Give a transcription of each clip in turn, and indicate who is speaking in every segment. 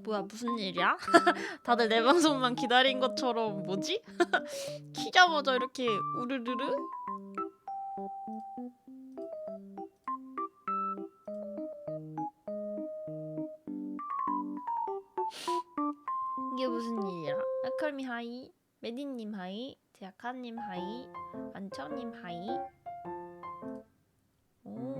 Speaker 1: 뭐야, 무슨 일이야? 다들 내 방송만 기다린 것처럼 뭐지? 키자마자 이렇게 우르르르? 이게 무슨 일이야? 아컬미 하이, 메디님 하이, 제아카님 하이, 안청님 하이. 오.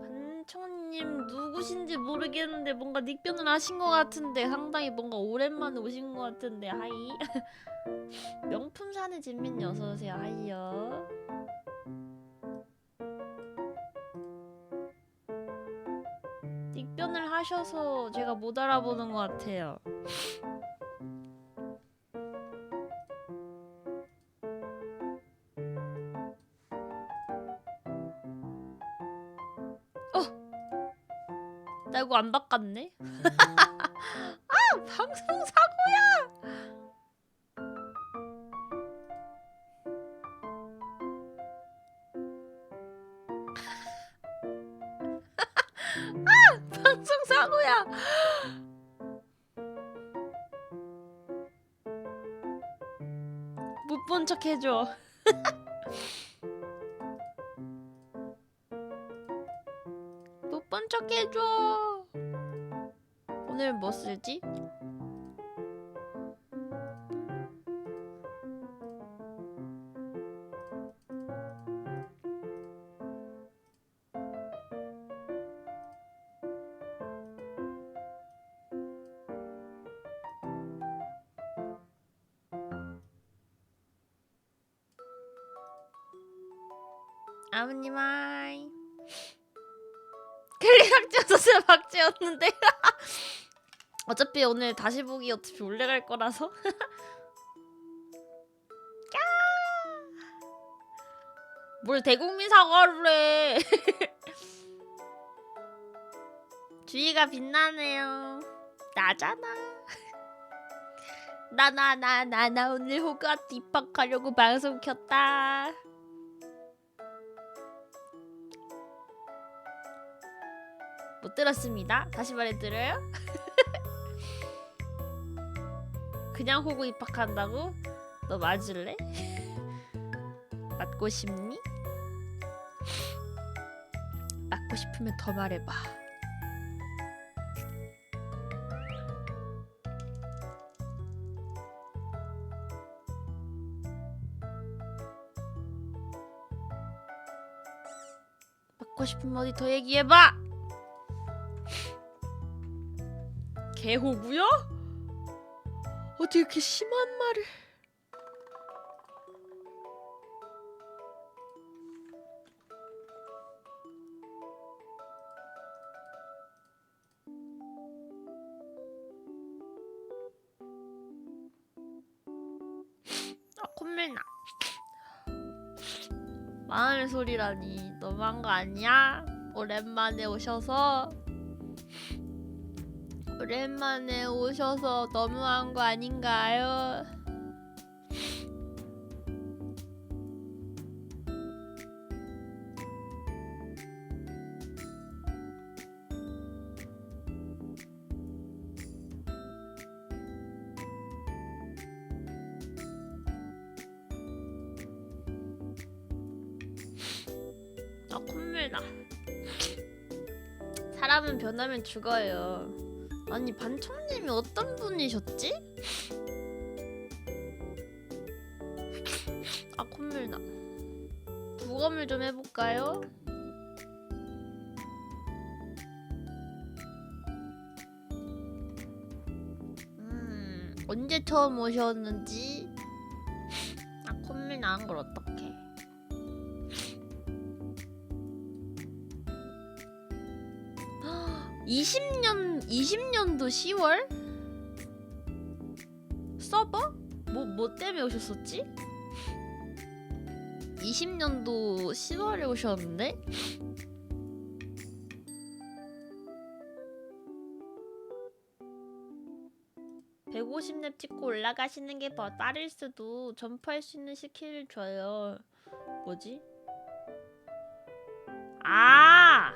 Speaker 1: 안청님 누구신지 모르겠는데 뭔가 닉변을 하신 것 같은데 상당히 뭔가 오랜만에 오신 것 같은데 하이. 명품 사는 진민이 어서오세요. 하이요. 닉변을 하셔서 제가 못 알아보는 것 같아요. 나 이거 안 바꿨네. 아, 방송 사고야. 아, 방송 사고야. 못 본 척 해줘. 못 본 척 해줘. 오늘 뭐 쓰지? 아버님 하이. 클릭 삭제였었어요. 박제였는데. 어차피 오늘 다시보기 어차피 올라갈 거라서. 뭘 대국민 사과를 해. 주위가 빛나네요. 나잖아. 나 오늘 호그와트 입학하려고 방송 켰다. 못 들었습니다. 다시 말해드려요? 그냥 호구 입학한다고? 너 맞을래? 맞고 싶니? 맞고 싶으면 더 말해봐. 맞고 싶으면 어디 더 얘기해봐! 개호구요? 어디 이렇게 심한 말을... 아, 콧물 나. 마늘 소리라니 너무한 거 아니야? 오랜만에 오셔서 너무한 거 아닌가요? 아, 콧물 나. 사람은 변하면 죽어요. 아니, 반청님이 어떤 분이셨지? 아, 콧물 나. 부검을 좀 해볼까요? 언제 처음 오셨는지. 아, 콧물 나는 걸 어떡해. 헉, 20년도 10월? 서버? 뭐 때문에 오셨었지? 20년도 10월에 오셨는데? 150렙 찍고 올라가시는 게 더 빠를 수도. 점프할 수 있는 스킬을 줘요. 뭐지? 아!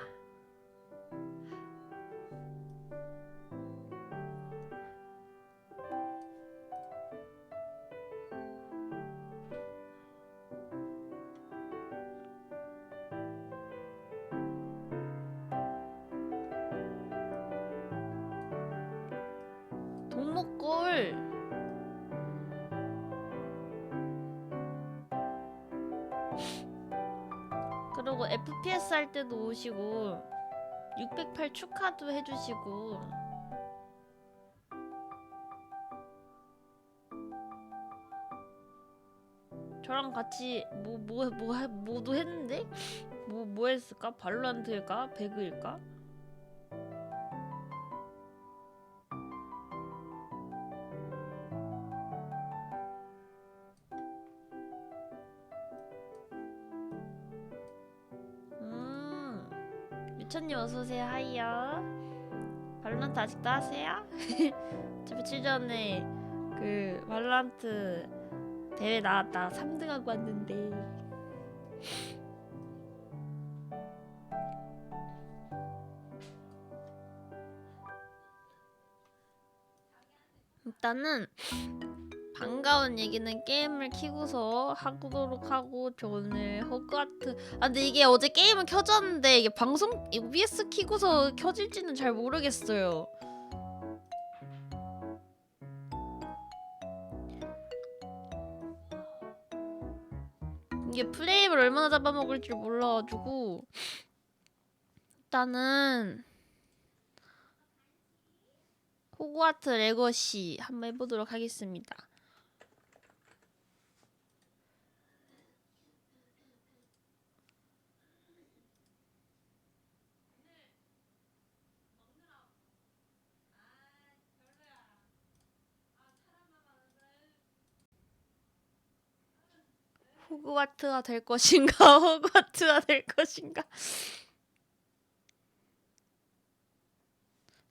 Speaker 1: 동목골. 그리고 FPS 할 때도 오시고 608 축하도 해주시고. 저랑 같이 뭐도 했는데? 뭐 했을까? 발로란트일까? 배그일까? 유천님 어서오세요. 하이요. 발로란트 아직도 하세요? 저 며칠 전에 그 발로란트 대회 나갔다가 3등하고 왔는데. 일단은 반가운 얘기는 게임을 키고서 하도록 하고. 저 오늘 호그와트. 아 근데 이게 어제 게임은 켜졌는데 이게 방송 OBS 키고서 켜질지는 잘 모르겠어요. 이게 프레임을 얼마나 잡아먹을지 몰라가지고. 일단은 호그와트 레거시 한번 해보도록 하겠습니다. 호그와트가 될 것인가? 호그와트가 될 것인가?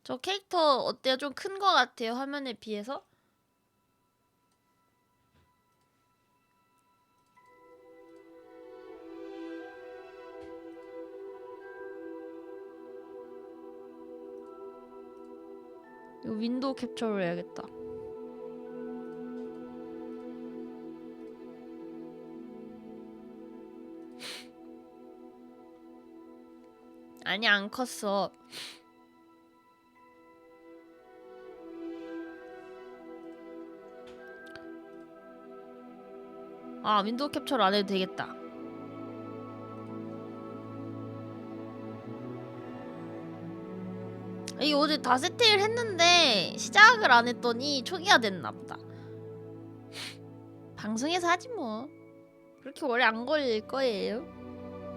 Speaker 1: 저 캐릭터 어때요? 좀 큰 거 같아요, 화면에 비해서? 이거 윈도우 캡처를 해야겠다. 아니 안 컸어. 아 윈도우 캡처를 안 해도 되겠다. 이게 어제 다 세팅을 했는데 시작을 안 했더니 초기화 됐나 보다. 방송에서 하지 뭐. 그렇게 오래 안 걸릴 거예요.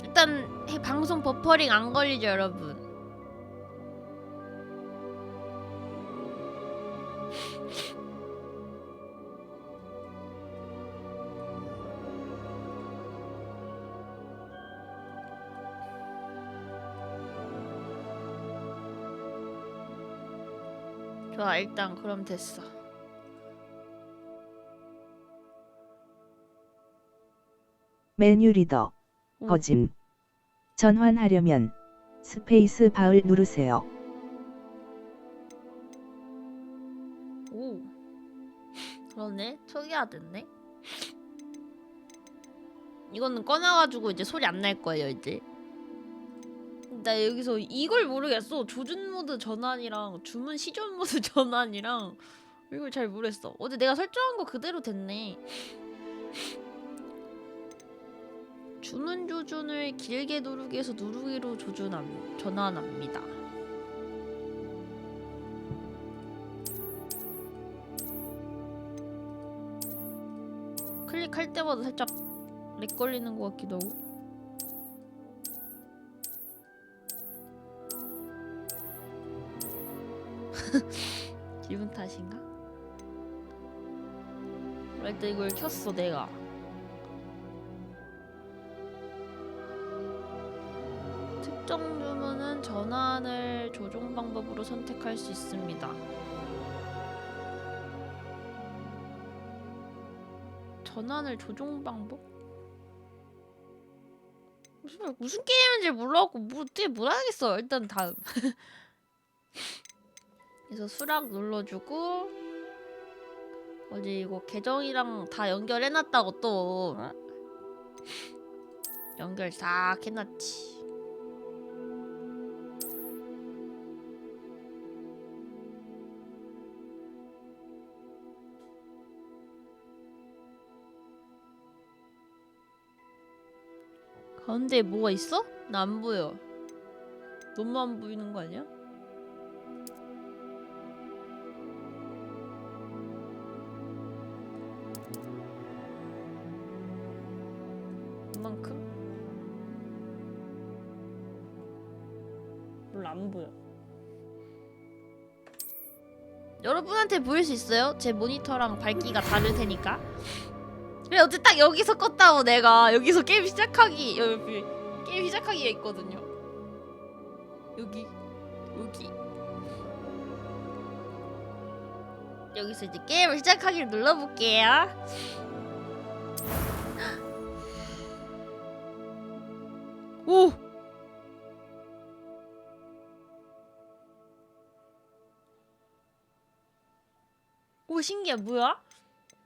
Speaker 1: 일단 방송 버퍼링 안 걸리죠 여러분. 좋아 일단 그럼 됐어.
Speaker 2: 메뉴 리더 거짐. 전환하려면 스페이스 바를 누르세요.
Speaker 1: 오 그러네. 초기화 됐네. 이거는 꺼놔가지고 이제 소리 안 날 거예요 이제. 나 여기서 이걸 모르겠어. 조준 모드 전환이랑 주문 시전 모드 전환이랑 이걸 잘 모르겠어. 어제 내가 설정한 거 그대로 됐네. 주문 조준을 길게 누르기 해서 누르기로 전환합니다. 선택할 때마다 살짝 렉 걸리는 것 같기도 하고. 기분 탓인가? 일단 이걸 켰어 내가. 특정 주문은 전환을 조종 방법으로 선택할 수 있습니다. 전환을 조종 방법? 무슨 게임인지 몰라갖고 뭐 어떻게 못 하겠어. 일단 다음. 그래서 수락 눌러주고 어디 이거 계정이랑 다 연결해놨다고 또 연결 싹 해놨지. 가운데 뭐가 있어? 나 안 보여. 너무 안 보이는 거 아니야? 이만큼? 몰라 안 보여. 여러분한테 보일 수 있어요? 제 모니터랑 밝기가 다를 테니까. 그래 어쨌든 딱 여기서 껐다고 내가 여기서 게임 시작하기 여기 게임 시작하기가 있거든요. 여기 여기서 이제 게임을 시작하기를 눌러볼게요. 오! 오 신기해. 뭐야?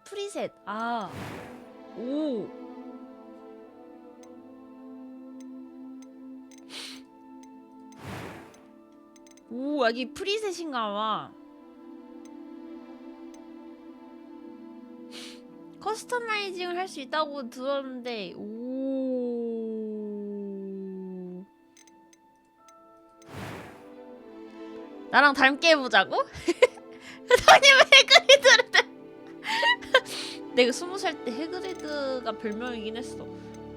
Speaker 1: 프리셋. 아. 오. 오, 여기 프리셋인가봐. 커스터마이징을 할 수 있다고 들었는데, 오. 나랑 닮게 해보자고? 형님 해그리드를 내가 20살 때 해그리드가 별명이긴 했어.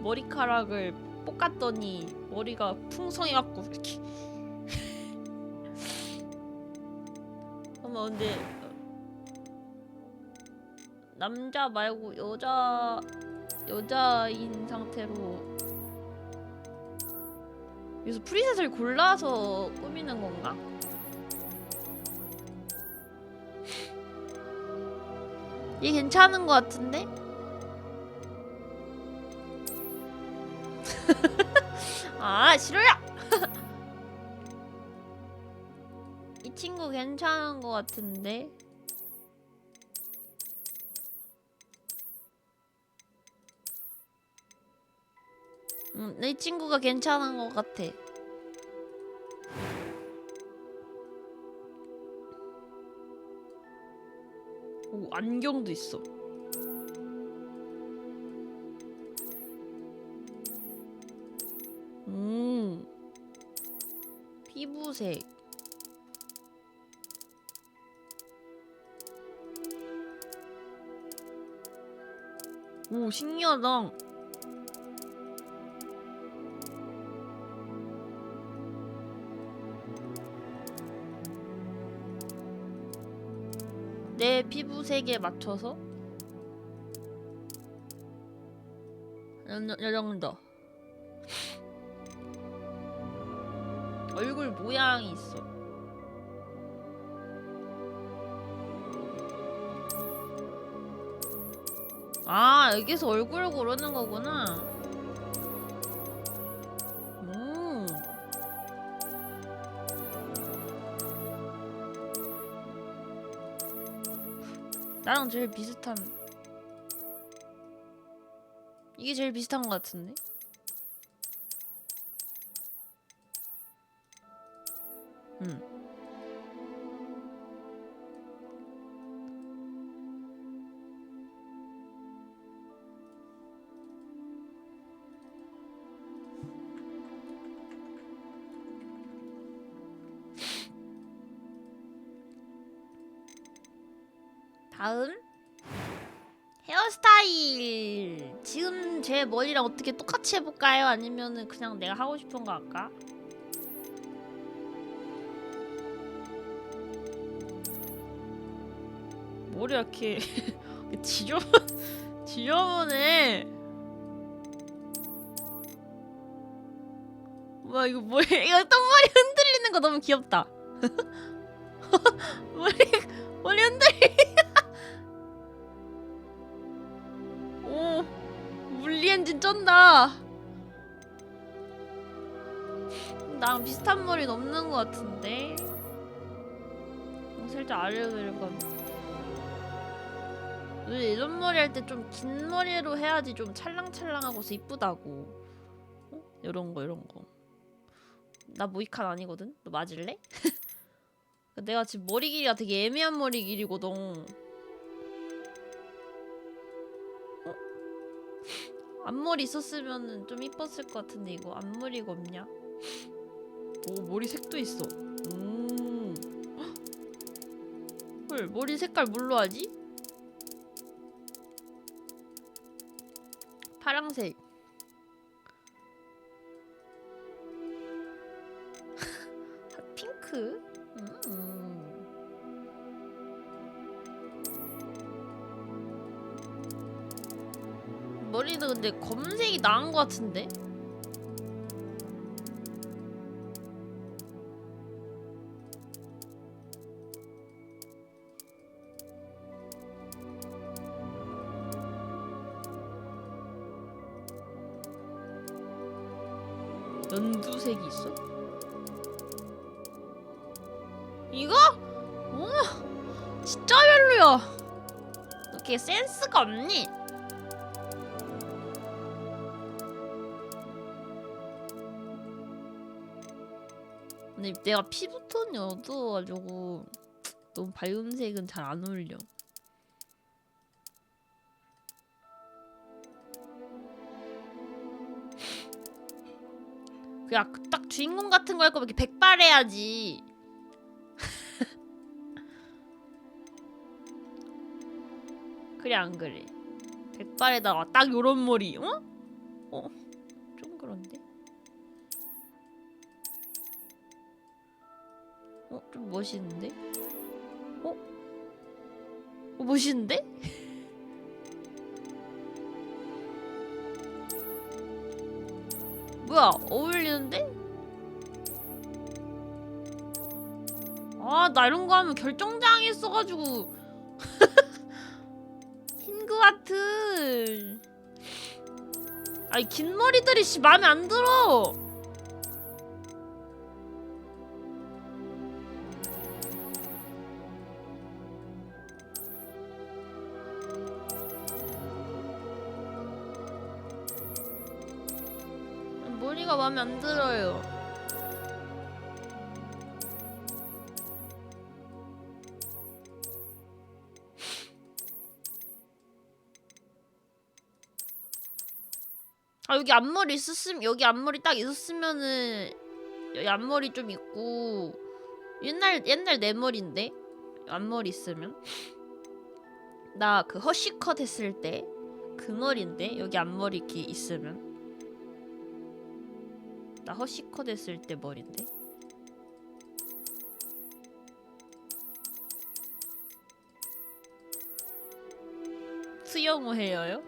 Speaker 1: 머리카락을 볶았더니 머리가 풍성해갖고 이렇게. 잠깐만 근데 남자 말고 여자인 상태로 여기서 프리셋을 골라서 꾸미는 건가? 얘 괜찮은 것 같은데? 아 싫어요! 이 친구 괜찮은 것 같은데? 이 친구가 괜찮은 것 같아. 오, 안경도 있어. 피부색. 오, 신기하다. 내 피부색에 맞춰서 이 정도. 얼굴 모양이 있어. 아, 여기서 얼굴 고르는 거구나. 나랑 제일 비슷한. 이게 제일 비슷한 것 같은데? 다음 헤어스타일 지금 제 머리랑 어떻게 똑같이 해볼까요? 아니면은 그냥 내가 하고 싶은 거 할까? 머리 이렇게 지저분해. 뭐야 이거 뭐야? 이거 똥머리 흔들리는 거 너무 귀엽다. 머리 흔들리. 오, 물리 엔진 쩐다. 나랑 비슷한 머리는 없는 것 같은데. 살짝 아래로 내려가면. 이런 머리 할 때 좀 긴 머리로 해야지 좀 찰랑찰랑하고서 이쁘다고. 어? 이런 거. 나 모이칸 아니거든? 너 맞을래? 내가 지금 머리 길이가 되게 애매한 머리 길이거든. 어? 앞머리 있었으면 좀 이뻤을 것 같은데 이거 앞머리가 없냐? 오, 머리 색도 있어. 헐, 머리 색깔 뭘로 하지? 파랑색. 핑크? 머리도 근데 검은색이 나은 것 같은데? 연두색이 있어? 이거? 진짜 별로야. 너 이렇게 센스가 없니? 근데 내가 피부톤이 어두워가지고 너무 밝은 색은 잘 안 어울려. 그냥 딱 주인공 같은 거 할 거면 이렇게 백발해야지. 그래 안 그래? 백발에다가 딱 요런 머리, 어? 좀 그런데? 좀 멋있는데? 멋있는데? 뭐야, 어울리는데? 아, 나 이런 거 하면 결정장애 써가지고. 호그와트. 아니, 긴 머리들이 씨 마음에 안 들어. 머리가 마음에 안 들어요. 아, 여기 앞머리 있었으면, 여기 앞머리 딱 있었으면은 여기 앞머리 좀 있고 옛날 내 머리인데 앞머리 있으면 나 그 허쉬컷 했을 때 그 머리인데 여기 앞머리 이렇게 있으면 나 허쉬컷 했을 때 머리인데 수영우 헤어요?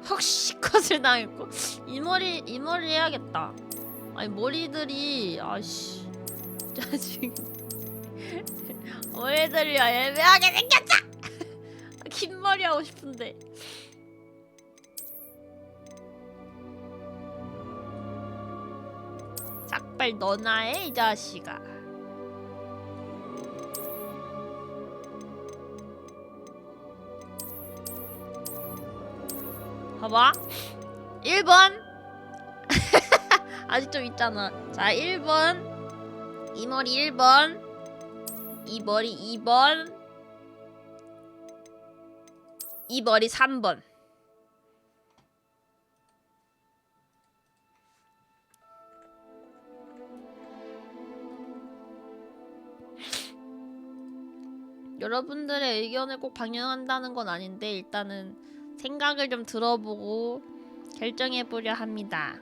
Speaker 1: 허쉬컷을 당했고 이 머리 해야겠다. 아니 머리들이 아씨 짜증. 머리들이 애매하게 생겼다. 긴 머리 하고 싶은데. 짝발 너나 해 이 자식아. 봐봐 1번 아직 좀 있잖아. 자 1번 이 머리 1번 이 머리 2번 이 머리 3번. 여러분들의 의견을 꼭 반영한다는 건 아닌데 일단은 생각을 좀 들어보고 결정해보려 합니다.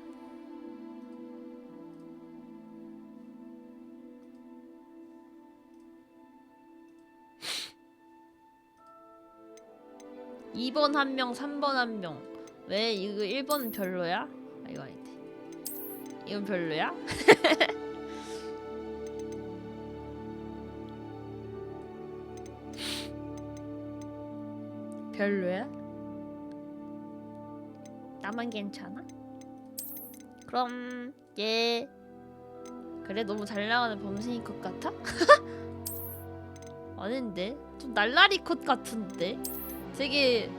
Speaker 1: (2번) 한 명, (3번) 한 명. 왜 이거 1번 별로야? 아 이거 아닌데. 이건 별로야? 별로야? 나만 괜찮아? 그럼 얘 그래 너무 잘 나가는 범신이 컷 같아? 아닌데 좀 날라리 컷 같은데 되게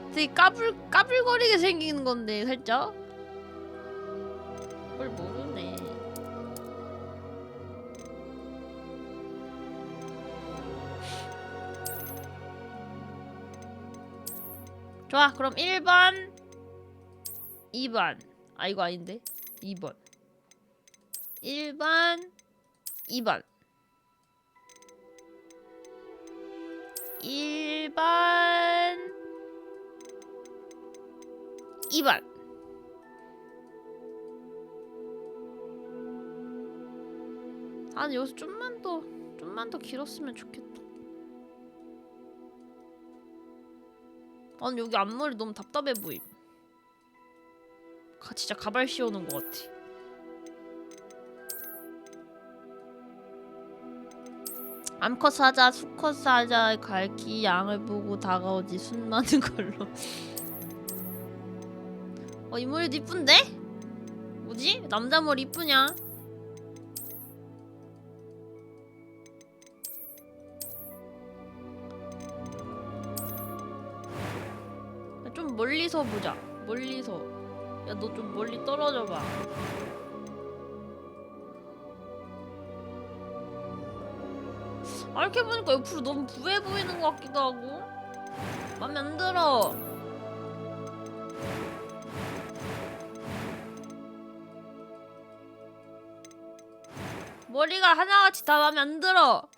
Speaker 1: 까불거리게 생긴 건데 살짝 그걸 모르네. 좋아 그럼 1번 2번 아 이거 아닌데 2번 1번 2번 1번 2번 아니 여기서 좀만 더 길었으면 좋겠다. 아니 여기 앞머리 너무 답답해 보임. 진짜 가발 씌우는 것 같아. 암컷 하자 수컷 하자 갈기 양을 보고 다가오지 순 많은 걸로. 이 머리도 이쁜데? 뭐지? 남자 머리 이쁘냐? 좀 멀리서 보자. 멀리서. 야 너 좀 멀리 떨어져봐. 이렇게 보니까 옆으로 너무 부해 보이는 것 같기도 하고 맘에 안 들어. 머리가 하나같이 다 맘에 안 들어.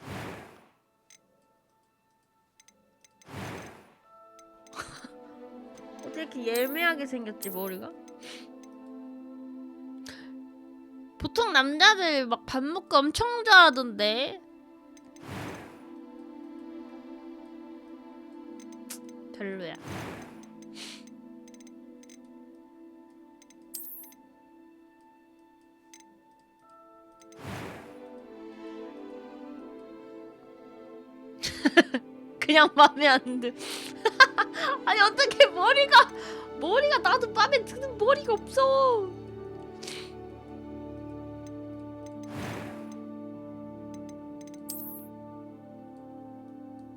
Speaker 1: 어떻게 이렇게 예매하게 생겼지 머리가? 보통 남자들 막 밥 먹고 엄청 좋아하던데. 별로야. 그냥 맘에 안 들. 아니 어떻게 머리가 나도 맘에 드는 머리가 없어.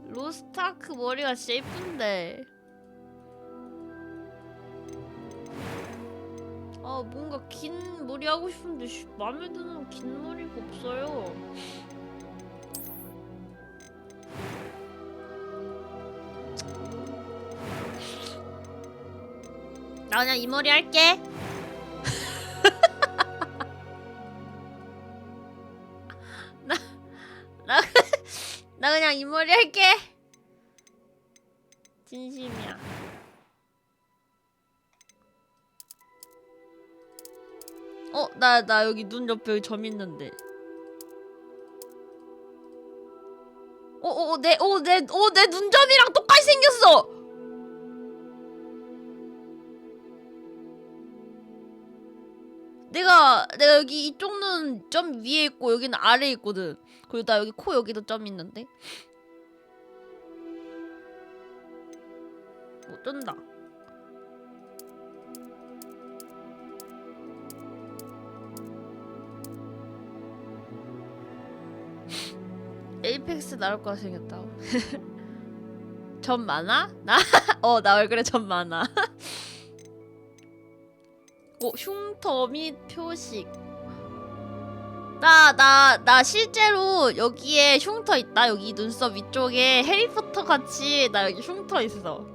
Speaker 1: 로스타크 머리가 진짜 예쁜데. 뭔가 긴 머리 하고 싶은데 맘에 드는 긴 머리가 없어요. 나 그냥 이 머리 할게. 나, 나, 나 그냥 이 머리 할게. 진심이야. 나 여기 눈 옆에 여기 점 있는데. 내 눈점이랑 똑같이 생겼어! 내가 여기 이쪽 눈 점 위에 있고 여기는 아래에 있거든. 그리고 나 여기 코 여기도 점 있는데. 못 뜬다. 에이펙스 나올 거라 생겼다. 점 많아? 나 얼굴에 점 많아. 흉터 및 표식. 나 실제로 여기에 흉터 있다. 여기 눈썹 위쪽에 해리포터 같이 나 여기 흉터 있어.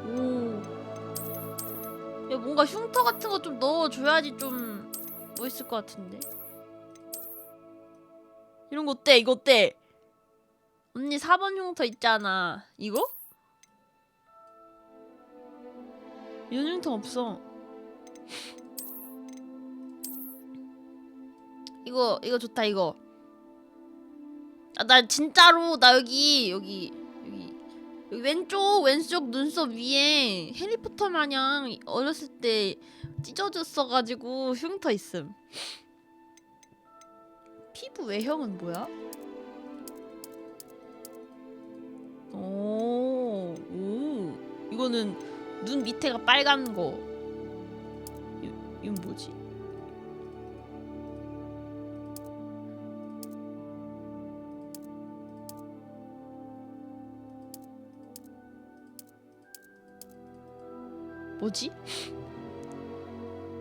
Speaker 1: 오. 야 뭔가 흉터 같은 거 좀 넣어줘야지 좀 멋있을 것 같은데. 이런 거 어때? 이거 어때? 언니 4번 흉터 있잖아. 이거? 이런 흉터 없어. 이거 좋다 이거. 아, 나 진짜로 나 여기 왼쪽 눈썹 위에 해리포터 마냥 어렸을 때 찢어졌어가지고 흉터 있음. 피부 외형은 뭐야? 오, 이거는 눈 밑에가 빨간 거. 이건 뭐지? 뭐지?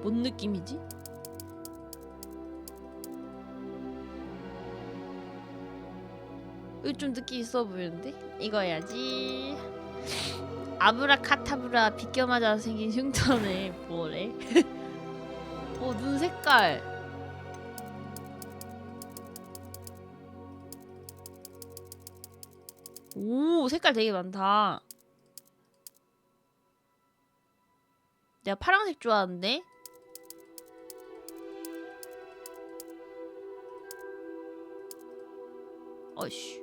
Speaker 1: 뭔 느낌이지? 이거 좀 느낌 있어 보이는데? 이거 해야지. 아브라카타브라 비껴 맞아 생긴 흉터네. 뭐래? 눈 색깔. 오, 색깔 되게 많다. 내가 파란색 좋아하는데? 어이씨.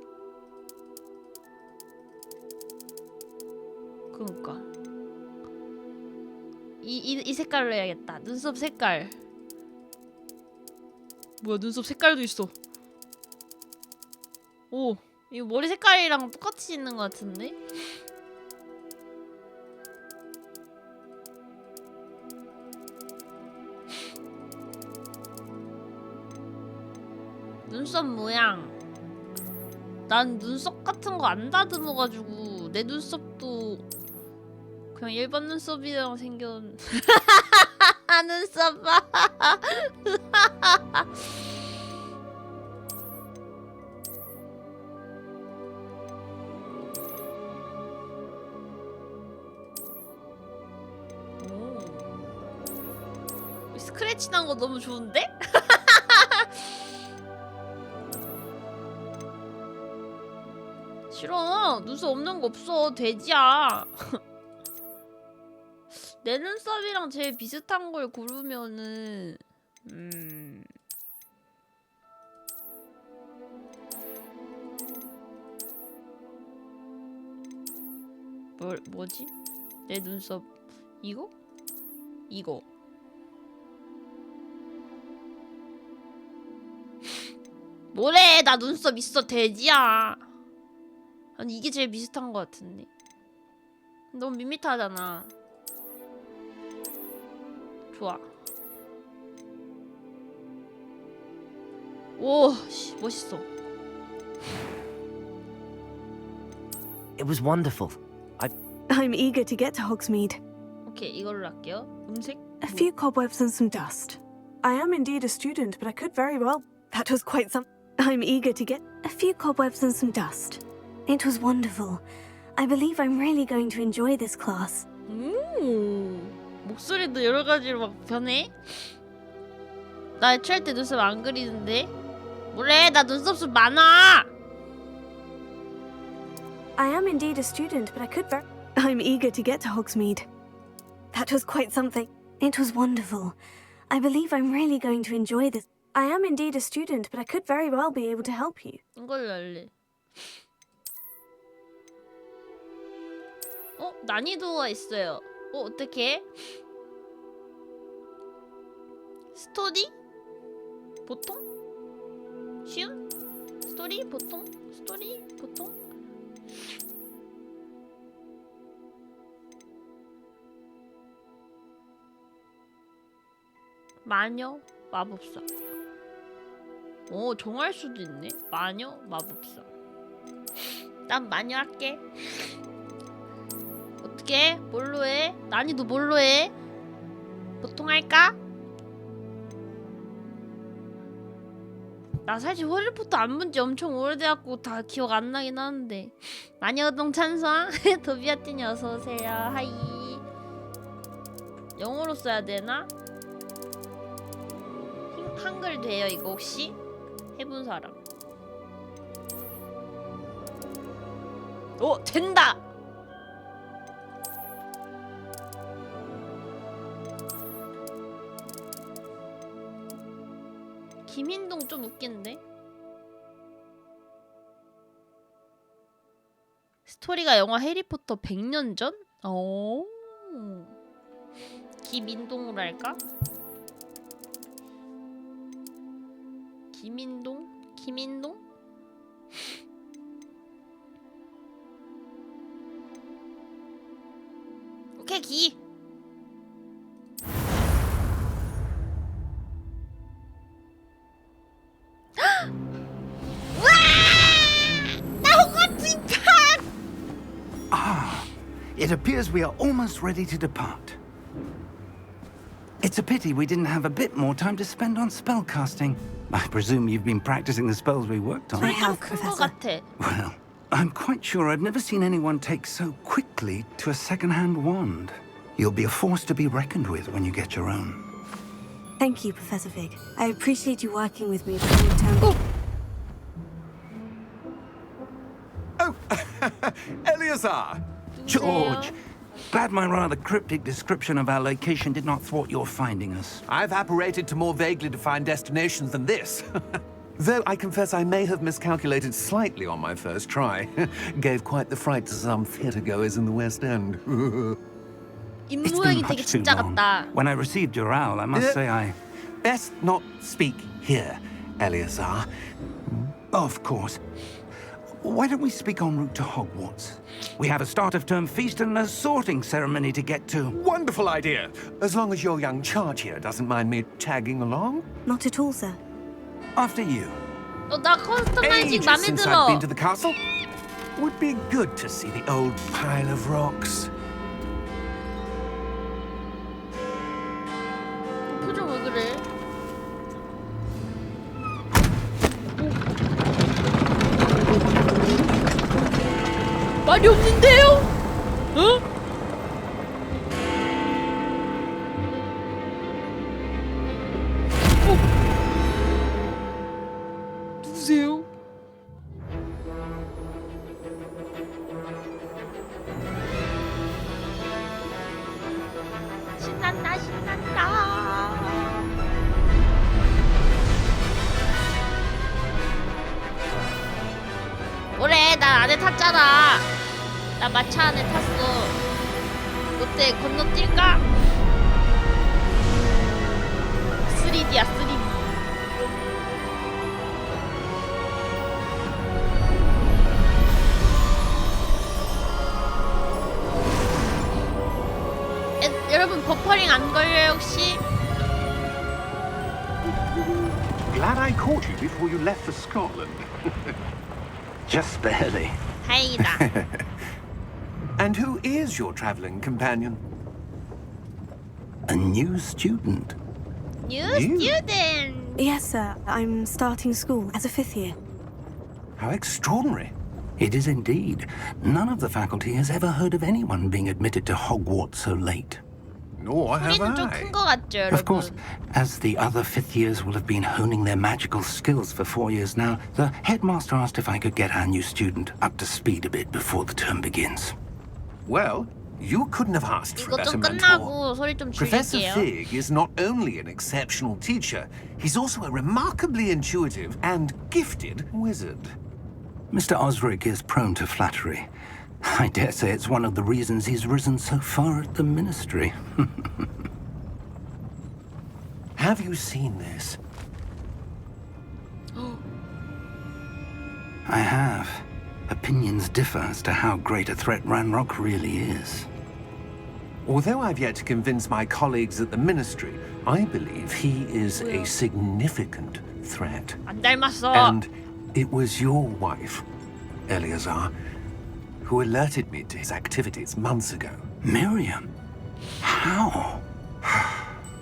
Speaker 1: 그니까 이 색깔로 해야겠다. 눈썹 색깔. 뭐야, 눈썹 색깔도 있어. 오, 이거 머리 색깔이랑 똑같이 있는 것 같은데? 눈썹 모양. 난 눈썹 같은 거 안 다듬어가지고 내 눈썹도 그냥 일반 눈썹이랑 생긴 눈썹 봐. 오. 스크래치 난 거 너무 좋은데? 싫어. 눈썹 없는 거 없어. 돼지야. 내 눈썹이랑 제일 비슷한 걸 고르면은 뭐지? 내 눈썹 이거? 이거. 뭐래? 나 눈썹 있어. 돼지야. 아니 이게 제일 비슷한 것 같은데. 너무 밋밋하잖아. 좋아. 오, 멋있어.
Speaker 3: It was wonderful.
Speaker 4: I'm eager to get to Hogsmeade.
Speaker 1: 오케이, 이걸로 할게요. 음색?
Speaker 4: A few cobwebs and some dust. I am indeed a student, but I could very well. That was quite some. I'm eager to get a few cobwebs and some dust. It was wonderful. I believe I'm really going to enjoy this class.
Speaker 1: 목소리도 여러 가지로 막 변해? 나 애초할 때 눈썹 안 그리는데? 뭐래? 나 눈썹 많아!
Speaker 4: I am indeed a student, but I could very. I'm eager to get to Hogsmeade. That was quite something. It was wonderful. I believe I'm really going to enjoy this. I am indeed a student, but I could very well be able to help you.
Speaker 1: 이걸로 할래. 난이도가 있어요. 어떡해? 스토리? 보통? 쉬운? 스토리? 보통? 스토리? 보통? 마녀? 마법사. 정할 수도 있네. 마녀? 마법사. 난 마녀 할게. 어떻게? 뭘로 해? 난이도 뭘로 해? 보통 할까? 나 사실 호리포터 안 본 지 엄청 오래돼갖고 다 기억 안 나긴 하는데. 마녀동 찬성? 도비아띠니 어서오세요. 하이. 영어로 써야 되나? 한글 돼요 이거 혹시? 해본 사람. 오 된다. 김흰동 좀 웃긴데? 스토리가 영화 해리포터 100년 전? 오. 김인동으로 할까? 김인동? 김인동? 오케이 기.
Speaker 5: It appears we are almost ready to depart. It's a pity we didn't have a bit more time to spend on spellcasting. I presume you've been practicing the spells we worked on.
Speaker 4: I have,
Speaker 1: 큰거
Speaker 4: Professor.
Speaker 1: 같아.
Speaker 5: Well, I'm quite sure I've never seen anyone take so quickly to a second-hand wand. You'll be a force to be reckoned with when you get your own.
Speaker 4: Thank you, Professor Fig. I appreciate you working with me before you turn.
Speaker 6: Oh, Eleazar!
Speaker 5: George, glad my rather cryptic description of our location did not thwart your finding us.
Speaker 6: I've apparated to more vaguely defined destinations than this. Though I confess I may have miscalculated slightly on my first try. Gave quite the fright to some theatre-goers in the West End.
Speaker 1: 입
Speaker 5: It's
Speaker 1: 모양이
Speaker 5: been
Speaker 1: 되게
Speaker 5: much too
Speaker 1: 진짜
Speaker 5: long.
Speaker 1: 같다.
Speaker 5: When I received your owl, I must say I...
Speaker 6: Best not speak here, Eleazar.
Speaker 5: Of course. Why don't we speak en route to Hogwarts? We have a start-of-term feast and a sorting ceremony to get to.
Speaker 6: Wonderful idea! As long as your young charge here doesn't mind me tagging along.
Speaker 4: Not at all, sir.
Speaker 5: After you.
Speaker 1: 나 커스터마이징
Speaker 6: Ages
Speaker 1: 맘에
Speaker 6: since
Speaker 1: 들어.
Speaker 6: I've been to the castle. Would be good to see the old pile of rocks.
Speaker 1: 표정 왜 그래? 말이 없는데요? 어? 누구세요? 신난다 신난다. 뭐래? 나 안에 탔잖아. 나 마차 안에 탔어. 어때? 건너뛸까? 3D야 3D. 여러분 버퍼링 안 걸려요 혹시?
Speaker 7: Glad I caught you before you left for Scotland.
Speaker 5: Just barely.
Speaker 1: 다행이다.
Speaker 6: And who is your traveling companion?
Speaker 5: A new student.
Speaker 1: New
Speaker 6: You?
Speaker 1: student.
Speaker 4: Yes, sir. I'm starting school as a 5th year.
Speaker 6: How extraordinary.
Speaker 5: It is indeed. None of the faculty has ever heard of anyone being admitted to Hogwarts so late.
Speaker 6: Nor have
Speaker 1: 소리는 좀
Speaker 6: I.
Speaker 1: 큰 거 같죠, 여러분?
Speaker 5: Of course, as the other fifth years will have been honing their magical skills for 4 years now, the headmaster asked if I could get our new student up to speed a bit before the term begins.
Speaker 6: Well, you couldn't have asked for a
Speaker 1: 이거
Speaker 6: better
Speaker 1: 좀
Speaker 6: mentor.
Speaker 1: 끝나고 소리 좀
Speaker 6: Professor
Speaker 1: 줄일게요.
Speaker 6: Fig is not only an exceptional teacher, he's also a remarkably intuitive and gifted wizard.
Speaker 5: Mr. Osric is prone to flattery. I dare say it's one of the reasons he's risen so far at the ministry.
Speaker 6: Have you seen this?
Speaker 5: I have. Opinions differ as to how great a threat Ranrock really is.
Speaker 6: Although I've yet to convince my colleagues at the ministry, I believe he is a significant threat.
Speaker 1: 안 닮았어.
Speaker 6: And it was your wife, Eleazar, who alerted me to his activities months ago.
Speaker 5: Miriam? How?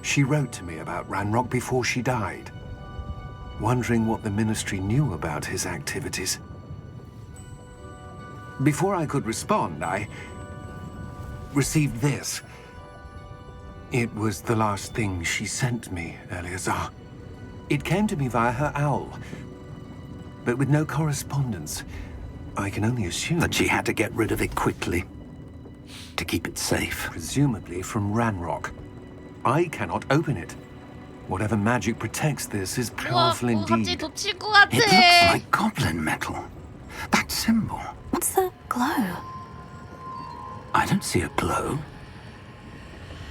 Speaker 6: She wrote to me about Ranrock before she died, wondering what the ministry knew about his activities. Before I could respond, I received this. It was the last thing she sent me, Eleazar. It came to me via her owl, but with no correspondence. I can only assume
Speaker 5: That she had to get rid of it quickly to keep it safe.
Speaker 6: presumably from Ranrock. I cannot open it. Whatever magic protects this is
Speaker 1: 우와,
Speaker 6: powerful
Speaker 1: 갑자기
Speaker 6: indeed.
Speaker 1: 덮칠 것 같아.
Speaker 5: It looks like goblin metal. That symbol.
Speaker 4: What's the glow?
Speaker 5: I don't see a glow.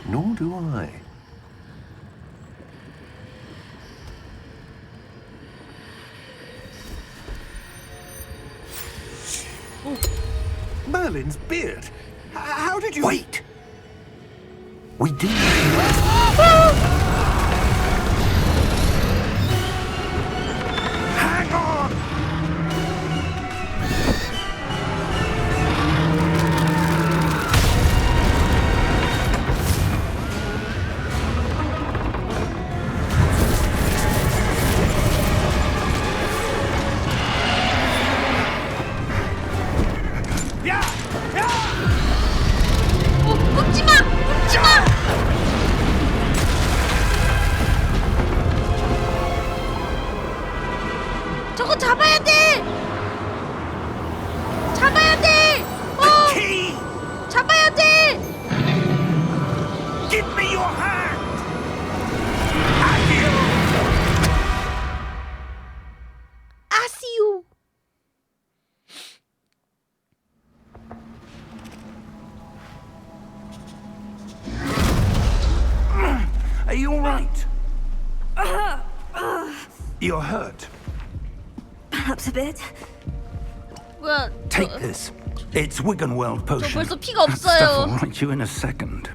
Speaker 6: Nor do I. Merlin's beard. How did you...
Speaker 5: Wait! We do.
Speaker 6: Hang on!
Speaker 1: 꺾지 마! 꺾지 마! 저거 잡아야 돼! 잡아야 돼!
Speaker 5: Key!
Speaker 1: 잡아야 돼!
Speaker 5: Give me your hand!
Speaker 1: 아시오!
Speaker 5: Are you all right? You're hurt.
Speaker 4: Perhaps a bit.
Speaker 1: 뭐야?
Speaker 5: Take this. It's Wiggenweld
Speaker 1: 저
Speaker 5: potion.
Speaker 1: 벌써 피가
Speaker 5: That stuff will
Speaker 1: 없어요.
Speaker 5: right you in a second.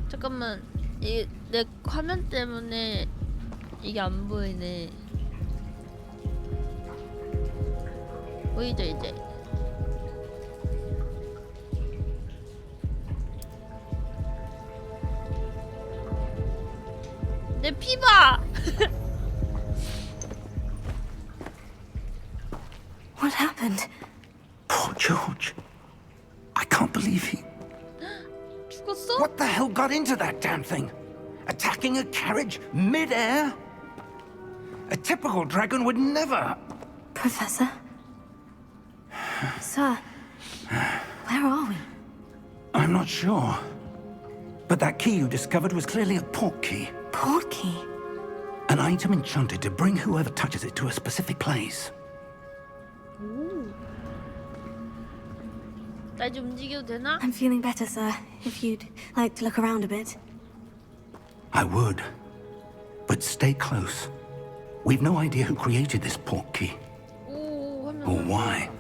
Speaker 1: 잠깐만, 이 내 화면 때문에 이게 안 보이네. 보이죠 이제? 내 피 봐.
Speaker 4: What happened?
Speaker 5: Poor George. I can't believe he...
Speaker 1: 죽었어?
Speaker 5: What the hell got into that damn thing? Attacking a carriage mid-air? A typical dragon would never...
Speaker 4: Professor? Sir, where are we?
Speaker 5: I'm not sure. But that key you discovered was clearly a port key.
Speaker 4: Port key?
Speaker 5: An item enchanted to bring whoever touches it to a specific place.
Speaker 1: 나 이제 움직여도 되나?
Speaker 4: I'm feeling better, sir. If you'd like to look around a bit.
Speaker 5: I would. But stay close. We've no idea who created this port key.
Speaker 1: 오, 화면.
Speaker 5: Or why.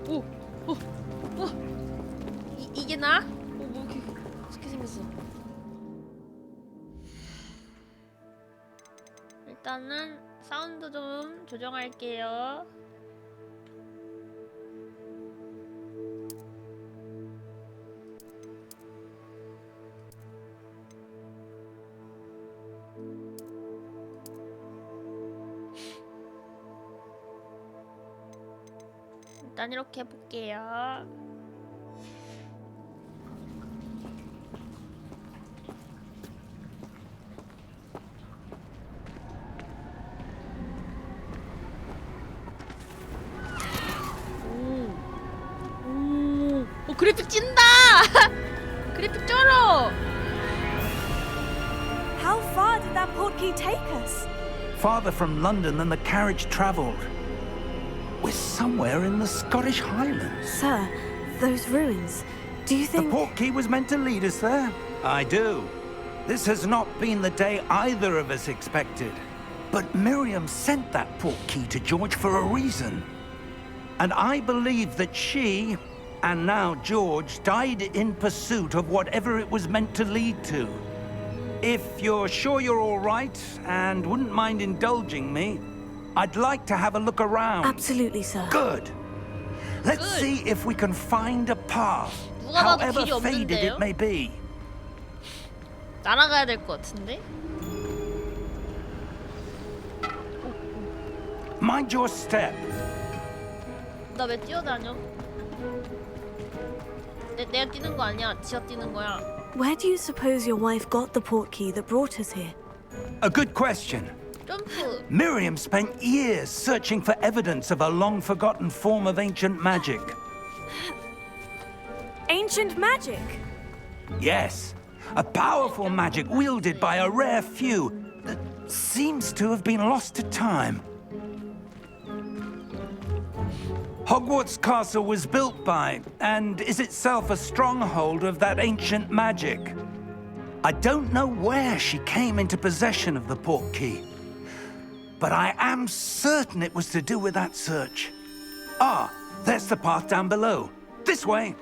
Speaker 1: 오, 오, 오. 이게 나? 오, 뭐 이렇게 생겼어. 일단은 사운드 좀 조정할게요. 일단 이렇게 해볼게요. 오, 그래픽 찐다! 그래픽 쩔어!
Speaker 4: How far did that port key take us?
Speaker 5: Farther from London than the carriage travelled. We're somewhere in the Scottish Highlands.
Speaker 4: Sir, those ruins. Do you
Speaker 5: The
Speaker 4: think...
Speaker 5: port key was meant to lead us there? I do. This has not been the day either of us expected. But Miriam sent that port key to George for a reason. And I believe that she, and now George, died in pursuit of whatever it was meant to lead to. If you're sure you're all right, and wouldn't mind indulging me, I'd like to have a look around.
Speaker 4: Absolutely, sir.
Speaker 5: Good. Let's
Speaker 1: Good.
Speaker 5: see if we can find a path,
Speaker 1: 누가 봐도
Speaker 5: however
Speaker 1: 길이
Speaker 5: faded
Speaker 1: 없는데요?
Speaker 5: it may be.
Speaker 1: 날아가야 될 것 같은데?
Speaker 5: Mind your step.
Speaker 1: 나 왜 뛰어다녀? 내가 뛰는 거 아니야. 지가 뛰는 거야.
Speaker 4: Where do you suppose your wife got the portkey that brought us here?
Speaker 5: A good question.
Speaker 1: 점프.
Speaker 5: Miriam spent years searching for evidence of a long-forgotten form of ancient magic.
Speaker 4: Ancient magic?
Speaker 5: Yes, a powerful magic wielded by a rare few that seems to have been lost to time. Hogwarts Castle was built by, and is itself a stronghold of that ancient magic. I don't know where she came into possession of the portkey, but I am certain it was to do with that search. Ah, there's the path down below. This way.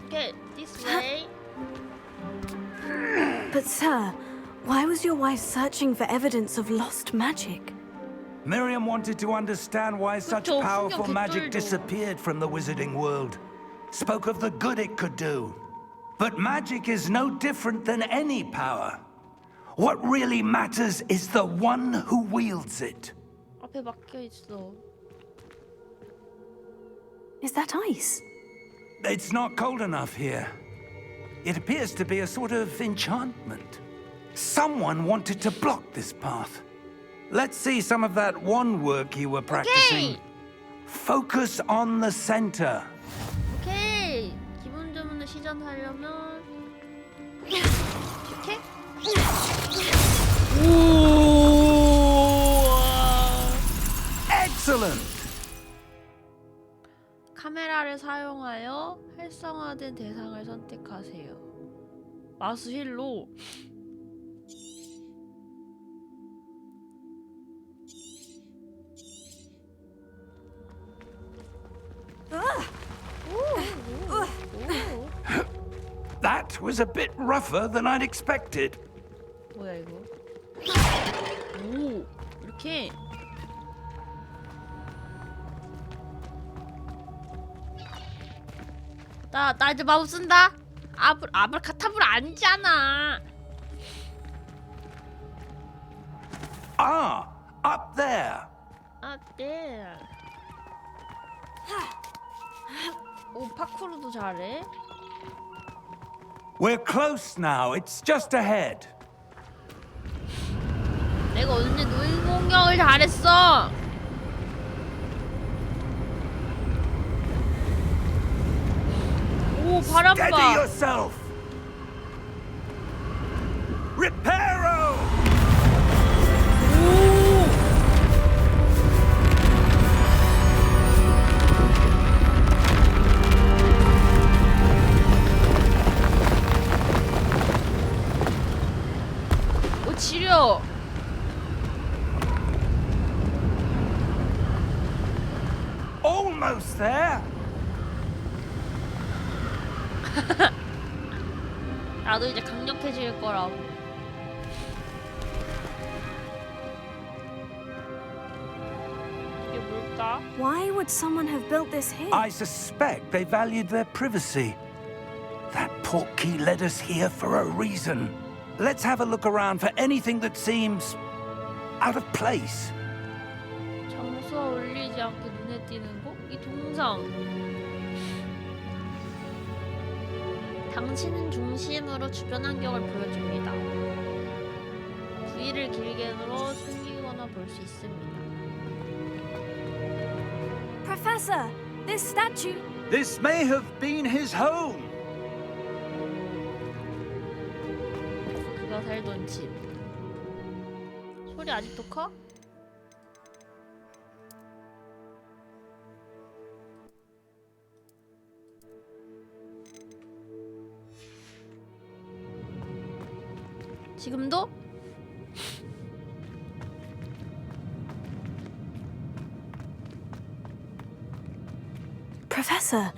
Speaker 1: Okay, this way.
Speaker 4: But sir, why was your wife searching for evidence of lost magic?
Speaker 5: Miriam wanted to understand why such
Speaker 1: 그쵸,
Speaker 5: powerful
Speaker 1: 신경
Speaker 5: magic
Speaker 1: 개쩔죠.
Speaker 5: disappeared from the wizarding world. Spoke of the good it could do. But magic is no different than any power. What really matters is the one who wields it.
Speaker 1: 앞에 막혀 있어.
Speaker 4: Is that ice?
Speaker 5: It's not cold enough here. It appears to be a sort of enchantment. Someone wanted to block this path. Let's see some of that wand work you were practicing.
Speaker 1: 오케이.
Speaker 5: Focus on the center.
Speaker 1: 오케이. 기본 주문을 시전하려면 이렇게.
Speaker 5: Excellent!
Speaker 1: 카메라를 사용하여 활성화된 대상을 선택하세요. 마우스 휠로.
Speaker 5: That was a bit rougher than I'd expected.
Speaker 1: 뭐야 이거? 오, 이렇게. 나 이제 마법 쓴다. 아브라카타브라 아니잖아.
Speaker 5: Ah, up there.
Speaker 1: 아, 네. 오, 파쿠르도 잘해.
Speaker 5: We're close now. It's just ahead.
Speaker 1: 내가 언제 노인 공격을 잘했어? 오, 바람
Speaker 5: Steady
Speaker 1: 봐.
Speaker 5: yourself. Reparo!
Speaker 1: 오, 지려.
Speaker 5: Almost there.
Speaker 1: 나도 이제 강력해질 거라고. 이게 뭘까?
Speaker 4: Why would someone have built this here?
Speaker 5: I suspect they valued their privacy. That portkey led us here for a reason. Let's have a look around for anything that seems out of place.
Speaker 1: 장소와 어울리지 않게 눈에 띄는 거? 이 동상. 당신은 중심으로 주변 환경을 보여줍니다. 부위를 길게 눌러 숨기거나 볼 수 있습니다.
Speaker 4: Professor, this statue.
Speaker 5: This may have been his home.
Speaker 1: 그가 살던 집. 소리 아직도 커? 지금도?
Speaker 4: Professor,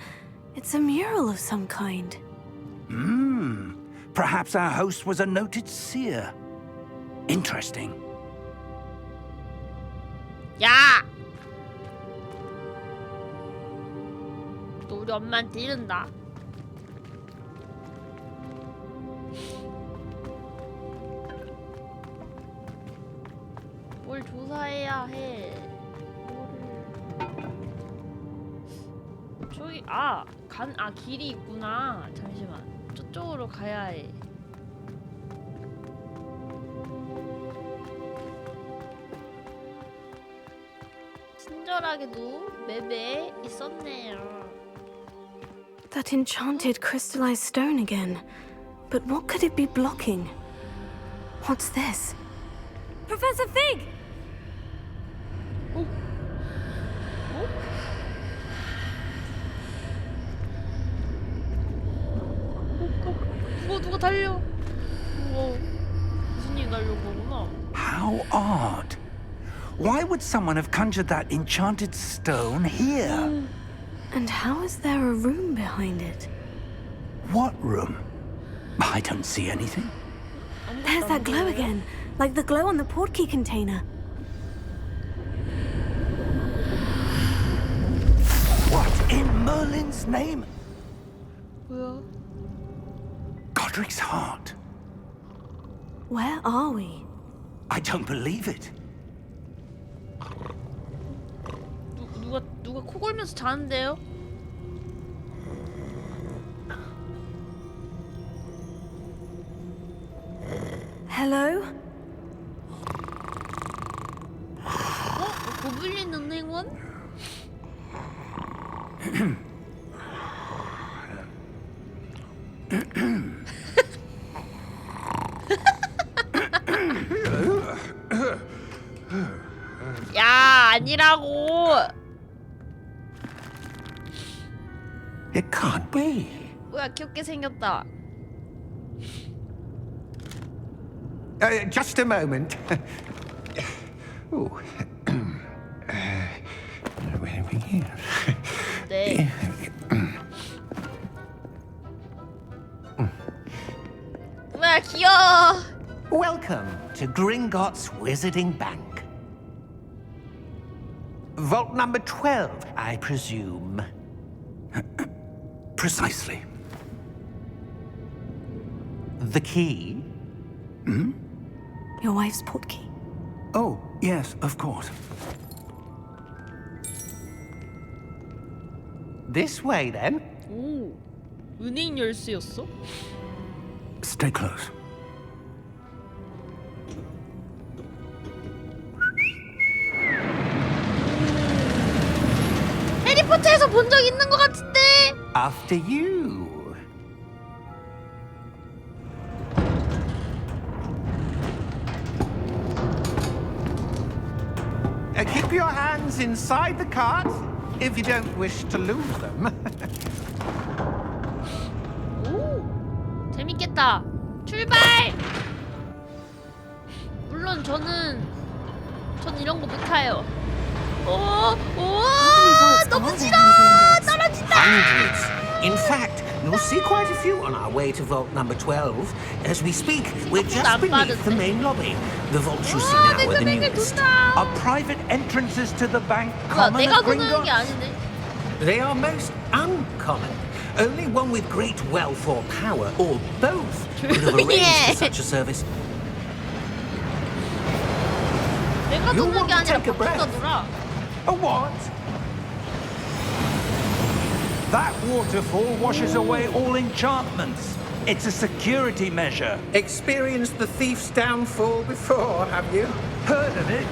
Speaker 4: it's a mural of some kind.
Speaker 5: Perhaps our host was a noted seer. Interesting.
Speaker 1: 야! 또 우리 엄마한테 이른다. 뭘 조사해야 해. 뭐를... 저기 길이 있구나. 잠시만. 저쪽으로 가야 해. 친절하게도 맵에 있었네요.
Speaker 4: That enchanted crystallized stone again. But what could it be blocking? What's this? Professor Fig!
Speaker 1: 누가 달려? 무슨 일 달려온 거구나.
Speaker 5: How odd. Why would someone have conjured that enchanted stone here?
Speaker 4: And how is there a room behind it?
Speaker 5: What room? I don't see anything.
Speaker 4: There's that glow again, like the glow on the portkey container.
Speaker 5: What in Merlin's name?
Speaker 1: 뭐야?
Speaker 5: Godric's heart.
Speaker 4: Where are we?
Speaker 5: I don't believe it.
Speaker 1: 누가 코 골면서 자는데요?
Speaker 4: Hello?
Speaker 1: 고블린 은행원? 야, 아니라고.
Speaker 5: It can't be.
Speaker 1: 뭐야, 귀엽게 생겼다.
Speaker 7: Just a moment. Oh. Where are we here?
Speaker 1: 네. 뭐야, 귀여워.
Speaker 8: Welcome to Gringotts Wizarding Bank. Vault number 12, I presume.
Speaker 5: Precisely.
Speaker 8: The key?
Speaker 4: Your wife's portkey.
Speaker 5: Oh, yes, of course.
Speaker 8: This way, then.
Speaker 1: 오, 은행 열쇠였어?
Speaker 5: Stay close.
Speaker 1: 해리포터에서 본 적 있는 것 같은데?
Speaker 8: After you. Keep your hands inside the cart if you don't wish to lose them.
Speaker 1: 오, 재밌겠다. 출발! 물론 전 이런 거 못 타요. 너무 길어! 떨어진다!
Speaker 8: Hundreds. In fact, you'll see quite a few on our way to vault number 12. As we speak, we're just beneath the main lobby. The vaults you see now are the newest.
Speaker 5: Are private entrances to the bank
Speaker 1: 뭐야,
Speaker 5: common
Speaker 1: 내가
Speaker 5: at
Speaker 1: 도는 게
Speaker 5: Gringotts?
Speaker 1: 아니네.
Speaker 8: They are most uncommon. Only one with great wealth or power, or both, could have arranged for such a service.
Speaker 1: 내가
Speaker 8: You
Speaker 1: 도는
Speaker 8: want
Speaker 1: 게
Speaker 8: to
Speaker 1: 아니라
Speaker 8: take a
Speaker 1: 바꾸가
Speaker 8: breath?
Speaker 1: 놀아.
Speaker 5: A what? That waterfall washes away all enchantments. It's a security measure.
Speaker 8: Experienced the thief's downfall before, have you?
Speaker 5: Heard of it?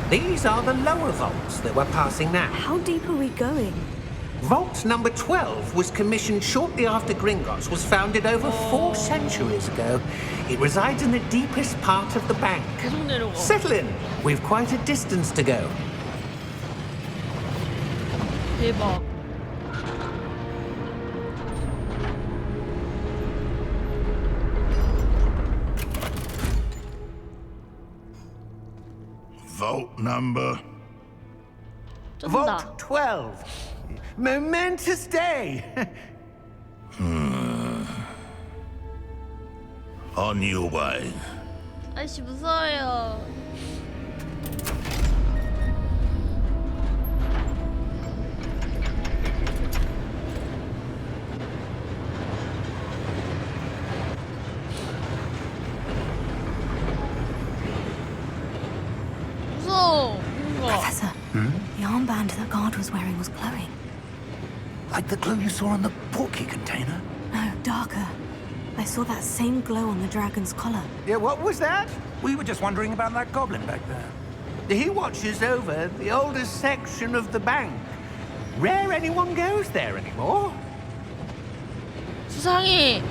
Speaker 8: These are the lower vaults that we're passing now.
Speaker 4: How deep are we going?
Speaker 8: Vault number 12 was commissioned shortly after Gringotts was founded over 4 centuries ago. It resides in the deepest part of the bank.
Speaker 1: 계속 내려가.
Speaker 8: Settle in. We've quite a distance to go.
Speaker 1: 대박.
Speaker 9: Vault number.
Speaker 1: 쩐다.
Speaker 8: Vault 12. Momentous day.
Speaker 9: On your way.
Speaker 1: 아이씨 무서워요. 무서워. 뭔가.
Speaker 4: Professor, the armband that guard was wearing was glowing.
Speaker 5: Like the glow you saw on the portkey container?
Speaker 4: No, darker. I saw that same glow on the dragon's collar.
Speaker 6: Yeah, what was that?
Speaker 5: We were just wondering about that goblin back there.
Speaker 8: He watches over the oldest section of the bank. Rare anyone goes there anymore.
Speaker 1: 수상해.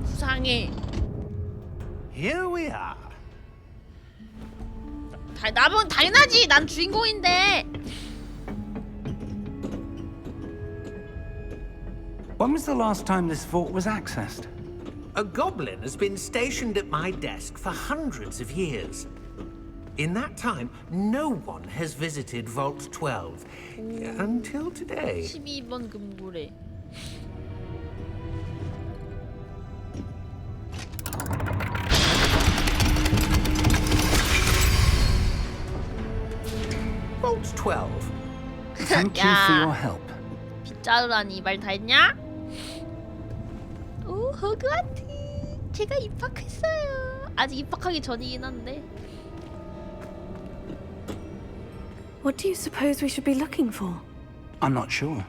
Speaker 1: 수상해.
Speaker 8: Here we are.
Speaker 1: 나면 당연하지. 난 주인공인데.
Speaker 5: When was the last time this vault was accessed?
Speaker 8: A goblin has been stationed at my desk for hundreds of years. In that time, no one has visited Vault 12 until today.
Speaker 1: 12번 금고래.
Speaker 8: Vault 12.
Speaker 5: Thank you for your help.
Speaker 1: 빗자루라니 말 다 했냐? 오 호그와트. 제가 입학했어요. 아직 입학하기 전이긴 한데.
Speaker 4: What do you suppose we should be looking for?
Speaker 5: I'm not sure.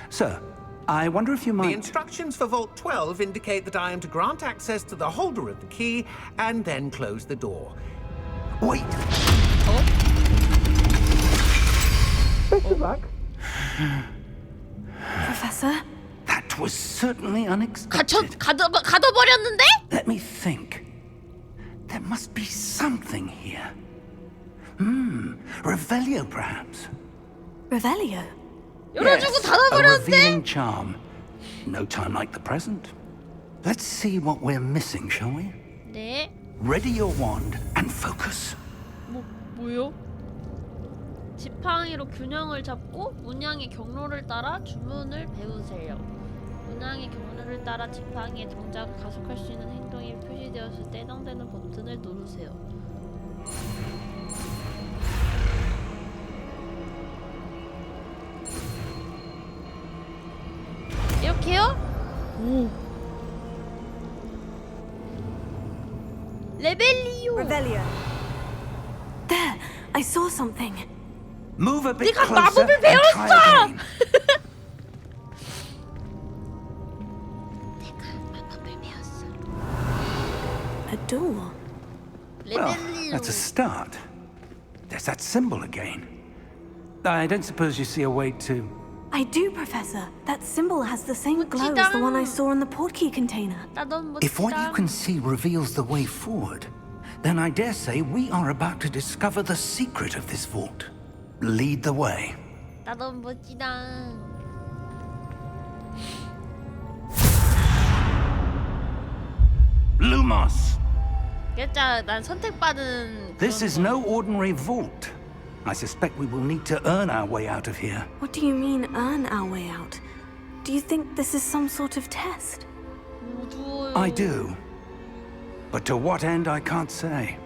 Speaker 5: Sir, I wonder if you
Speaker 8: The
Speaker 5: might...
Speaker 8: instructions for Vault 12 indicate that I am to grant access to the holder of the key and then close the door.
Speaker 5: Wait!
Speaker 8: Best of luck.
Speaker 4: Professor?
Speaker 5: That was certainly unexpected.
Speaker 1: 가둬버렸는데?
Speaker 5: Let me think. There must be something here. Revelio perhaps.
Speaker 4: Revelio?
Speaker 1: 열어주고
Speaker 5: A
Speaker 1: 닫아버렸는데?
Speaker 5: revealing charm. No time like the present. Let's see what we're missing, shall we?
Speaker 1: 네.
Speaker 5: Ready your wand and focus.
Speaker 1: 뭐요? 지팡이로 균형을 잡고 문양의 경로를 따라 주문을 배우세요. 문양의 경로를 따라 지팡이의 동작을 가속할 수 있는 행동이 표시되었을 때 해당되는 버튼을 누르세요. 이렇게요? 오. 레벨리오.
Speaker 4: Revelio. There, I saw something.
Speaker 5: Move a bit
Speaker 1: 네가
Speaker 5: closer
Speaker 1: 마법을
Speaker 5: and try
Speaker 1: 배웠어!
Speaker 5: again.
Speaker 1: 내가 마법을 배웠어.
Speaker 4: A door.
Speaker 5: Well,
Speaker 1: 레벨리오.
Speaker 5: that's a start. There's that symbol again. I don't suppose you see a way to...
Speaker 4: I do, Professor. That symbol has the same glow as the one I saw in the portkey container.
Speaker 1: 나도
Speaker 5: If what you
Speaker 1: 멋지다.
Speaker 5: can see reveals the way forward, then I dare say we are about to discover the secret of this vault. Lead the way.
Speaker 1: 나도 멋지다.
Speaker 5: Lumos!
Speaker 1: 진짜 난 선택받은.
Speaker 5: This
Speaker 1: 그런
Speaker 5: is
Speaker 1: 거야.
Speaker 5: no ordinary vault. I suspect we will need to earn our way out of here.
Speaker 4: What do you mean, earn our way out? Do you think this is some sort of test?
Speaker 1: 어두워요.
Speaker 5: I do. But to what end, I can't say.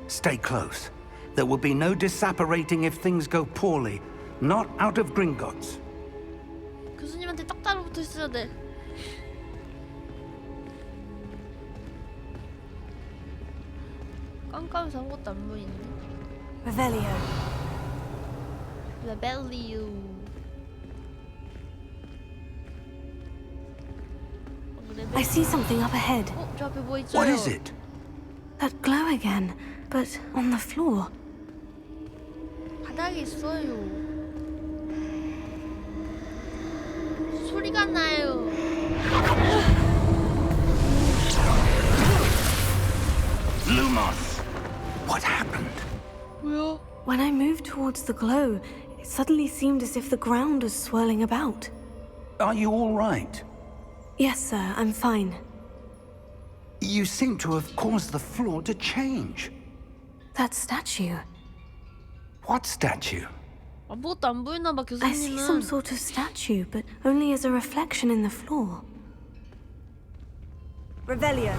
Speaker 5: Stay close. There will be no disapparating if things go poorly. Not out of Gringotts.
Speaker 1: 교수님한테 딱 따로붙어 있어야 돼. 깜깜해서 아무것도 안 보이는데.
Speaker 4: Revelio.
Speaker 1: 레벨리오.
Speaker 4: I see something up ahead.
Speaker 1: 저 앞에 뭐 있어요?
Speaker 5: What is it?
Speaker 4: That glow again, but on the floor.
Speaker 1: 바닥에 있어요. 소리가 나요.
Speaker 5: Lumos! What happened?
Speaker 1: 뭐야?
Speaker 4: When I moved towards the glow, it suddenly seemed as if the ground was swirling about.
Speaker 5: Are you all right?
Speaker 4: Yes, sir, I'm fine.
Speaker 5: You seem to have caused the floor to change.
Speaker 4: That statue.
Speaker 5: What statue?
Speaker 1: 아무것도 안 보이나 봐,
Speaker 4: I see some
Speaker 1: 교수님은.
Speaker 4: sort of statue, but only as a reflection in the floor. Revelio.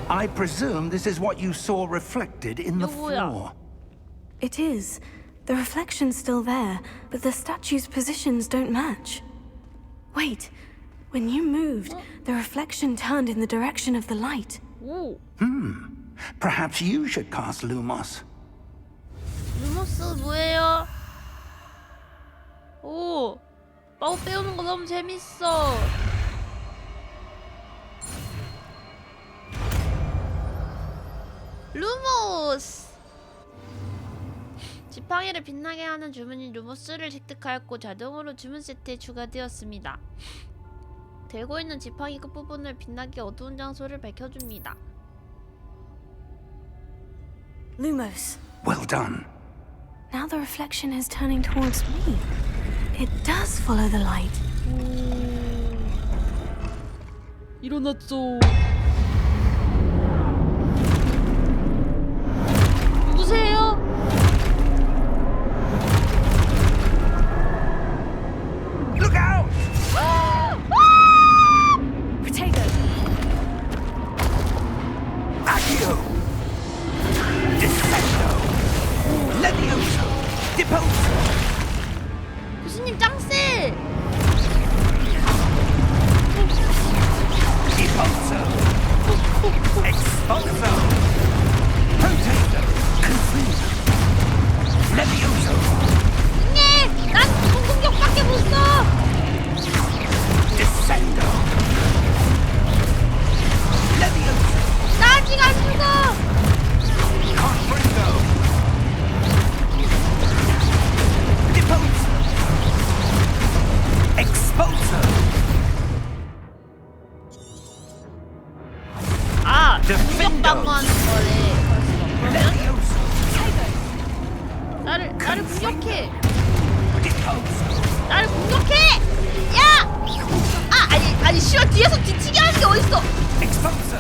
Speaker 5: I presume this is what you saw reflected in the
Speaker 1: 요거야.
Speaker 5: floor.
Speaker 4: It is. The reflection's still there, but the statue's positions don't match. Wait. When you moved, the reflection turned in the direction of the light.
Speaker 1: 오.
Speaker 5: Perhaps you should cast Lumos.
Speaker 1: 루머스 뭐예요? 오, 마법 배우는 거 너무 재밌어. 루머스. 지팡이를 빛나게 하는 주문인 루머스를 획득하였고 자동으로 주문 세트에 추가되었습니다. 들고 있는 지팡이 끝부분을 빛나게 어두운 장소를 밝혀줍니다.
Speaker 4: Lumos.
Speaker 5: Well done.
Speaker 4: Now the reflection is turning towards me. It does follow the light.
Speaker 1: 일어났어. 누구세요?
Speaker 5: Look out!
Speaker 4: Potato.
Speaker 5: Accio! Descendo! Levioso! Deposo!
Speaker 1: 교수님 짱세!
Speaker 5: Deposo! Expulso! Potato! Confuso! Levioso!
Speaker 1: 네! 난 공격밖에 못 써!
Speaker 5: Descendo! Levioso!
Speaker 1: 나 아직 안 죽어!
Speaker 5: Confringo! Deposo! Expulso!
Speaker 1: 아! 공격당하는 거래. 그러면
Speaker 5: Levioso!
Speaker 1: 나를 공격해!
Speaker 5: Deposo!
Speaker 1: 나를 공격해! 야! 아! 아니 씨발 뒤에서 뒤치기 하는 게 어딨어!
Speaker 5: Expulso!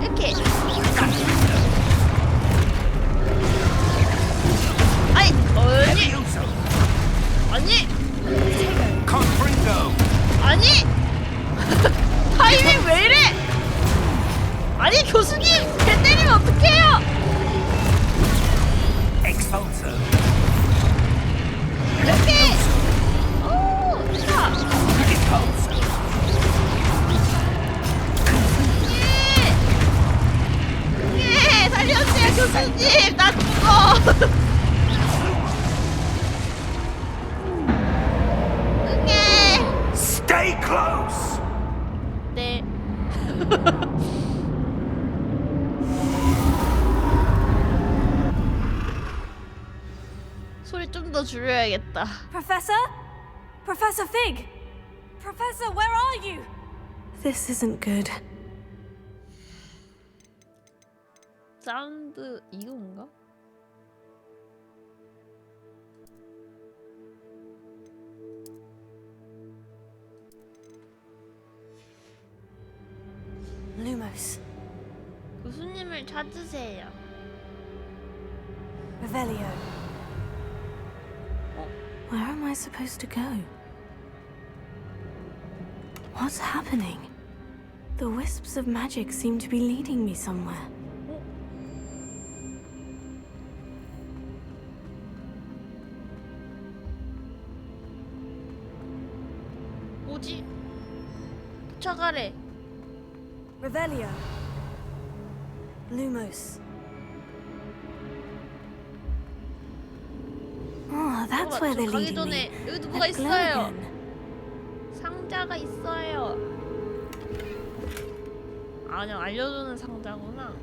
Speaker 1: 이렇게! 아니!
Speaker 5: Levioso!
Speaker 1: 아니!
Speaker 5: Confringo!
Speaker 1: 아니! 타이밍 왜 이래! 아니 교수님! 걔 때리면 어떡해요!
Speaker 5: Expulso!
Speaker 1: 이렇게! 오! 좋다!
Speaker 5: Deposo!
Speaker 1: 예! 살려주세요 교수님! 나 죽어! 응애!
Speaker 5: Stay close!
Speaker 1: 네. 소리 좀 더 줄여야겠다.
Speaker 4: Professor? Professor Fig? Professor, where are you? This isn't good.
Speaker 1: 사운드 이건가?
Speaker 4: Lumos.
Speaker 1: 교수님을 찾으세요.
Speaker 4: Revelio. Where am I supposed to go? What's happening? The wisps of magic seem to be leading me somewhere.
Speaker 1: 뭐지? 쫓아가래.
Speaker 4: Revelio. Lumos. Oh, that's where they're
Speaker 1: 가기
Speaker 4: leading
Speaker 1: 전에
Speaker 4: me.
Speaker 1: 여기 누가
Speaker 4: That glow
Speaker 1: 있어요.
Speaker 4: again.
Speaker 1: 상자가 있어요. 아, 그냥 알려주는 상자구나.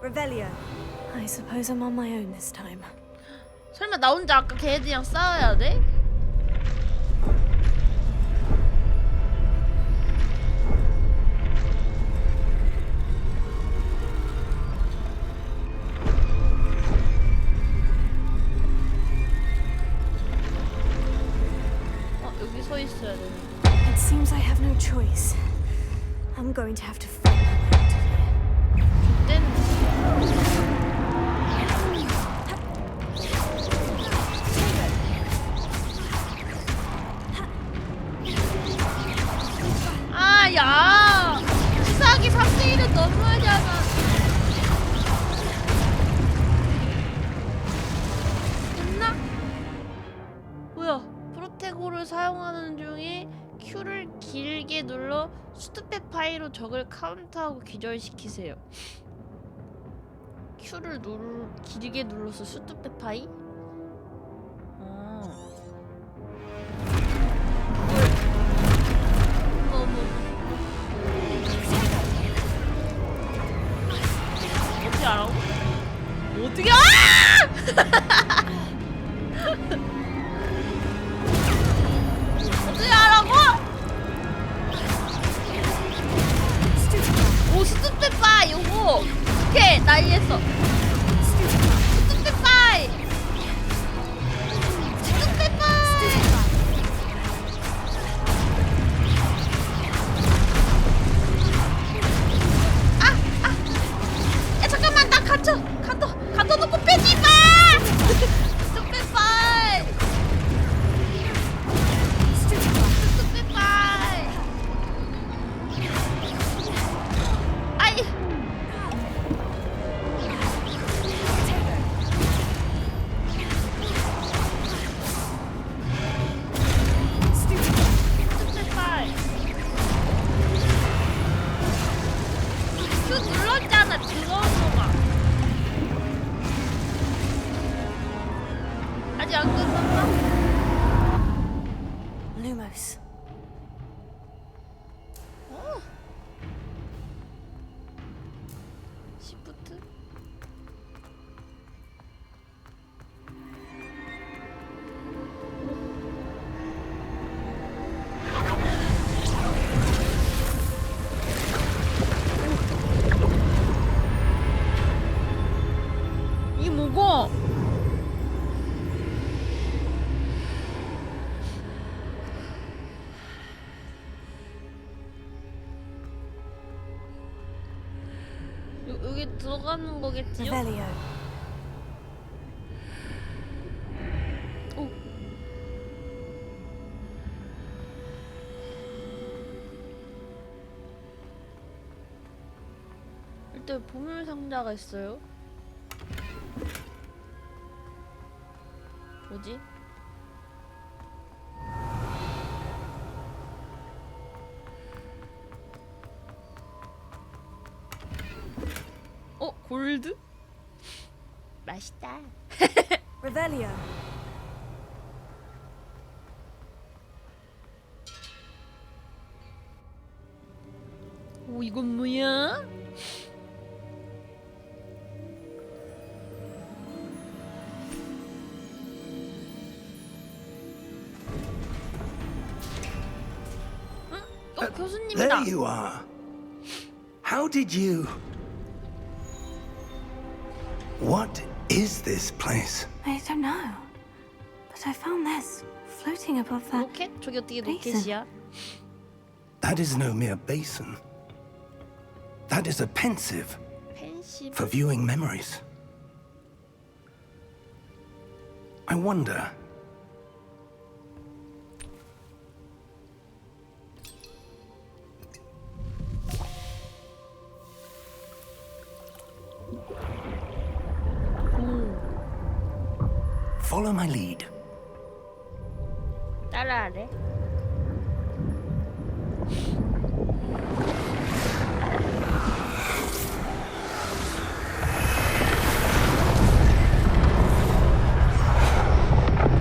Speaker 4: Revelio. I suppose I'm on my own this time.
Speaker 1: 설마 나 혼자 아까 걔네들이랑 싸워야 돼? 여기 서 있어야 되네.
Speaker 4: It seems I have no choice. I'm going to have to find my way out of here.
Speaker 1: 땐 아, 야! 치사하게 3대1은 너무하잖아. 됐나? 길게 눌러 수트페파이로 적을 카운트하고 기절시키세요. Q를 길게 눌러서 수트페파이? 어떻게 알아고? 어떻게 어떻게 알아고? 오 스투페파이 요거 오케이 나 이해했어. 스투페파이 야 잠깐만 나 가둬놓고 빼지 마! 스투페파이 스투페파이 아이 스투페파이 Q 눌렀잖아 들어오너가 아직 안 끝났나?
Speaker 4: Lumos.
Speaker 1: 시프트? 이게 뭐고? 여기 들어가는 거겠지요?
Speaker 4: Revelio.
Speaker 1: 오. 일단 보물 상자가 있어요. 뭐지? 골드? 맛있다.
Speaker 4: Revelio.
Speaker 1: 오 이건 뭐야? 교수님이다.
Speaker 5: There you are. How did you... What is this place?
Speaker 4: I don't know. But I found this floating above that.
Speaker 1: 로켓? 저기 어떻게 로켓이야?
Speaker 5: That is no mere basin. That is a pensive
Speaker 1: 펜시브?
Speaker 5: for viewing memories. I wonder... Follow my lead.
Speaker 1: 따라하래.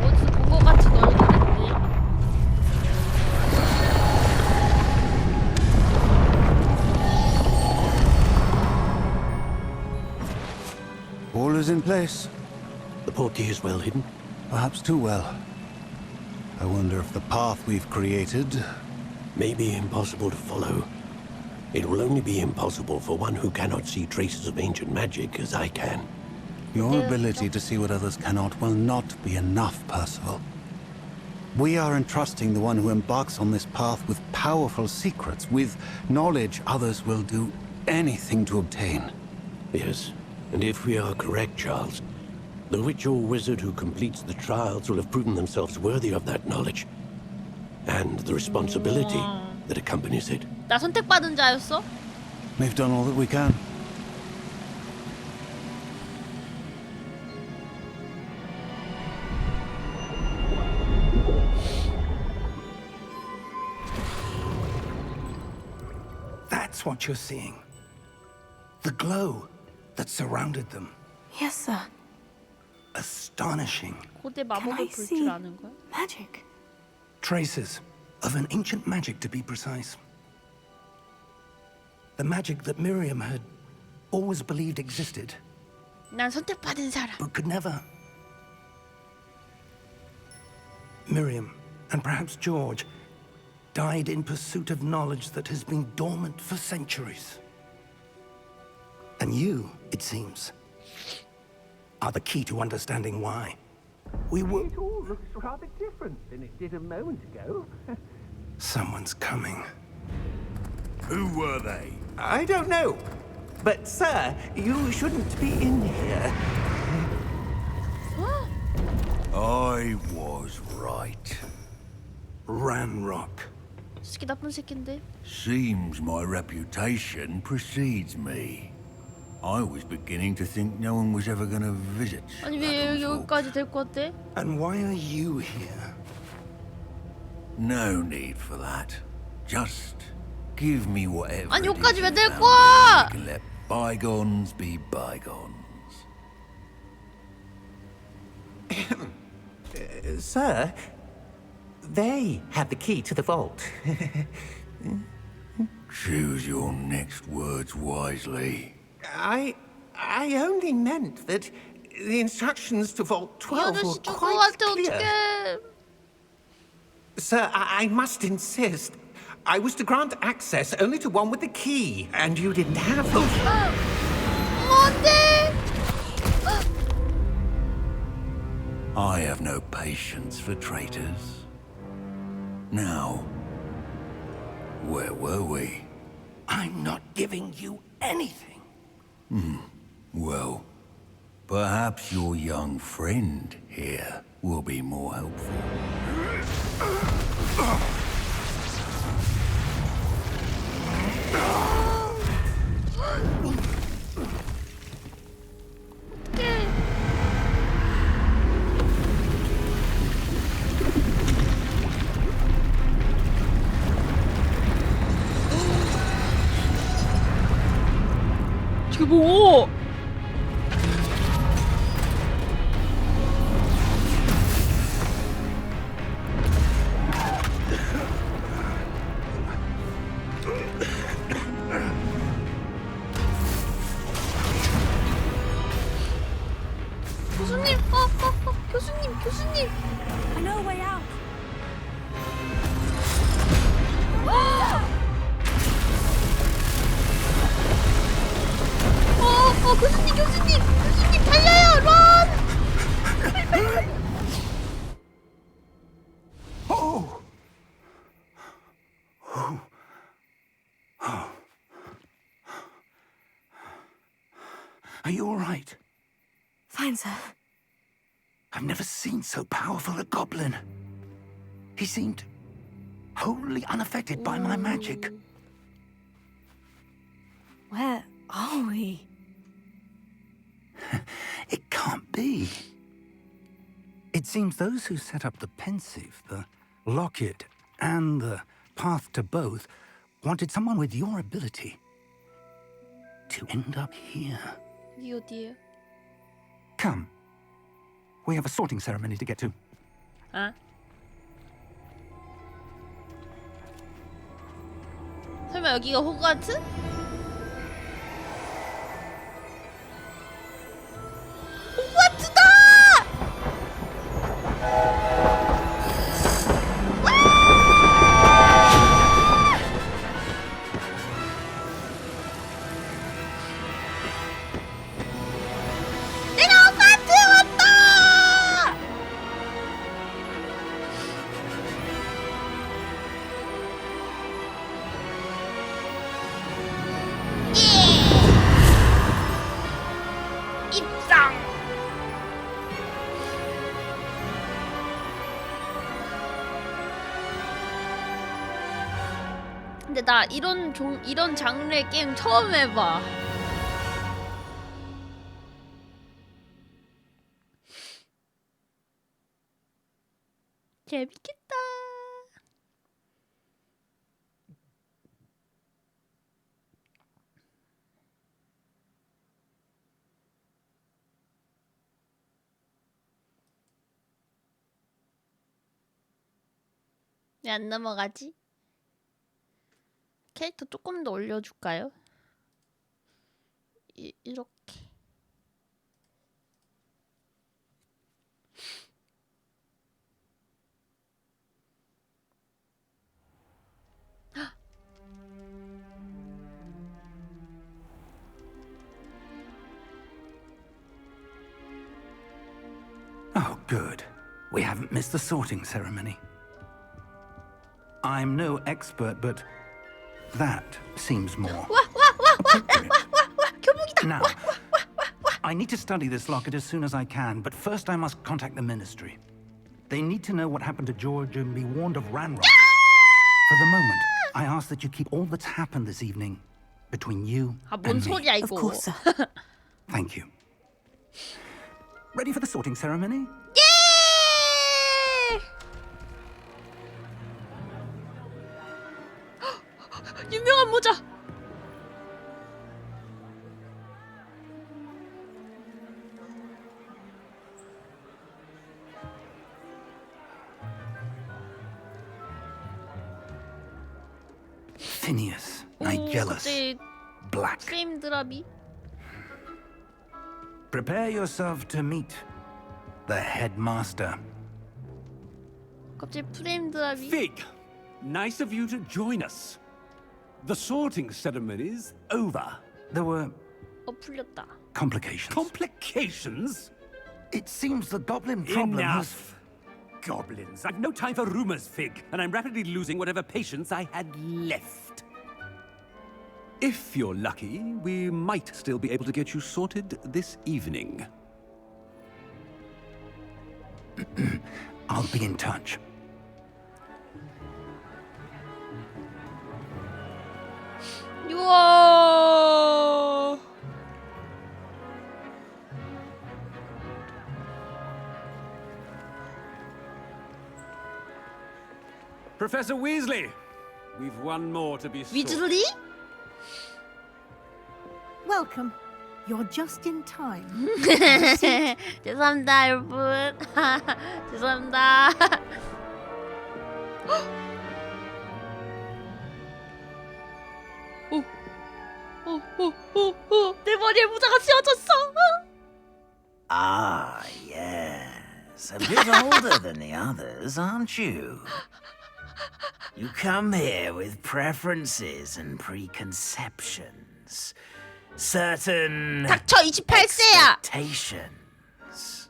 Speaker 1: 어디서 본 것 같은 얼굴인데?
Speaker 10: All is in place.
Speaker 11: The portkey is well hidden.
Speaker 10: Perhaps too well. I wonder if the path we've created...
Speaker 11: May be impossible to follow. It will only be impossible for one who cannot see traces of ancient magic as I can.
Speaker 10: Your ability to see what others cannot will not be enough, Percival. We are entrusting the one who embarks on this path with powerful secrets, with knowledge others will do anything to obtain.
Speaker 11: Yes, and if we are correct, Charles, the witch or wizard who completes the trials will have proven themselves worthy of that knowledge. And the responsibility that accompanies it.
Speaker 1: 나 선택받은 자였어?
Speaker 10: We've done all that we can.
Speaker 5: That's what you're seeing. The glow that surrounded them.
Speaker 4: Yes, sir.
Speaker 5: Astonishing.
Speaker 1: 고대
Speaker 4: Can I
Speaker 1: 마법을 볼
Speaker 4: see
Speaker 1: 줄 아는 거야?
Speaker 4: magic?
Speaker 5: Traces of an ancient magic, to be precise. The magic that Miriam had always believed existed,
Speaker 1: 난 선택받은 사람.
Speaker 5: but could never. Miriam, and perhaps George, died in pursuit of knowledge that has been dormant for centuries. And you, it seems, are the key to understanding why. We were...
Speaker 8: It all looks rather different than it did a moment ago.
Speaker 5: Someone's coming.
Speaker 9: Who were they?
Speaker 8: I don't know. But, sir, you shouldn't be in here.
Speaker 9: I was right.
Speaker 5: Ranrock.
Speaker 1: 새끼 나쁜 새끼인데.
Speaker 9: Seems my reputation precedes me. I was beginning to think no one was ever going to visit.
Speaker 1: 아니 왜 여기까지 데리고 왔대?
Speaker 5: And why are you here?
Speaker 9: No need for that. Just give me whatever.
Speaker 1: 아니
Speaker 9: it is
Speaker 1: 여기까지 왜
Speaker 9: you
Speaker 1: 데리고
Speaker 9: found.
Speaker 1: 와?
Speaker 9: We can let bygones be bygones.
Speaker 8: Sir, they have the key to the vault.
Speaker 9: Choose your next words wisely.
Speaker 8: I only meant that the instructions to Vault
Speaker 1: 이
Speaker 8: 12 were
Speaker 1: 아저씨 죽을 것
Speaker 8: quite
Speaker 1: 같아
Speaker 8: clear.
Speaker 1: 어떡해.
Speaker 8: Sir, I must insist. I was to grant access only to one with the key, and you didn't have it.
Speaker 1: 안돼.
Speaker 9: I have no patience for traitors. Now, where were we?
Speaker 5: I'm not giving you anything.
Speaker 9: Well, perhaps your young friend here will be more helpful.
Speaker 1: 저게 뭐? 교수님, 교수님.
Speaker 4: I know a way out. 교수님 달려요, 런!
Speaker 5: Oh! Are you all right?
Speaker 4: Fine, sir.
Speaker 5: I've never seen so powerful a goblin. He seemed wholly unaffected by my magic.
Speaker 4: Where are we?
Speaker 5: It can't be. It seems those who set up the pensive, the locket, and the path to both wanted someone with your ability to end up here.
Speaker 1: 이 어디에?
Speaker 5: Come. We have a sorting ceremony to get to.
Speaker 1: 아? 설마 여기가 호그와트? 호그와트다! 내가 호그와트에 왔다! 입장! 근데 나 이런 장르의 게임 처음 해봐. 재밌겠다. 왜 안 넘어가지? 캐릭터 조금 더 올려줄까요? 이렇게.
Speaker 5: Oh, good. We haven't missed the sorting ceremony. I'm no expert, but that seems more appropriate. Now, I need to study this locket as soon as I can, but first I must contact the ministry. They need to know what happened to George and be warned of Ranrock. For the moment, I ask that you keep all that's happened this evening between you and me.
Speaker 1: 소리야,
Speaker 4: Of
Speaker 1: 이거.
Speaker 4: course, sir.
Speaker 5: Thank you. Ready for the sorting ceremony?
Speaker 1: 예! 유명한 모자.
Speaker 5: Phineas, Nigellus,
Speaker 1: 갑자기
Speaker 5: Black.
Speaker 1: 프레임 드랍이.
Speaker 5: Prepare yourself to meet the headmaster.
Speaker 1: 갑자기 프레임 드랍이.
Speaker 12: Fig, nice of you to join us. The sorting ceremony's over.
Speaker 5: There were
Speaker 1: 풀렸다.
Speaker 5: complications.
Speaker 12: Complications?
Speaker 5: It seems the goblin problem has...
Speaker 12: Enough. Goblins. I've no time for rumors, Fig, and I'm rapidly losing whatever patience I had left. If you're lucky, we might still be able to get you sorted this evening.
Speaker 5: I'll be in touch.
Speaker 1: 우와.
Speaker 12: Professor Weasley, we've one more to be sorted.
Speaker 1: 위즐리?
Speaker 13: Welcome. You're just in time.
Speaker 1: 죄송합니다, 여러분. 죄송합니다. 내 머리에 모자가 씌워졌어.
Speaker 3: Ah, yes. A bit older than the others, aren't you? You come here with preferences and preconceptions. Certain
Speaker 1: 닥쳐, 28세야.
Speaker 3: expectations.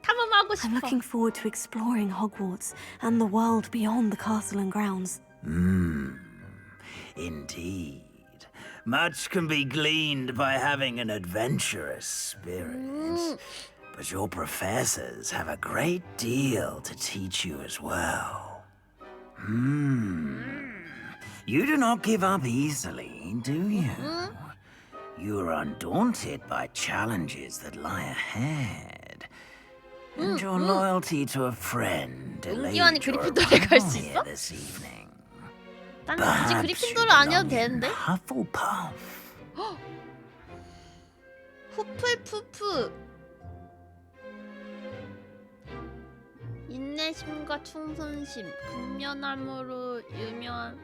Speaker 1: 탐험하고
Speaker 4: I'm
Speaker 1: 싶어.
Speaker 4: looking forward to exploring Hogwarts and the world beyond the castle and grounds.
Speaker 3: Indeed. Much can be gleaned by having an adventurous spirit. But your professors have a great deal to teach you as well. You do not give up easily, do you? You are undaunted by challenges that lie ahead. And your loyalty to a friend delayed
Speaker 1: 은기환이
Speaker 3: your
Speaker 1: 그리핀도르에 갈 수
Speaker 3: arrival
Speaker 1: 있어?
Speaker 3: here this evening.
Speaker 1: 난 굳이 그리핀도르 아니어도 되는데?
Speaker 3: Hufflepuff.
Speaker 1: 후플푸프. 인내심과 충성심, 근면함으로 유명한.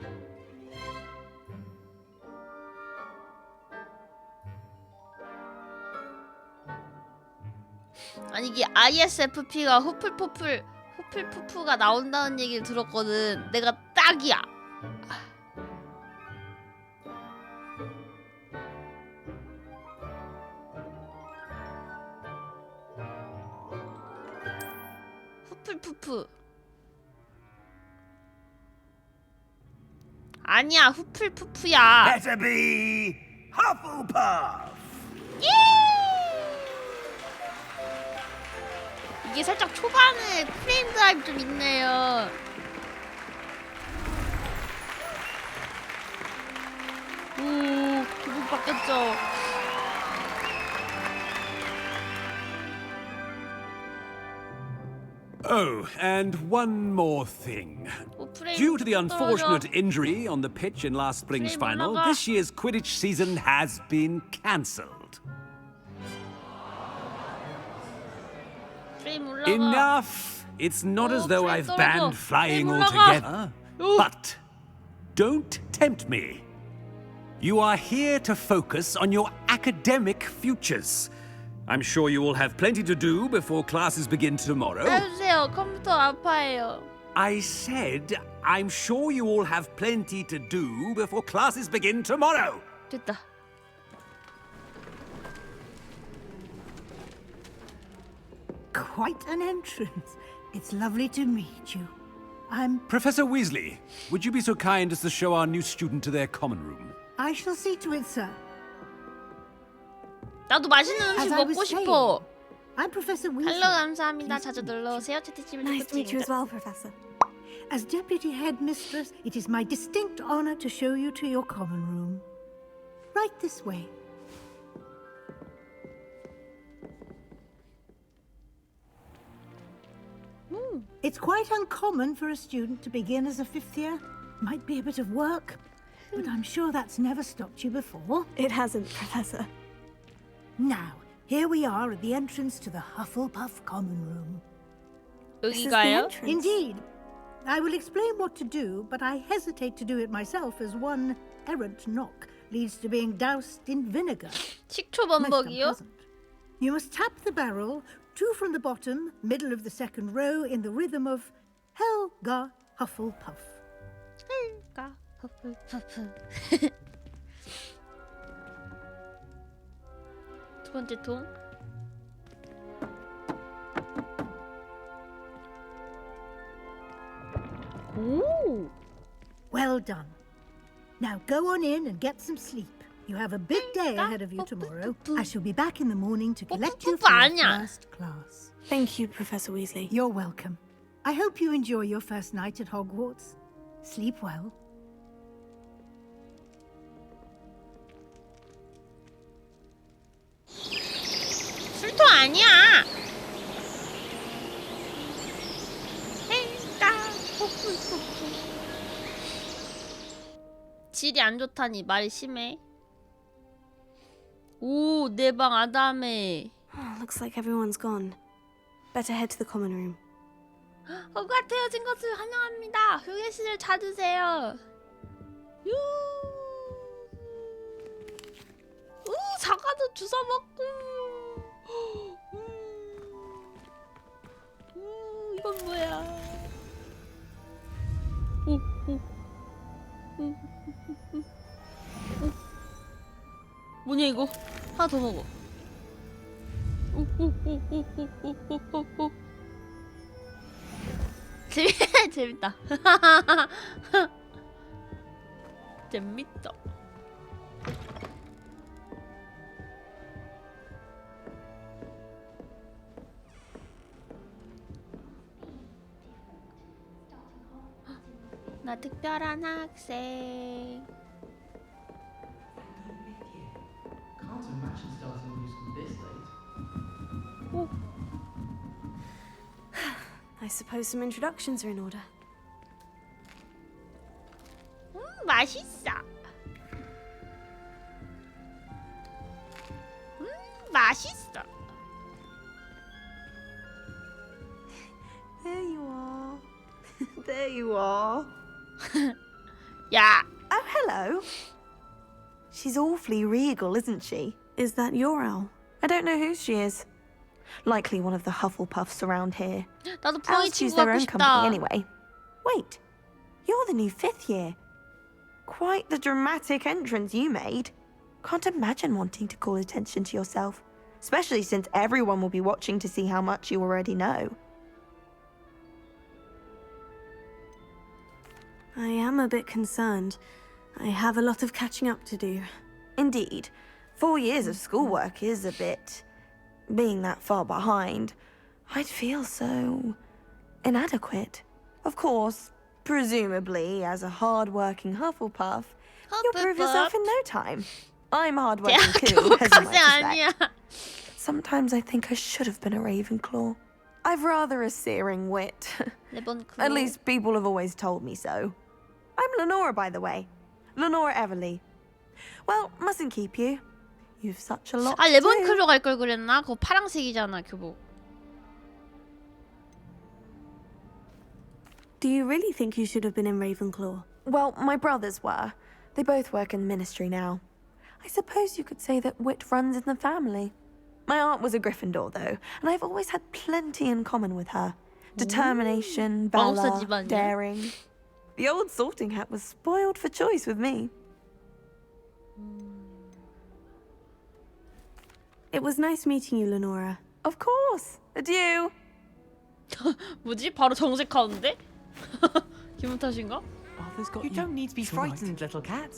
Speaker 1: 아니 이게 ISFP가 후플푸프가 나온다는 얘기를 들었거든. 내가 딱이야. 후플푸프. 아니야, 후플푸프야.
Speaker 3: Better be Hufflepuff.
Speaker 1: 이게 살짝 초반에 프레임 드라이브 좀 있네요. 오, 기분 바뀌었죠.
Speaker 12: Oh, and one more thing. Due to the unfortunate injury on the pitch in last spring's final, this year's Quidditch season has been cancelled.
Speaker 1: 게임 올라가.
Speaker 12: Enough! It's not as though I've
Speaker 1: 떨어져.
Speaker 12: banned
Speaker 1: 게임
Speaker 12: flying
Speaker 1: 올라가.
Speaker 12: altogether. But don't tempt me. You are here to focus on your academic futures. I'm sure you will have plenty to do before classes begin tomorrow.
Speaker 1: 해주세요. 컴퓨터 아파해요.
Speaker 12: I said, I'm sure you all have plenty to do before classes begin tomorrow.
Speaker 1: 됐다.
Speaker 13: Quite an entrance. It's lovely to meet you. I'm...
Speaker 12: Professor Weasley, would you be so kind as to show our new student to their common room?
Speaker 13: I shall see to it, sir.
Speaker 1: 나도 맛있는 음식
Speaker 13: As I was
Speaker 1: 먹고
Speaker 13: saying,
Speaker 1: 싶어.
Speaker 13: I'm Professor Weasley.
Speaker 1: 할로 감사합니다. 자주 놀러 오세요. 채팅집을
Speaker 4: Nice to meet you as well, Professor.
Speaker 13: As Deputy Headmistress, it is my distinct honor to show you to your common room. Right this way. It's quite uncommon for a student to begin as a fifth year. Might be a bit of work, but I'm sure that's never stopped you before.
Speaker 4: It hasn't, Professor.
Speaker 13: Now, here we are at the entrance to the Hufflepuff common room.
Speaker 4: This is the
Speaker 1: 여기가요?
Speaker 4: entrance.
Speaker 13: Indeed. I will explain what to do, but I hesitate to do it myself as one errant knock leads to being doused in vinegar.
Speaker 1: 식초
Speaker 13: Most
Speaker 1: 범벅이요?
Speaker 13: unpleasant. You must tap the barrel, 2 from the bottom, middle of the second row, in the rhythm of Helga Hufflepuff.
Speaker 1: 가 후플푸프. 두 번째 통. 오.
Speaker 13: Well done. Now go on in and get some sleep. You have a big day ahead of you tomorrow. I shall be back in the morning to collect you for your
Speaker 1: 아니야.
Speaker 13: first class.
Speaker 4: Thank you, Professor Weasley.
Speaker 13: You're welcome. I hope you enjoy your first night at Hogwarts. Sleep well.
Speaker 1: 술통 아니야. 행가 후플푸프. 질이 안 좋다니 말이 심해. 오, 내 방 아담해.
Speaker 4: Oh, looks like everyone's gone. Better head to the common room.
Speaker 1: 호그와트 헤어진 것을 환영합니다. 휴게실을 찾으세요. 유. 우, 사과도 주워 먹고. 이건 뭐야? 오, 오. 뭐냐 이거? 하나 더 먹어. 오오오오오오오오오. 재밌다. 재밌다. 나 특별한 학생. 오.
Speaker 4: I suppose some introductions are in order.
Speaker 1: 맛있어. 맛있어.
Speaker 4: There you are. There you are.
Speaker 1: 야.
Speaker 4: Oh, hello. She's awfully regal, isn't she? Is that your owl? I don't know who she is. Likely one of the Hufflepuffs around here.
Speaker 1: 나도 펑이
Speaker 4: Owls choose
Speaker 1: 친구
Speaker 4: their
Speaker 1: 갖고
Speaker 4: own
Speaker 1: 싶다.
Speaker 4: company anyway. Wait, you're the new 5th year. Quite the dramatic entrance you made. Can't imagine wanting to call attention to yourself, especially since everyone will be watching to see how much you already know. I am a bit concerned. I have a lot of catching up to do. Indeed, 4 years of schoolwork is a bit... Being that far behind, I'd feel so... inadequate. Of course, presumably, as a hard-working Hufflepuff, you'll prove yourself in no time. I'm hard-working too, as you might suspect. Sometimes I think I should have been a Ravenclaw. I've rather a searing wit. At least people have always told me so. I'm Lenora, by the way. Lenora Everly. Well, mustn't keep you. You've such a lot
Speaker 1: 아,
Speaker 4: to do.
Speaker 1: 레몬클로 갈 걸 그랬나? 그거 파랑색이잖아, 교복.
Speaker 4: Do you really think you should have been in Ravenclaw?
Speaker 14: Well, my brothers were. They both work in the ministry now. I suppose you could say that wit runs in the family. My aunt was a Gryffindor, though, and I've always had plenty in common with her. Determination, valor, daring. The old sorting hat was spoiled for choice with me.
Speaker 4: It was nice meeting you, Lenora.
Speaker 14: Of course. Adieu.
Speaker 1: 뭐지? 바로 정색하는데? 기분 탓인가?
Speaker 15: You don't need to be frightened, little cat.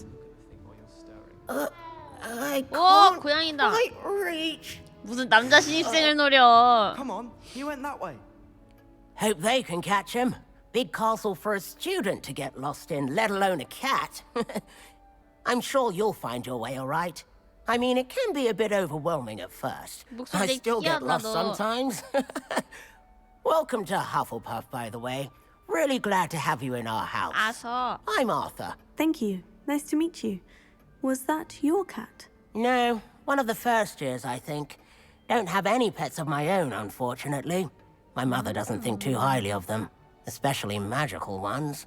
Speaker 16: I
Speaker 1: 오, 고양이다.
Speaker 16: quite reach.
Speaker 1: 무슨 남자 신입생을 노려.
Speaker 15: Come on, he went that way.
Speaker 16: Hope they can catch him. Big castle for a student to get lost in, let alone a cat. I'm sure you'll find your way all right. I mean, it can be a bit overwhelming at first. I still get lost sometimes. Welcome to Hufflepuff, by the way. Really glad to have you in our house.
Speaker 1: 아서.
Speaker 16: I'm Arthur.
Speaker 4: Thank you. Nice to meet you. Was that your cat?
Speaker 16: No, one of the first years, I think. Don't have any pets of my own, unfortunately. My mother doesn't think too highly of them, especially magical ones.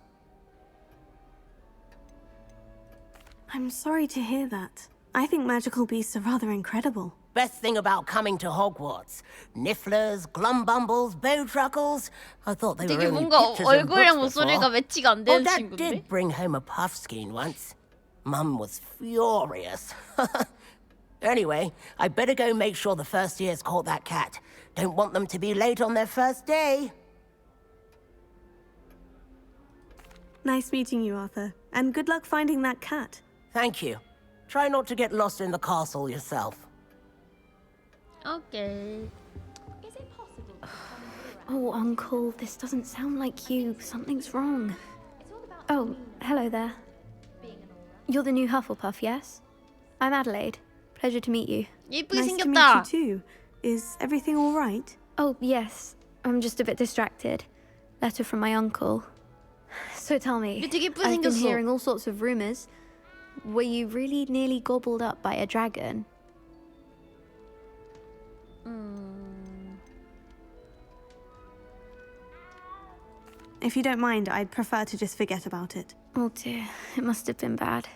Speaker 4: I'm sorry to hear that. I think magical beasts are rather incredible.
Speaker 16: Best thing about coming to Hogwarts. Nifflers, glumbumbles, bowtruckles. I thought they were
Speaker 1: 되게
Speaker 16: only
Speaker 1: 뭔가
Speaker 16: pictures and
Speaker 1: 얼굴이랑
Speaker 16: books
Speaker 1: 목소리가
Speaker 16: before.
Speaker 1: 매치가 안
Speaker 16: Oh,
Speaker 1: 되는
Speaker 16: Dad
Speaker 1: 친구인데?
Speaker 16: did bring home a puffskein once. Mum was furious. Anyway, I better go make sure the first years caught that cat. Don't want them to be late on their first day.
Speaker 4: Nice meeting you, Arthur. And good luck finding that cat.
Speaker 16: Thank you. Try not to get lost in the castle yourself.
Speaker 1: Okay.
Speaker 4: Oh, Uncle, this doesn't sound like you. Something's wrong. Oh, hello there. You're the new Hufflepuff, yes? I'm Adelaide. Pleasure to meet you.
Speaker 1: 예쁘게
Speaker 4: Nice to
Speaker 1: 생겼다.
Speaker 4: meet you too. Is everything all right? Oh, yes. I'm just a bit distracted. Letter from my uncle. So tell me,
Speaker 1: 얘 되게 예쁘게
Speaker 4: I've been
Speaker 1: 생겼어.
Speaker 4: hearing all sorts of rumors. Were you really nearly gobbled up by a dragon? If you don't mind, I'd prefer to just forget about it. Oh dear, it must have been bad.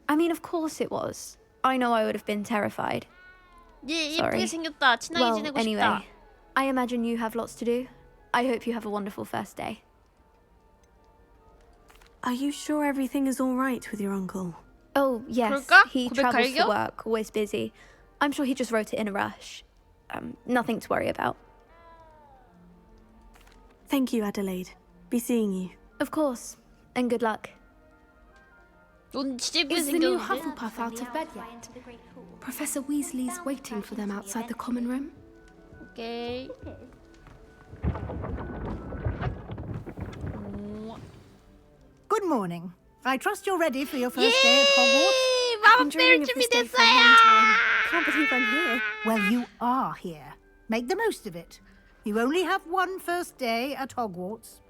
Speaker 4: I mean, of course it was. I know I would have been terrified.
Speaker 1: 얘
Speaker 4: Sorry.
Speaker 1: 예쁘게 생겼다. 친하게
Speaker 4: Well,
Speaker 1: 지내고
Speaker 4: anyway,
Speaker 1: 싶다.
Speaker 4: I imagine you have lots to do. I hope you have a wonderful first day. Are you sure everything is all right with your uncle? Oh, yes.
Speaker 1: 그럴까?
Speaker 4: He
Speaker 1: 고백
Speaker 4: travels
Speaker 1: 갈겨?
Speaker 4: for work, always busy. I'm sure he just wrote it in a rush. Nothing to worry about. Thank you, Adelaide. Be seeing you. Of course. And good luck.
Speaker 1: 넌 진짜 예쁘게
Speaker 17: Is the new
Speaker 1: 생겼는데?
Speaker 17: Hufflepuff out of bed yet? Professor Weasley's waiting for them outside the common room.
Speaker 1: 오케이.
Speaker 13: Good morning. I trust you're ready for your first day at Hogwarts.
Speaker 4: I've been dreaming of this day for a long time. Can't believe I'm here.
Speaker 13: Well, you are here. Make the most of it. You only have one first day at Hogwarts.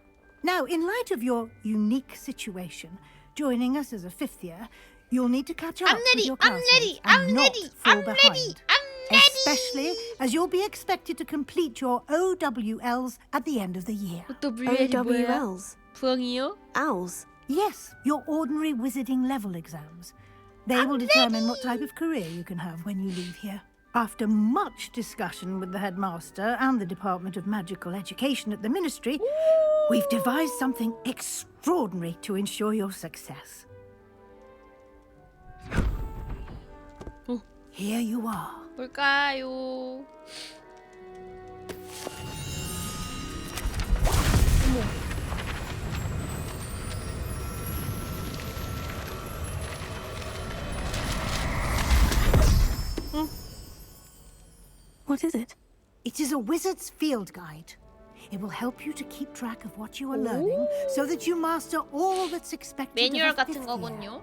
Speaker 13: Now, in light of your unique situation, joining us as a fifth year, you'll need to catch up with your classmates and not fall behind. Especially as you'll be expected to complete your OWLs at the end of the year.
Speaker 4: OWLs?
Speaker 1: 부엉이요?
Speaker 4: Owls?
Speaker 13: Yes, your ordinary wizarding level exams. They will determine what type of career you can have when you leave here. After much discussion with the headmaster and the Department of Magical Education at the Ministry, we've devised something extraordinary to ensure your success. Here you are.
Speaker 1: 뭘까요?
Speaker 4: What is it?
Speaker 13: It is a wizard's field guide. It will help you to keep track of what you are learning so that you master all that's expected
Speaker 1: 매뉴얼
Speaker 13: of a
Speaker 1: 같은
Speaker 13: fifth
Speaker 1: 거군요.
Speaker 13: year.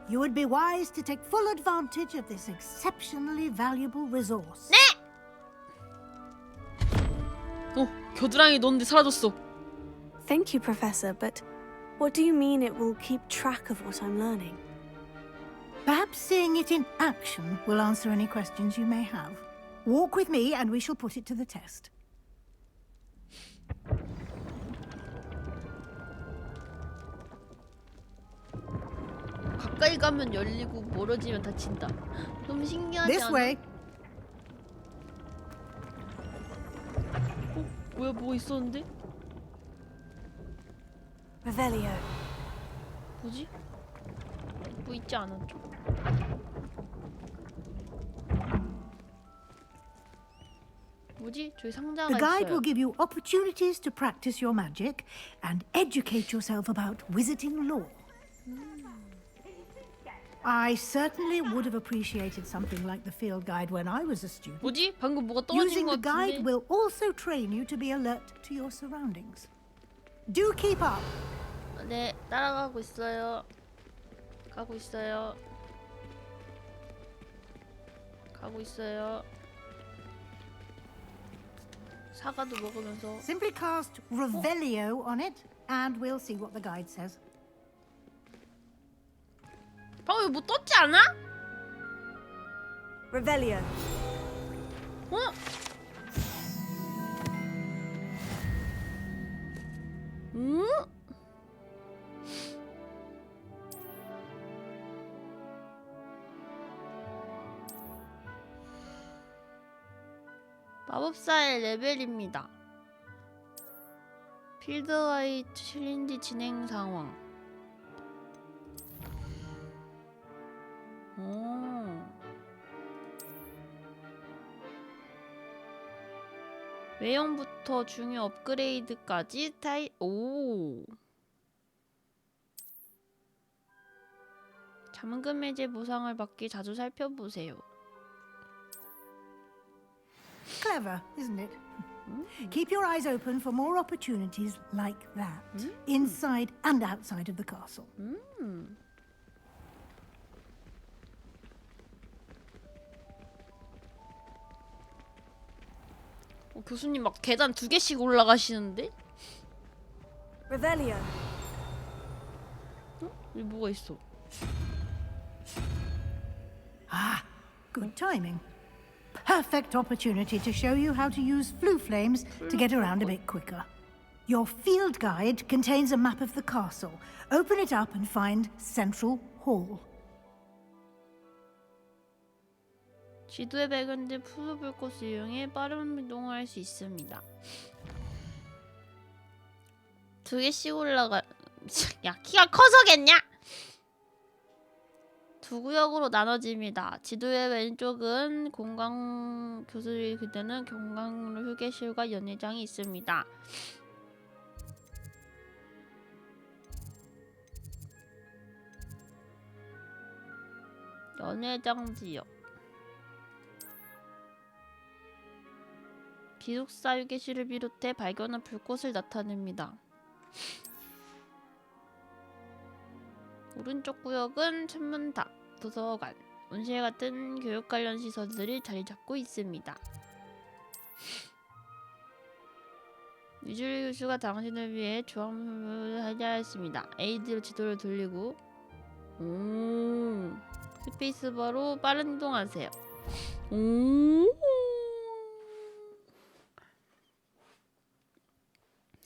Speaker 13: You would be wise to take full advantage of this exceptionally valuable resource.
Speaker 1: 네! 겨드랑이 넣었는데 사라졌어.
Speaker 4: Thank you, Professor, but what do you mean it will keep track of what I'm learning?
Speaker 13: Perhaps seeing it in action will answer any questions you may have. Walk with me and we shall put it to the test.
Speaker 1: 가까이 가면 열리고 멀어지면 닫힌다. 너무 신기하지
Speaker 13: This
Speaker 1: 않아?
Speaker 13: way.
Speaker 1: 뭐야 뭐 있었는데?
Speaker 4: Revelio.
Speaker 1: 뭐지? 뭐 있지 않았죠? 뭐지? 저기 상자가
Speaker 13: The guide
Speaker 1: 있어요.
Speaker 13: will give you opportunities to practice your magic and educate yourself about wizarding lore. I certainly would have appreciated something like the field guide when I was a student.
Speaker 1: 뭐지? 방금 뭐가 떨어진
Speaker 13: Using
Speaker 1: 것
Speaker 13: the guide
Speaker 1: 같은데?
Speaker 13: will also train you to be alert to your surroundings. Do keep up.
Speaker 1: 네, 따라가고 있어요. 가고 있어요. 가고 있어요. 사과도 먹으면서.
Speaker 13: Simply cast Revelio on it, and we'll see what the guide says.
Speaker 1: 방금 뭐 떴지 않아?
Speaker 4: Revelio.
Speaker 1: 어? 응? 마법사의 레벨입니다. 필드와이트 챌린지 진행 상황. 외형부터 중요 업그레이드까지 잠금 해제 보상을 받기 자주 살펴보세요.
Speaker 13: Clever, isn't it? Keep your eyes open for more opportunities like that, inside and outside of the castle.
Speaker 1: 교수님 막 계단 2개씩 올라가시는데?
Speaker 4: Revelio.
Speaker 1: 여기 뭐가 있어?
Speaker 13: Ah, good timing. Perfect opportunity to show you how to use flue flames to get around a bit quicker. Your field guide contains a map of the castle. Open it up and find Central Hall.
Speaker 1: 지도에 발견된 푸르불꽃을 이용해 빠른 이동을 할 수 있습니다. 2개씩 올라가... 야, 키가 커서겠냐? 2구역으로 나눠집니다. 지도의 왼쪽은 교수들이 그때는 경광로 휴게실과 연회장이 있습니다. 연회장 지역. 기숙사 휴게실을 비롯해 발견한 불꽃을 나타냅니다. 오른쪽 구역은 천문탑, 도서관, 온실 같은 교육 관련 시설들이 자리 잡고 있습니다. 유줄 교수가 당신을 위해 조합을 하였습니다. 에이드로 지도를 돌리고 스페이스바로 빠른 이동하세요.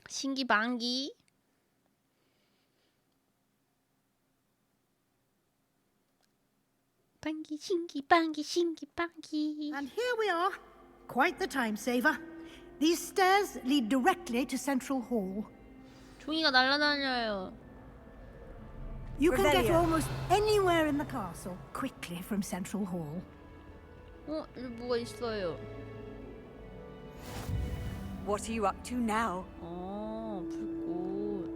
Speaker 1: 신기방기. 방기 신기방기 신기방기.
Speaker 13: And here we are. Quite the time saver. These stairs lead directly to Central Hall.
Speaker 1: 종이가 날아다녀요.
Speaker 13: You can get
Speaker 4: Revelio.
Speaker 13: almost anywhere in the castle quickly from Central Hall.
Speaker 1: 여기 뭐가 있어요?
Speaker 18: What are you up to now?
Speaker 1: 불꽃.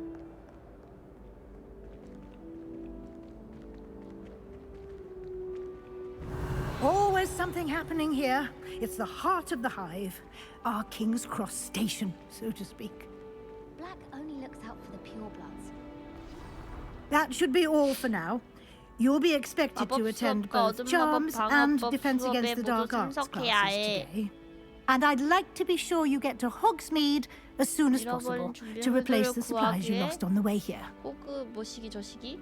Speaker 13: Always something happening here. It's the heart of the hive. Our King's Cross station, so to speak.
Speaker 17: Black only looks out for the purebloods.
Speaker 13: That should be all for now. You'll be expected to attend both Charms and Defense Against the Dark Arts classes today. And I'd like to be sure you get to Hogsmeade as soon as possible to replace the supplies you lost on the way here.
Speaker 1: 호그 뭐시기 저시기?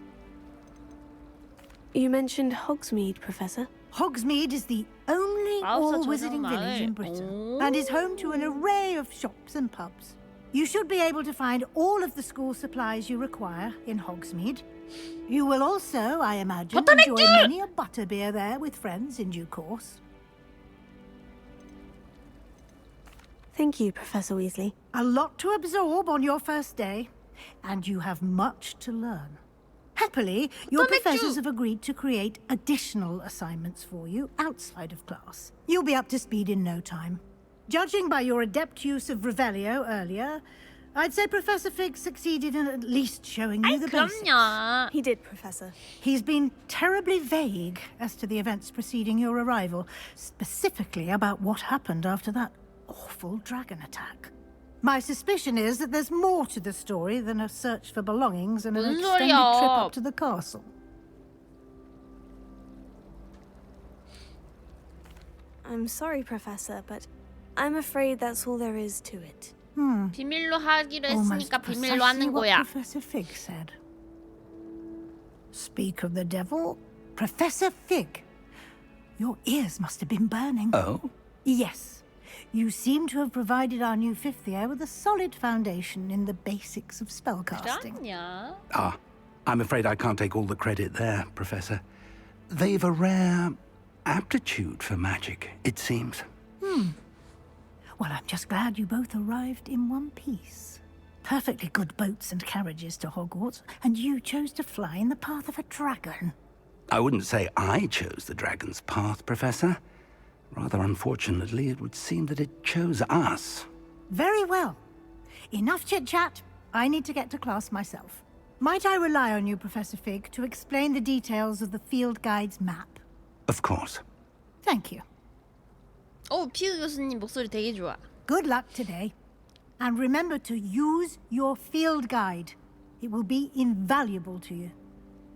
Speaker 4: You mentioned Hogsmeade, Professor.
Speaker 13: Hogsmeade is the only all-wizarding village in Britain and is home to an array of shops and pubs. You should be able to find all of the school supplies you require in Hogsmeade. You will also, I imagine, enjoy many a butterbeer there with friends in due course.
Speaker 4: Thank you, Professor Weasley.
Speaker 13: A lot to absorb on your first day, and you have much to learn. Happily, your professors have agreed to create additional assignments for you outside of class. You'll be up to speed in no time. Judging by your adept use of Revelio earlier, I'd say Professor Fig succeeded in at least showing you the basics.
Speaker 4: He did, Professor.
Speaker 13: He's been terribly vague as to the events preceding your arrival, specifically about what happened after that awful dragon attack. My suspicion is that there's more to the story than a search for belongings and an extended trip up to the castle.
Speaker 4: I'm sorry, Professor, but I'm afraid that's all there is to it.
Speaker 1: 비밀로 하기로
Speaker 13: Almost
Speaker 1: 했으니까 비밀로
Speaker 13: precisely
Speaker 1: 하는
Speaker 13: what
Speaker 1: 거야.
Speaker 13: Professor Fig said. Speak of the devil, Professor Fig. Your ears must have been burning.
Speaker 5: Oh?
Speaker 13: Yes. You seem to have provided our new fifth year with a solid foundation in the basics of spellcasting.
Speaker 5: Ah, I'm afraid I can't take all the credit there, Professor. They've a rare aptitude for magic, it seems.
Speaker 13: Well, I'm just glad you both arrived in one piece. Perfectly good boats and carriages to Hogwarts, and you chose to fly in the path of a dragon.
Speaker 5: I wouldn't say I chose the dragon's path, Professor. Rather unfortunately, it would seem that it chose us.
Speaker 13: Very well. Enough chit-chat. I need to get to class myself. Might I rely on you, Professor Fig, to explain the details of the field guide's map?
Speaker 5: Of course.
Speaker 13: Thank you.
Speaker 1: 피그 교수님 목소리 되게 좋아.
Speaker 13: Good luck today. And remember to use your field guide. It will be invaluable to you.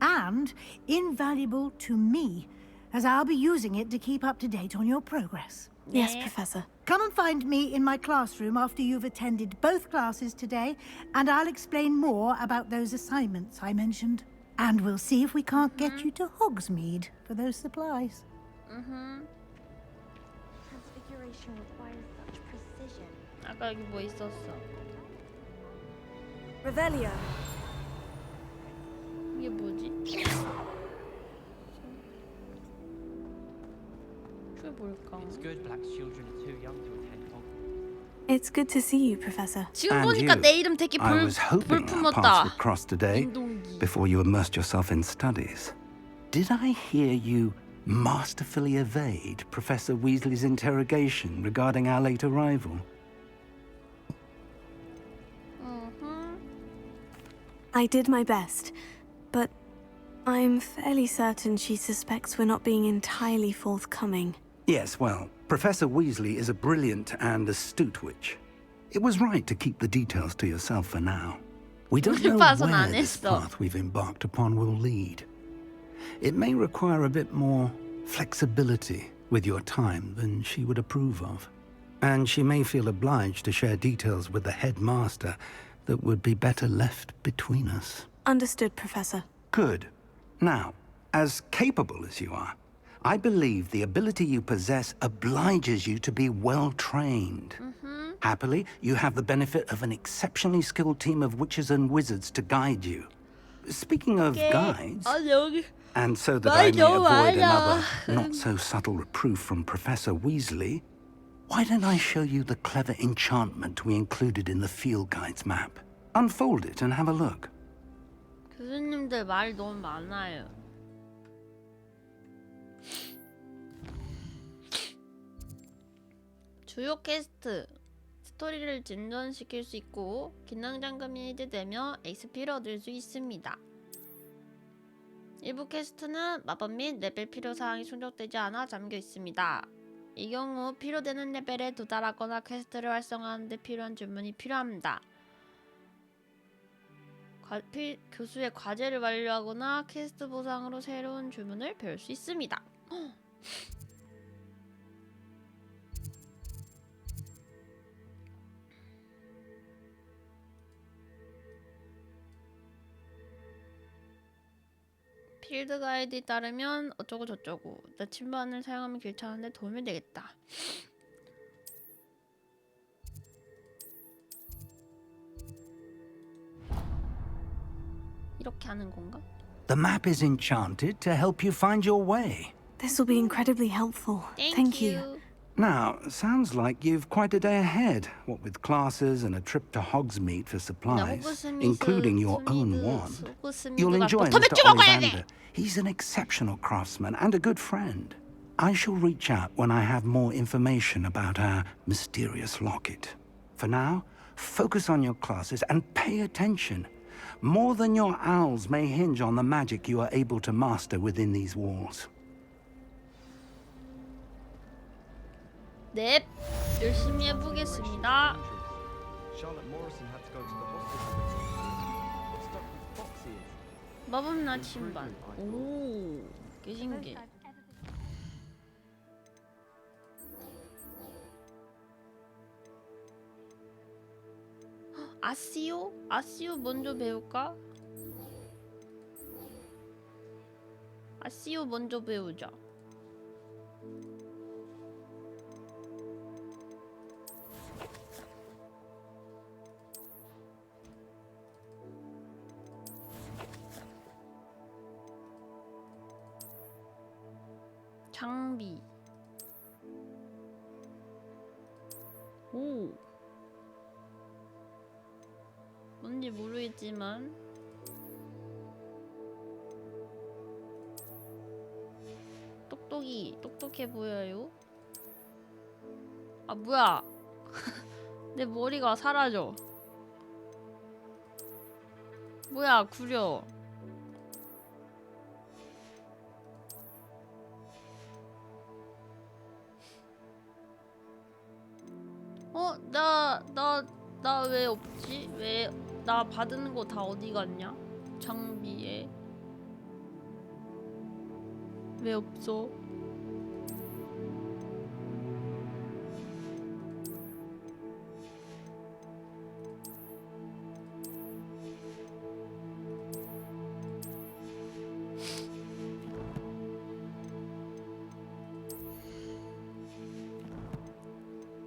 Speaker 13: And invaluable to me, as I'll be using it to keep up to date on your progress.
Speaker 4: Yes, Professor.
Speaker 13: Come and find me in my classroom after you've attended both classes today, and I'll explain more about those assignments I mentioned. And we'll see if we can't get you to Hogsmeade for those supplies.
Speaker 17: Transfiguration requires such precision.
Speaker 1: 아까 여기 뭐 있었어?
Speaker 4: Revelio.
Speaker 1: 이게 뭐지? 그게 뭘까?
Speaker 15: It's good black children are too young to attend Hogwarts.
Speaker 4: It's good to see you, Professor.
Speaker 1: 지금
Speaker 5: And
Speaker 1: 보니까
Speaker 5: you.
Speaker 1: 내 이름 되게
Speaker 5: I was hoping our paths would cross today before you immersed yourself in studies. Did I hear you masterfully evade Professor Weasley's interrogation regarding our late arrival?
Speaker 4: I did my best, but I'm fairly certain she suspects we're not being entirely forthcoming.
Speaker 5: Yes, well, Professor Weasley is a brilliant and astute witch. It was right to keep the details to yourself for now. We don't know where this path we've embarked upon will lead. It may require a bit more flexibility with your time than she would approve of. And she may feel obliged to share details with the headmaster that would be better left between us.
Speaker 4: Understood, Professor.
Speaker 5: Good. Now, as capable as you are, I believe the ability you possess obliges you to be well-trained. Happily, you have the benefit of an exceptionally skilled team of witches and wizards to guide you. Speaking of guides, and so that I may avoid another not-so-subtle reproof from Professor Weasley, why don't I show you the clever enchantment we included in the field guide's map? Unfold it and have a look.
Speaker 1: 교수님들 말이 너무 많아요. 주요 퀘스트 스토리를 진전시킬 수 있고 기능 잠금이 해제되며 XP를 얻을 수 있습니다. 일부 퀘스트는 마법 및 레벨 필요사항이 충족되지 않아 잠겨 있습니다. 이 경우 필요되는 레벨에 도달하거나 퀘스트를 활성화하는 데 필요한 주문이 필요합니다. 교수의 과제를 완료하거나 퀘스트 보상으로 새로운 주문을 배울 수 있습니다. 필드 가이드에 따르면 어쩌고 저쩌고 나침반을 사용하면 길 찾는데 도움이 되겠다. 이렇게 하는 건가?
Speaker 5: The map is enchanted to help you find your way.
Speaker 4: This will be incredibly helpful. Thank you.
Speaker 5: Now, sounds like you've quite a day ahead, what with classes and a trip to Hogsmeade for supplies, including your own wand. You'll enjoy Mr. Ollivander. He's an exceptional craftsman and a good friend. I shall reach out when I have more information about our mysterious locket. For now, focus on your classes and pay attention. More than your owls may hinge on the magic you are able to master within these walls.
Speaker 1: 네, 열심히 해보겠습니다. 마법 나침반. 오, 개신기. 아시오? 아시오 먼저 배울까? 아시오 먼저 배우자. 장비. 오. 뭔지 모르겠지만 똑똑해 보여요. 아 뭐야. 내 머리가 사라져. 뭐야 구려. 나 왜 없지? 왜 나 받은 거 다 어디 갔냐? 장비에 왜 없어?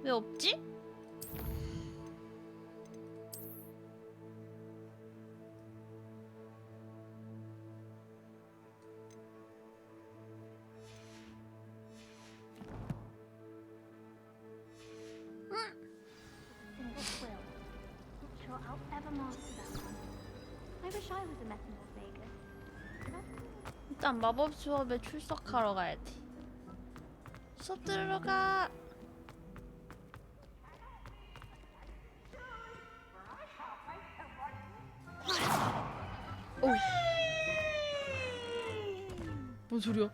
Speaker 1: 왜 없지? 일단 마법 수업에 출석하러 가야지. 수업 들어가. 오. 뭔 소리야?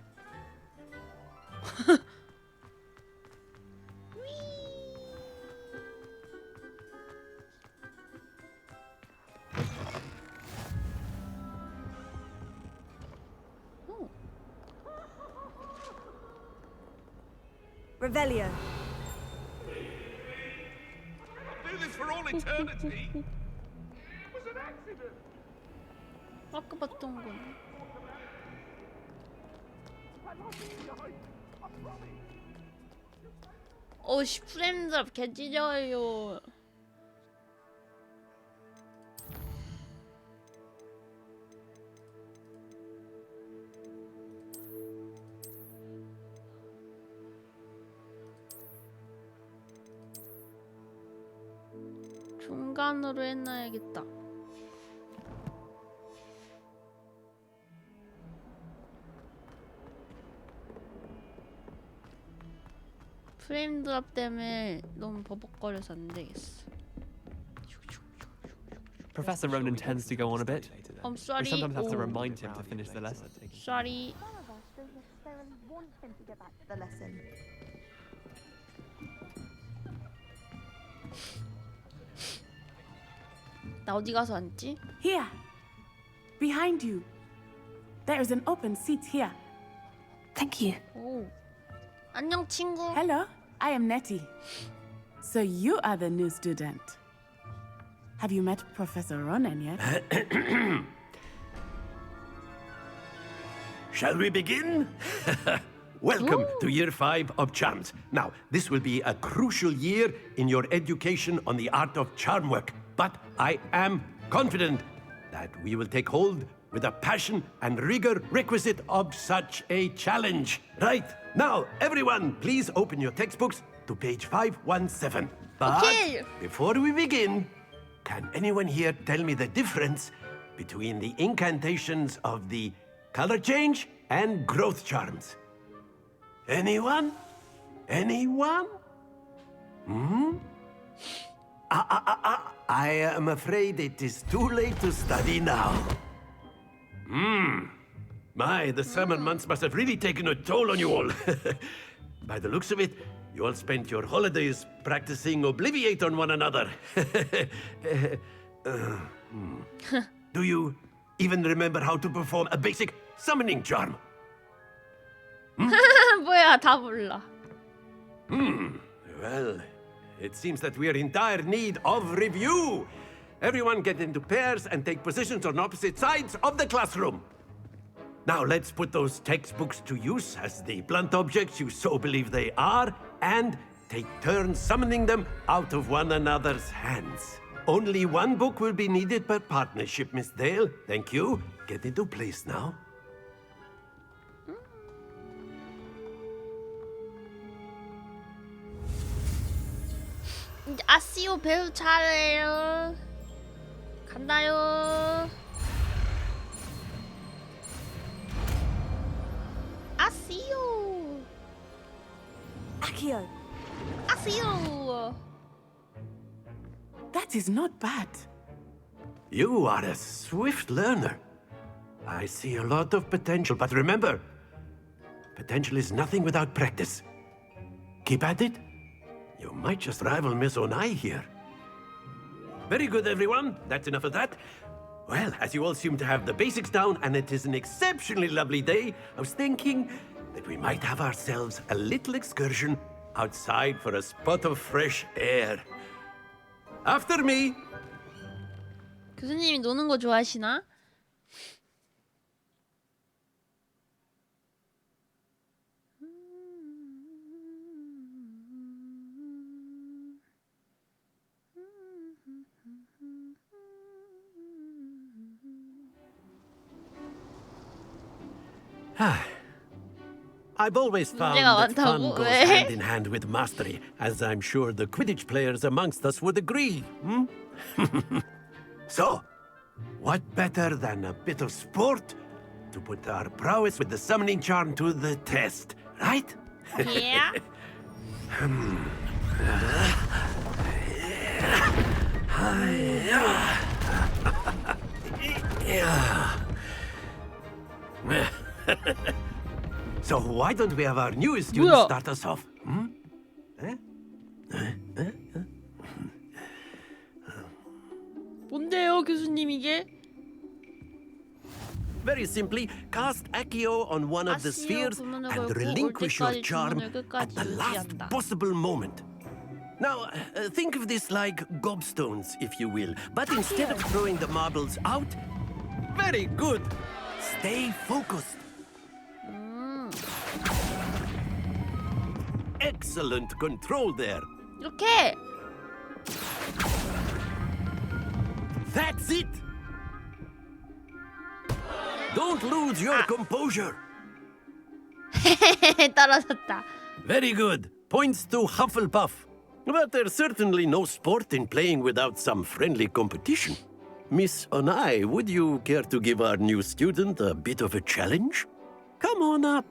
Speaker 18: Revelio.
Speaker 6: Do this for all eternity. It was an accident.
Speaker 1: 아까 봤던 건. 어씨 프레임 드랍 개찢어요. 중간으로 해놔야겠다. 프레임 드랍 때문에 너무 버벅거려서 안 되겠어.
Speaker 15: Professor Ronan tends to go on a bit.
Speaker 1: I'm sorry.
Speaker 15: We sometimes have to remind him to finish the lesson.
Speaker 1: Sorry.
Speaker 14: None of us don't necessarily want him to get back to the lesson.
Speaker 1: 나 어디 가서 앉지?
Speaker 19: Here. Behind you. There is an open seat here.
Speaker 4: Thank you.
Speaker 1: 오. 안녕 친구.
Speaker 19: Hello, I am Nettie. So you are the new student. Have you met Professor Ronan yet?
Speaker 11: Shall we begin? Welcome to year 5 of charms. Now, this will be a crucial year in your education on the art of charm work, but I am confident that we will take hold with the passion and rigor requisite of such a challenge. Right, now, everyone, please open your textbooks to page 517. But before we begin, can anyone here tell me the difference between the incantations of the color change and growth charms? Anyone? Anyone? I am afraid it is too late to study now. My, the summer months must have really taken a toll on you all. By the looks of it, you all spent your holidays practicing Obliviate on one another. Do you even remember how to perform a basic summoning charm?
Speaker 1: 뭐야, 다 몰라.
Speaker 11: Well, it seems that we are in dire need of review. Everyone get into pairs and take positions on opposite sides of the classroom. Now let's put those textbooks to use as the blunt objects you so believe they are, and take turns summoning them out of one another's hands. Only one book will be needed per partnership, Miss Dale. Thank you. Get into place now.
Speaker 1: 아씨오 배우 잘해요. 간다요. 아씨오.
Speaker 4: Accio.
Speaker 1: 아씨오.
Speaker 19: That is not bad.
Speaker 11: You are a swift learner. I see a lot of potential, but remember, potential is nothing without practice. Keep at it. You might just rival Miss Onai here. Very good, everyone. That's enough of that. Well, as you all seem to have the basics down, and it is an exceptionally lovely day, I was thinking that we might have ourselves a little excursion outside for a spot of fresh air. After me.
Speaker 1: 교수님이 노는 거 좋아하시나?
Speaker 11: I've always found that fun goes hand in hand with mastery, as I'm sure the Quidditch players amongst us would agree. So, what better than a bit of sport to put our prowess with the summoning charm to the test, right?
Speaker 1: Yeah.
Speaker 11: So why don't we have our newest student start us off?
Speaker 1: 뭔데요, 교수님 이게?
Speaker 11: Very simply, cast Accio on one of the spheres and relinquish your charm at the last possible moment. Now, think of this like gobstones, if you will, but instead of throwing the marbles out, very good, stay focused. Excellent control there.
Speaker 1: 이렇게.
Speaker 11: That's it. Don't lose your composure.
Speaker 1: 떨어졌다.
Speaker 11: Very good. Points to Hufflepuff. But there's certainly no sport in playing without some friendly competition. Miss Onai, would you care to give our new student a bit of a challenge? Come on up.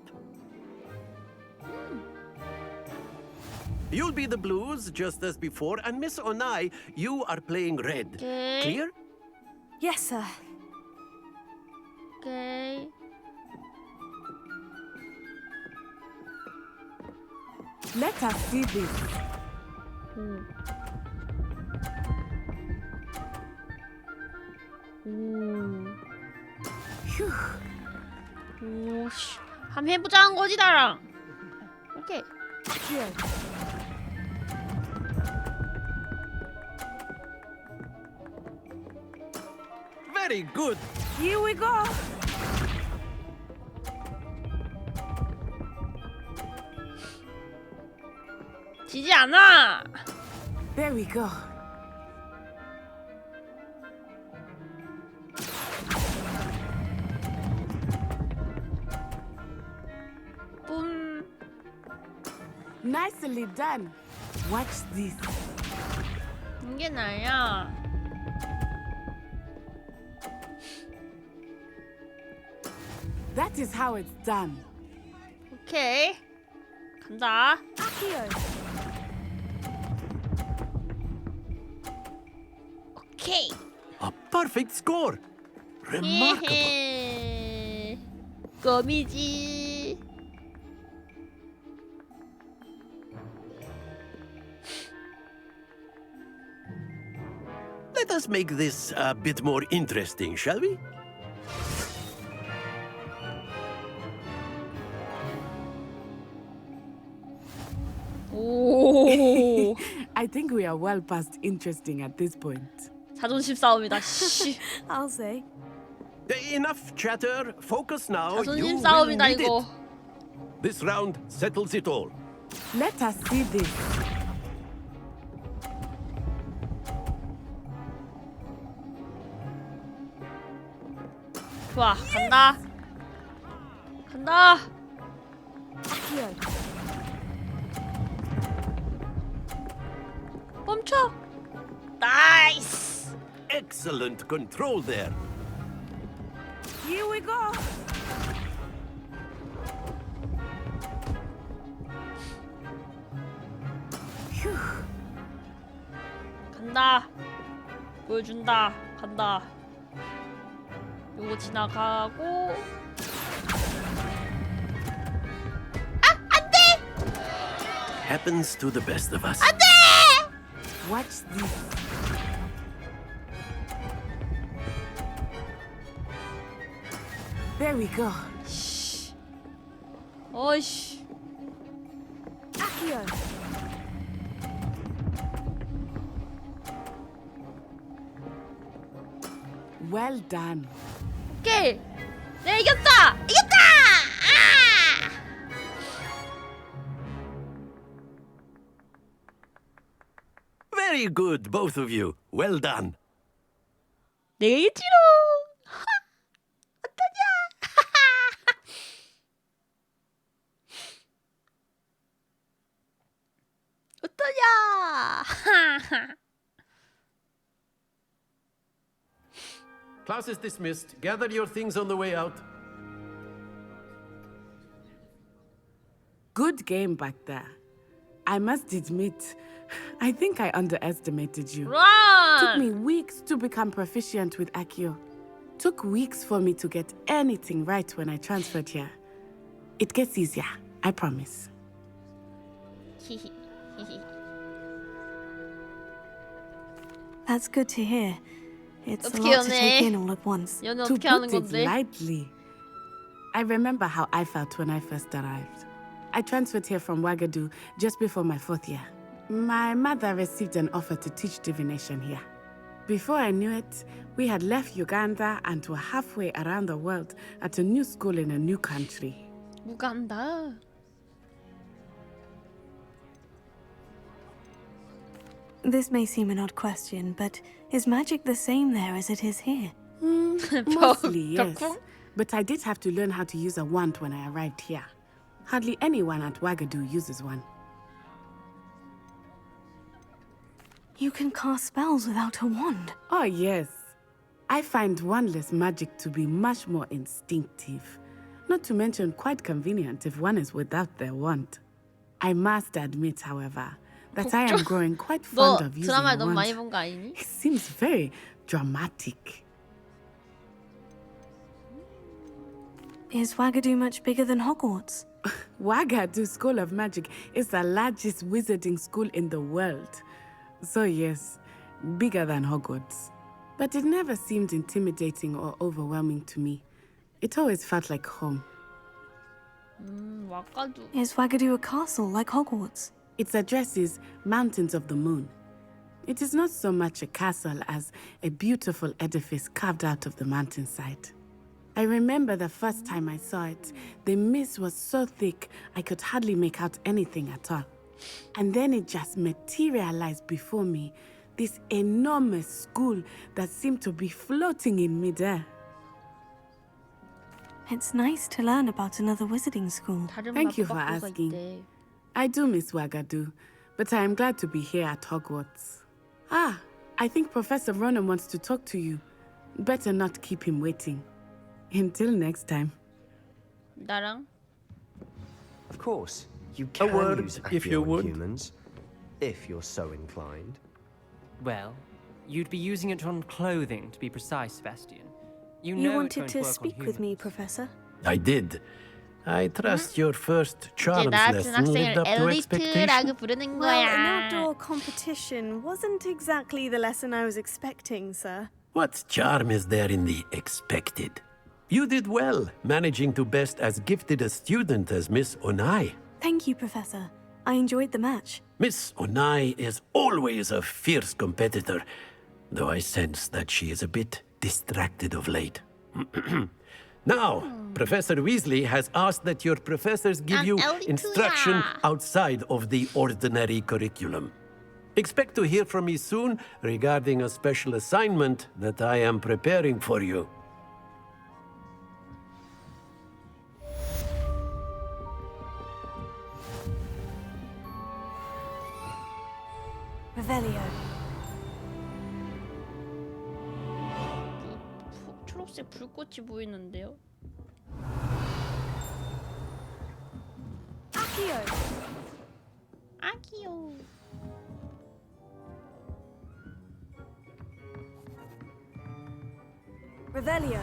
Speaker 11: You'll be the blues, just as before, and Miss Onai, you are playing red.
Speaker 1: Okay.
Speaker 11: Clear?
Speaker 4: Yes, sir.
Speaker 1: Okay.
Speaker 19: Let us see this.
Speaker 1: 휴. 오씨. 한번 해보자는 거지 나랑. 오케이.
Speaker 11: Very good.
Speaker 19: Here we go.
Speaker 1: 지지 않아.
Speaker 19: There we go. Nicely done. Watch this.
Speaker 1: 이게 나야.
Speaker 19: That is how it's done.
Speaker 1: 오케이. 간다. 오케이.
Speaker 11: A perfect score. Remarkable.
Speaker 1: 헤헤. 껌이지.
Speaker 11: Let us make this a bit more interesting, shall we?
Speaker 1: 오.
Speaker 19: I think we are well past interesting at this point.
Speaker 1: 자존심 싸움이다. 씨.
Speaker 4: I'll say.
Speaker 11: Enough chatter. Focus now. You
Speaker 1: 자존심
Speaker 11: will
Speaker 1: 싸움이다
Speaker 11: need
Speaker 1: 이거.
Speaker 11: it. This round settles it all.
Speaker 19: Let us see this.
Speaker 1: 좋아. 간다. 간다. 멈춰. 나이스.
Speaker 11: Excellent control there.
Speaker 19: Here we go.
Speaker 1: 간다. 보여준다. 간다. 요거 지나가고.
Speaker 11: Happens to the best of us.
Speaker 19: Watch this. There we go.
Speaker 1: 어이씨.
Speaker 19: Well done.
Speaker 1: 오케이. 내 이겼다. 이겼다. 아!
Speaker 11: Very good, both of you. Well done.
Speaker 1: 내일지롱. 어떠냐? 어떠냐?
Speaker 11: Class is dismissed. Gather your things on the way out.
Speaker 19: Good game back there. I must admit, I think I underestimated you.
Speaker 1: Run!
Speaker 19: Took me weeks to become proficient with Accio. Took weeks for me to get anything right when I transferred here. It gets easier, I promise.
Speaker 4: That's good to hear. It's a
Speaker 1: 어떻게
Speaker 4: lot to take
Speaker 1: 연애?
Speaker 4: in all at once.
Speaker 1: 연애
Speaker 19: To
Speaker 1: 어떻게 하는
Speaker 19: put it
Speaker 1: 건데?
Speaker 19: lightly, I remember how I felt when I first arrived. I transferred here from Ouagadougou just before my 4th year. My mother received an offer to teach divination here. Before I knew it, we had left Uganda and were halfway around the world at a new school in a new country.
Speaker 1: 무간다.
Speaker 4: This may seem an odd question, but is magic the same there as it is here?
Speaker 19: Mostly, yes. But I did have to learn how to use a wand when I arrived here. Hardly anyone at Ouagadougou uses one.
Speaker 4: You can cast spells without a wand.
Speaker 19: Oh, yes. I find wandless magic to be much more instinctive. Not to mention quite convenient if one is without their wand. I must admit, however, that I am growing quite fond
Speaker 1: 너
Speaker 19: of using
Speaker 1: 드라마를
Speaker 19: a
Speaker 1: 너무 많이
Speaker 19: wand.
Speaker 1: 본 거 아니니?
Speaker 19: It seems very dramatic.
Speaker 4: Is Ouagadougou much bigger than Hogwarts?
Speaker 19: Ouagadougou School of Magic is the largest wizarding school in the world. So yes, bigger than Hogwarts. But it never seemed intimidating or overwhelming to me. It always felt like home.
Speaker 1: 와가두.
Speaker 4: Is Ouagadougou a castle like Hogwarts?
Speaker 19: Its address is Mountains of the Moon. It is not so much a castle as a beautiful edifice carved out of the mountainside. I remember the first time I saw it, the mist was so thick I could hardly make out anything at all. And then it just materialized before me, this enormous school that seemed to be floating in midair.
Speaker 4: It's nice to learn about another wizarding school.
Speaker 19: Thank you for asking. I do miss Wagadu, but I am glad to be here at Hogwarts. Ah, I think Professor Ronan wants to talk to you. Better not keep him waiting. Until next time.
Speaker 1: 나랑?
Speaker 20: Of course, you can
Speaker 21: word,
Speaker 20: use
Speaker 21: if you
Speaker 20: Accio on
Speaker 21: would.
Speaker 20: humans, if you're so inclined.
Speaker 15: Well, you'd be using it on clothing, to be precise, Sebastian. You know
Speaker 4: You
Speaker 15: it
Speaker 4: wanted
Speaker 15: won't
Speaker 4: to
Speaker 15: work on
Speaker 4: speak with me, Professor?
Speaker 11: I did. I trust your first charms
Speaker 1: 나
Speaker 11: lesson lived
Speaker 1: 중학생을
Speaker 11: up to expectation.
Speaker 1: 엘리트라고 부르는
Speaker 4: Well, an
Speaker 1: 거야.
Speaker 4: outdoor competition wasn't exactly the lesson I was expecting, sir.
Speaker 11: What charm is there in the expected? You did well, managing to best as gifted a student as Miss Onai.
Speaker 4: Thank you, Professor. I enjoyed the match.
Speaker 11: Miss Onai is always a fierce competitor, though I sense that she is a bit distracted of late. Now, Professor Weasley has asked that your professors give you instruction outside of the ordinary curriculum. Expect to hear from me soon regarding a special assignment that I am preparing for you.
Speaker 4: Revelio.
Speaker 1: 초록색 불꽃이 보이는데요?
Speaker 4: Accio.
Speaker 1: 아기요.
Speaker 4: Revelio.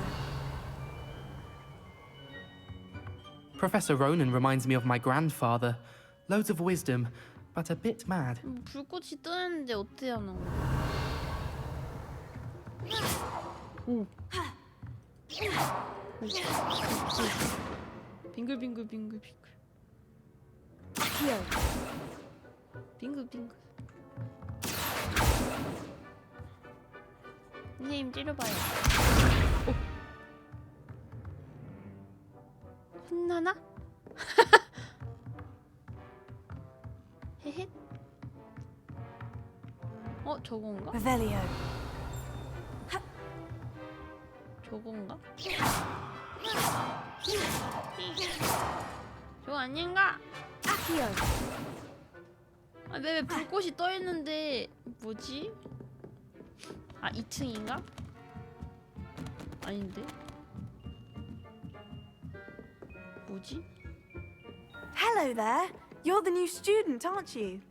Speaker 22: Professor Ronan reminds me of my grandfather. Loads of wisdom, but a bit mad.
Speaker 1: 불꽃이 뜨는데 어떻게 하는 거야? 오. 빙글빙글 빙글빙글. 빙글빙글. 선생님 찌려봐요. 오. 혼나나? 헤헷. 저건가?
Speaker 4: Revelio.
Speaker 1: 저건가? 저거 아닌가?
Speaker 4: Accio.
Speaker 1: 아, 왜 불꽃이 떠 있는데 뭐지? 아, 2층인가? 아닌데. 뭐지?
Speaker 14: Hello there. You're the new student, aren't you?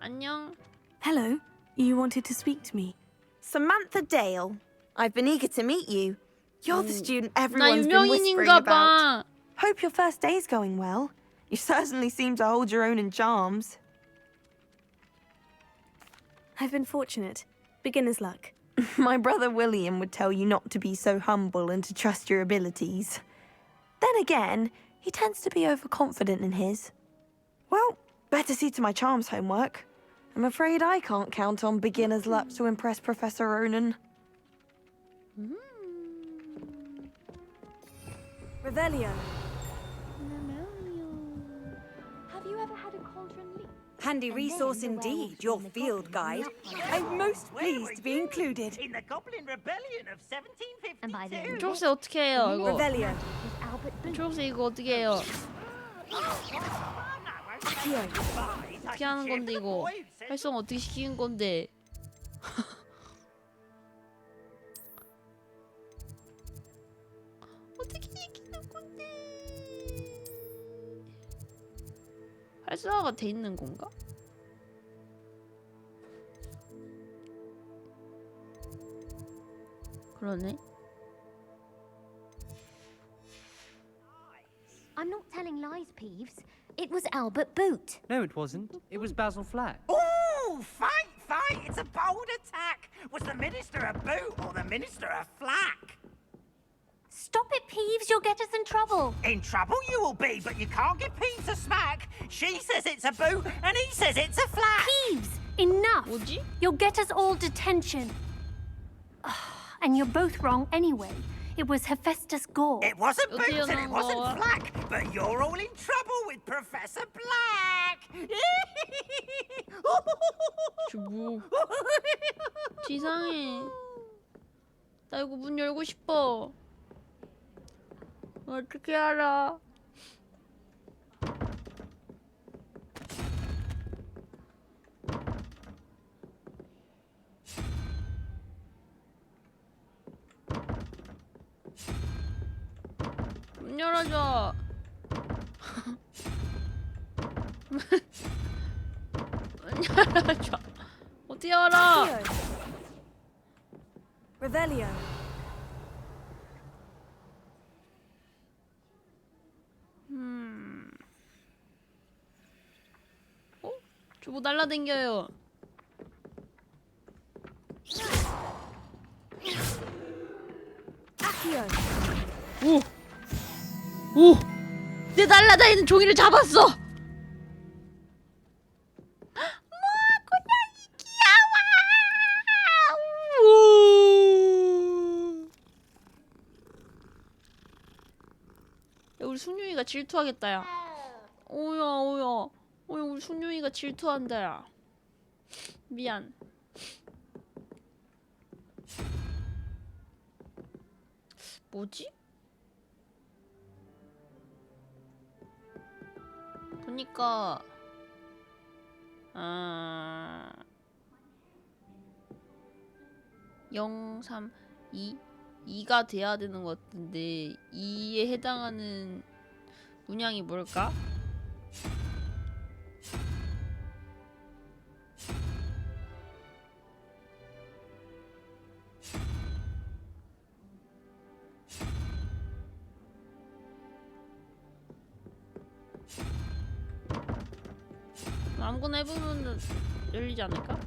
Speaker 1: 안녕.
Speaker 4: Hello. You wanted to speak to me.
Speaker 14: Samantha Dale. I've been eager to meet you. You're the student
Speaker 1: 나
Speaker 14: everyone's been whispering
Speaker 1: 유명인인가
Speaker 14: about.
Speaker 1: 봐.
Speaker 14: Hope your first day's going well. You certainly seem to hold your own in charms.
Speaker 4: I've been fortunate. Beginner's luck.
Speaker 14: My brother William would tell you not to be so humble and to trust your abilities. Then again, he tends to be overconfident in his. Well, better see to my charms homework. I'm afraid I can't count on beginner's luck to impress Professor Ronan.
Speaker 4: Revelio.
Speaker 18: Have you ever had a cauldron leap? Handy resource indeed, your field guide. I'm most pleased to be included.
Speaker 23: In the Goblin Rebellion of 1752.
Speaker 1: 초록색 어떻게 해요 이거?
Speaker 4: Revelio.
Speaker 1: 초록색 이거 어떻게 해요? 어떻게 하는 건데 이거? 활성 어떻게 시키는 건데? 어떻게 시키는 건데? 활성화가 돼 있는 건가? 그러네.
Speaker 17: I'm not telling lies, Peeves. It was Albert Boot.
Speaker 15: No, it wasn't. It was Basil Flack.
Speaker 23: Ooh, fight, fight! It's a bold attack. Was the Minister a boot or the Minister a flack?
Speaker 17: Stop it, Peeves. You'll get us in trouble.
Speaker 23: In trouble you will be, but you can't give Peeves a smack. She says it's a boot, and he says it's a flack.
Speaker 17: Peeves, enough.
Speaker 1: 뭐지?
Speaker 17: You'll get us all detention. And you're both wrong anyway. It was Hephaestus Gore.
Speaker 23: It wasn't boot
Speaker 1: 어디에
Speaker 23: and it
Speaker 1: 넣은
Speaker 23: wasn't
Speaker 1: 거야?
Speaker 23: flack, but you're all in trouble with Professor Black.
Speaker 1: 저 뭐? 이상해. 나 이거 문 열고 싶어. 어떻게 알아? 문 열어줘. 문 열어줘. 어떻게 열어?
Speaker 4: Revelio.
Speaker 1: 어? 저 뭐 날라댕겨요. 오! 오! 내 날라다니는 종이를 잡았어! 고양이 귀여워! 야, 우리 숙녀이가 질투하겠다, 야. 오야, 오야. 우리 숙녀이가 질투한다, 야. 미안. 뭐지? 보니까 0, 3, 2 2가 돼야 되는 것 같은데 2에 해당하는 문양이 뭘까? 아무거나 해보면 열리지 않을까?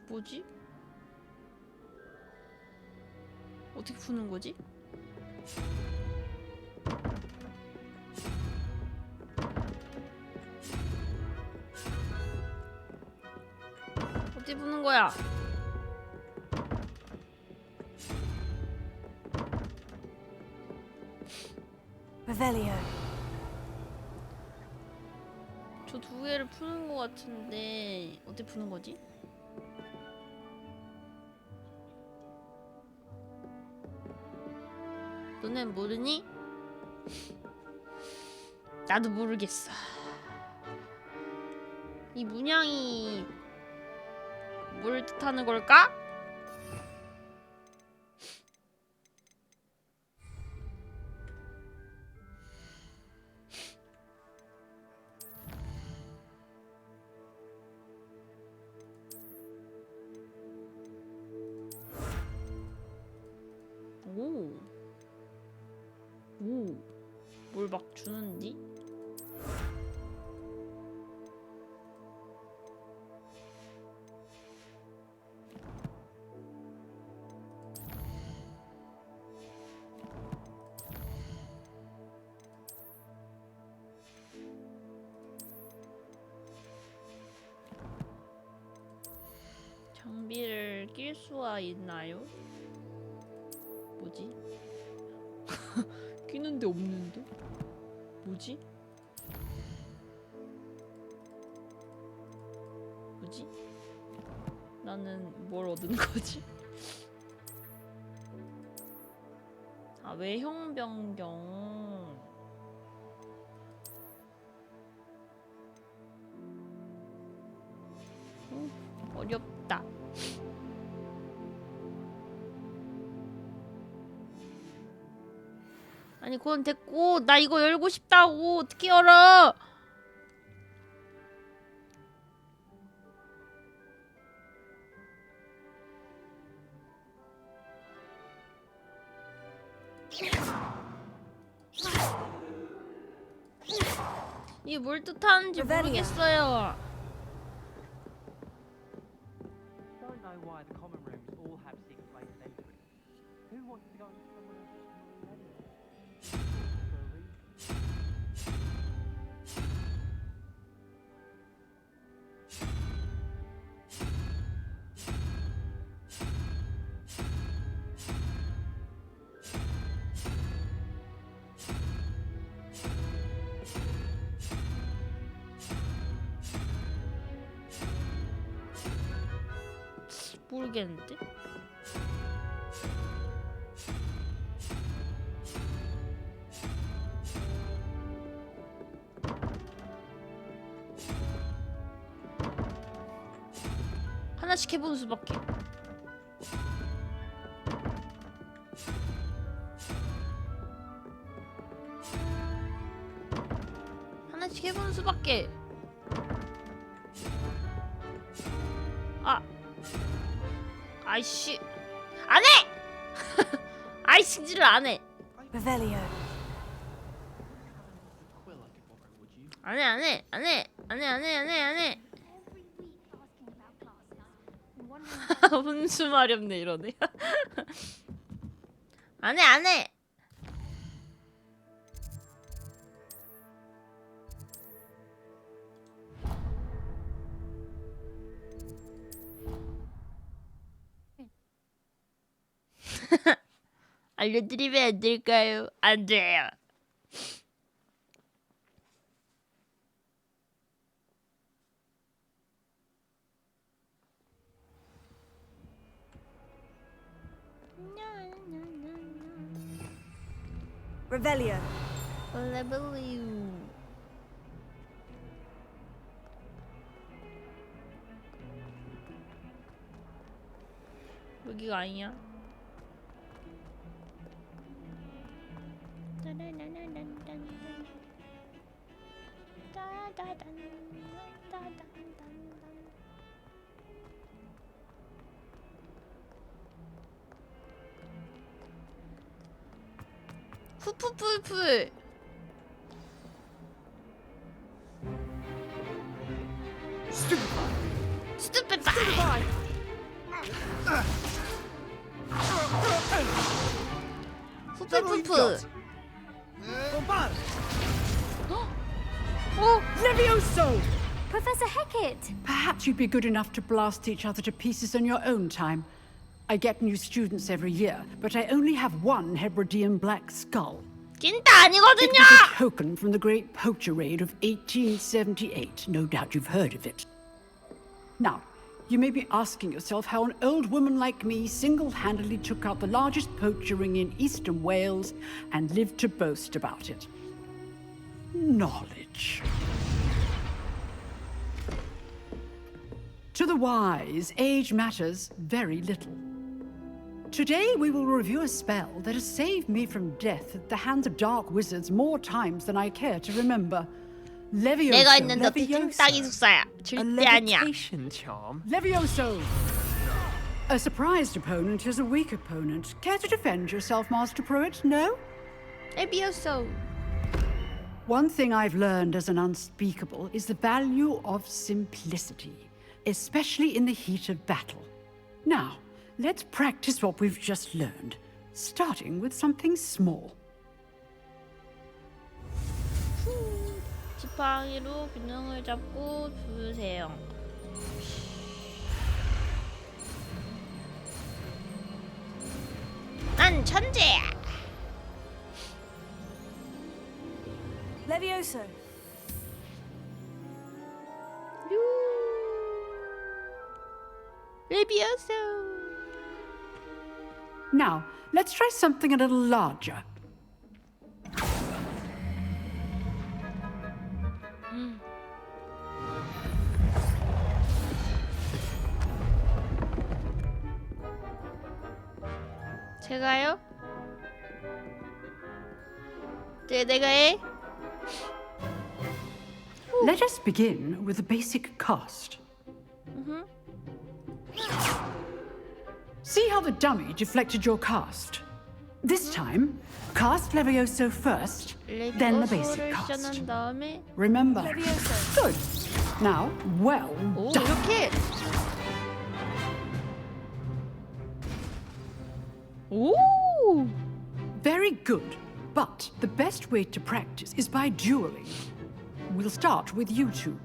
Speaker 1: 뭐지? 어떻게 푸는 거지? 어떻게 푸는 거야?
Speaker 4: Revelio.
Speaker 1: 저 두 개를 푸는 거 같은데 어떻게 푸는 거지? 너넨 모르니? 나도 모르겠어. 이 문양이 뭘 뜻하는 걸까? 오. 오. 뭘 막 주는디? 장비를 낄 수가 있나요? 뭐지? 끼는데 없는데? 뭐지? 뭐지? 나는 뭘 얻은 거지? 아, 외형 변경. 어렵다. 아니 그건 됐고 나 이거 열고 싶다고. 어떻게 열어? 이게 뭘 뜻하는지 모르겠어요.
Speaker 15: Don't know why the common rooms all have secret ways of entry. Who wants to go into someone else's room anyway?
Speaker 1: 모르겠는데? 하나씩 해보는 수밖에. 하나씩 해보는 수밖에. 아이씨 안해! 아이 승질을 안해.
Speaker 4: Revelio.
Speaker 1: 안해. 혼수 마렵네 이러네. 안해. 알려드리면 안 될까요? 안 돼요.
Speaker 4: Revelio.
Speaker 1: 여기가 아니야. 후플푸프. 스투피파이. 후플푸프.
Speaker 2: Oh, Levioso!
Speaker 17: Professor Hecat!
Speaker 2: Perhaps you'd be good enough to blast each other to pieces on your own time. I get new students every year, but I only have one Hebridean black skull.
Speaker 1: 진짜
Speaker 2: It
Speaker 1: 아니거든요.
Speaker 2: was a token from the Great Poacher Raid of 1878. No doubt you've heard of it. Now, you may be asking yourself how an old woman like me single-handedly took out the largest poacher ring in eastern Wales and lived to boast about it. Knowledge. To the wise, age matters very little. Today we will review a spell that has saved me from death at the hands of dark wizards more times than I care to remember. Levioso.
Speaker 1: 내가 있는데 어떻게 찜닭이 숙사야?
Speaker 2: A
Speaker 1: 절대 아니야.
Speaker 2: levitation charm. Levioso. A surprised opponent is a weak opponent. Care to defend yourself, Master Pruitt? No?
Speaker 1: Levioso.
Speaker 2: One thing I've learned as an unspeakable is the value of simplicity, especially in the heat of battle. Now, let's practice what we've just learned, starting with something small.
Speaker 1: 지팡이로 균형을 잡고 주세요. 난 천재야.
Speaker 4: Levioso.
Speaker 1: Levioso.
Speaker 2: Now, let's try something a little larger.
Speaker 1: 제가요? 내가 해?
Speaker 2: Let us begin with a basic cast. See how the dummy deflected your cast? This time, cast Levioso first, then the basic cast.
Speaker 1: 시전한 다음에
Speaker 2: Remember. Good. Now, well
Speaker 1: 오,
Speaker 2: done.
Speaker 1: 이렇게. 오!
Speaker 2: Very good. But the best way to practice is by dueling. We'll start with you two.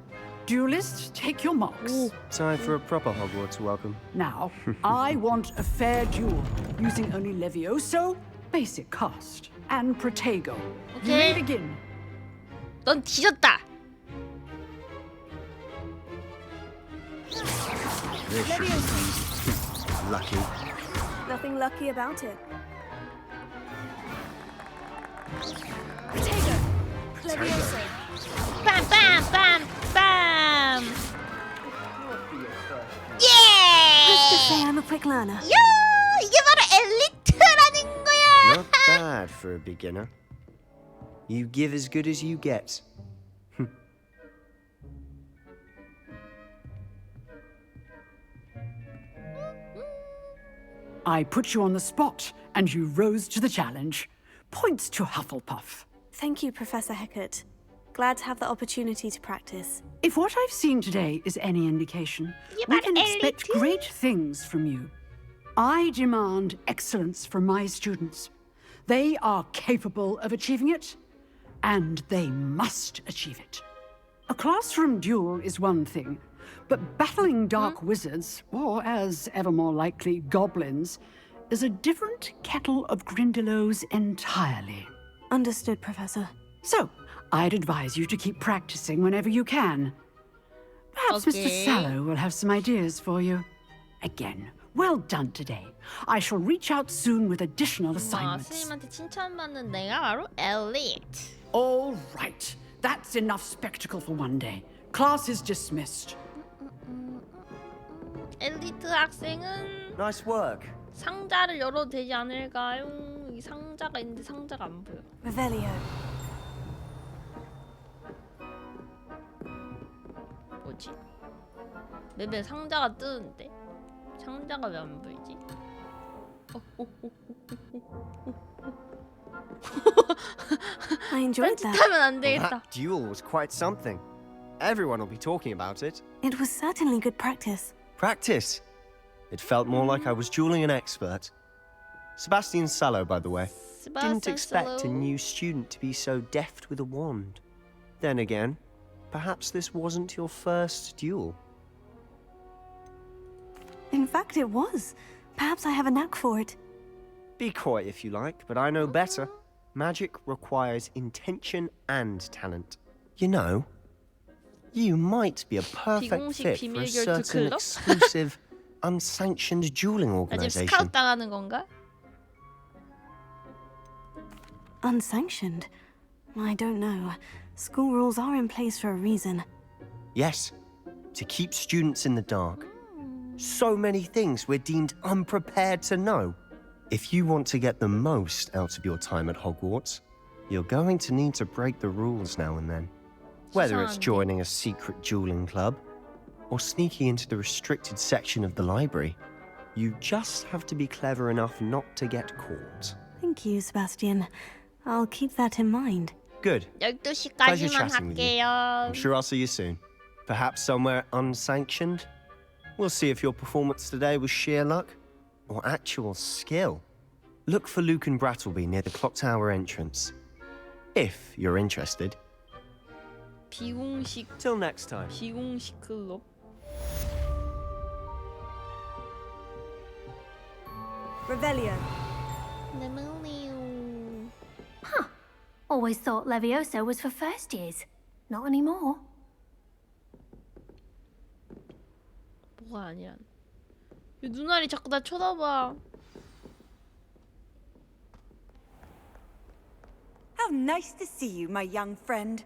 Speaker 2: Duelists, take your marks.
Speaker 20: Time for a proper Hogwarts welcome.
Speaker 2: Now, I want a fair duel, using only Levioso, basic cast, and Protego. You may
Speaker 1: Okay.
Speaker 2: begin.
Speaker 1: 넌 뒤졌다.
Speaker 20: Lucky.
Speaker 4: Nothing lucky about it. Levioso.
Speaker 1: 빰빰빰빰. 예!
Speaker 4: a quick learner.
Speaker 1: 야, 이게 바로 엘리트라는 거야.
Speaker 20: Not bad for a beginner. You give as good as you get.
Speaker 2: I put you on the spot, and you rose to the challenge. Points to Hufflepuff.
Speaker 4: Thank you, Professor Hecat. Glad to have the opportunity to practice.
Speaker 2: If what I've seen today is any indication, we can expect great things from you. I demand excellence from my students. They are capable of achieving it, and they must achieve it. A classroom duel is one thing, but battling dark wizards, or as ever more likely, goblins, is a different kettle of Grindylows entirely.
Speaker 4: Understood, Professor.
Speaker 2: So, I'd advise you to keep practicing whenever you can. Perhaps Mr. Sallow will have some ideas for you. Again, well done today. I shall reach out soon with additional assignments.
Speaker 1: 스님한테 칭찬받는 내가 바로 엘리트.
Speaker 2: All right. That's enough spectacle for one day. Class is dismissed.
Speaker 1: 엘리트 학생은
Speaker 20: Nice work.
Speaker 1: 상자를 열어도 되지 않을까요? 이 상자가 있는데 상자가 안 보여.
Speaker 4: Revelio.
Speaker 1: 뭐지? 맵에 상자가 뜨는데 상자가 왜 안 보이지?
Speaker 4: I enjoyed that.
Speaker 1: 하면 안 되겠다.
Speaker 20: That duel was quite something. Everyone will be talking about it.
Speaker 4: It was certainly good practice.
Speaker 20: Practice. It felt more like I was dueling an expert. Sebastian Sallow, by the way. Didn't expect a new student to be so deft with a wand. Then again, perhaps this wasn't your first duel.
Speaker 4: In fact, it was. Perhaps I have a knack for it.
Speaker 20: Be coy if you like, but I know better. Magic requires intention and talent. You know, you might be a perfect fit for a certain exclusive, unsanctioned dueling
Speaker 1: 나 지금
Speaker 20: organization.
Speaker 1: 스카우트 당하는 건가?
Speaker 4: Unsanctioned? I don't know. School rules are in place for a reason.
Speaker 20: Yes, to keep students in the dark. So many things we're deemed unprepared to know. If you want to get the most out of your time at Hogwarts, you're going to need to break the rules now and then. Whether it's joining a secret dueling club or sneaking into the restricted section of the library, you just have to be clever enough not to get caught.
Speaker 4: Thank you, Sebastian. I'll keep that in mind.
Speaker 20: Good.
Speaker 1: 12시까지만
Speaker 20: Pleasure chatting with you.
Speaker 1: 할게요.
Speaker 20: I'm sure I'll see you soon. Perhaps somewhere unsanctioned? We'll see if your performance today was sheer luck or actual skill. Look for Luke and Brattleby near the clock tower entrance. If you're interested.
Speaker 1: 비공식
Speaker 20: Till next time.
Speaker 1: 비공식 클럽.
Speaker 18: Revelio.
Speaker 17: Huh. Always thought Levioso was for first years. Not anymore.
Speaker 1: 뭐가 아니야. 눈알이 자꾸 나 쳐다봐.
Speaker 18: How nice to see you, my young friend.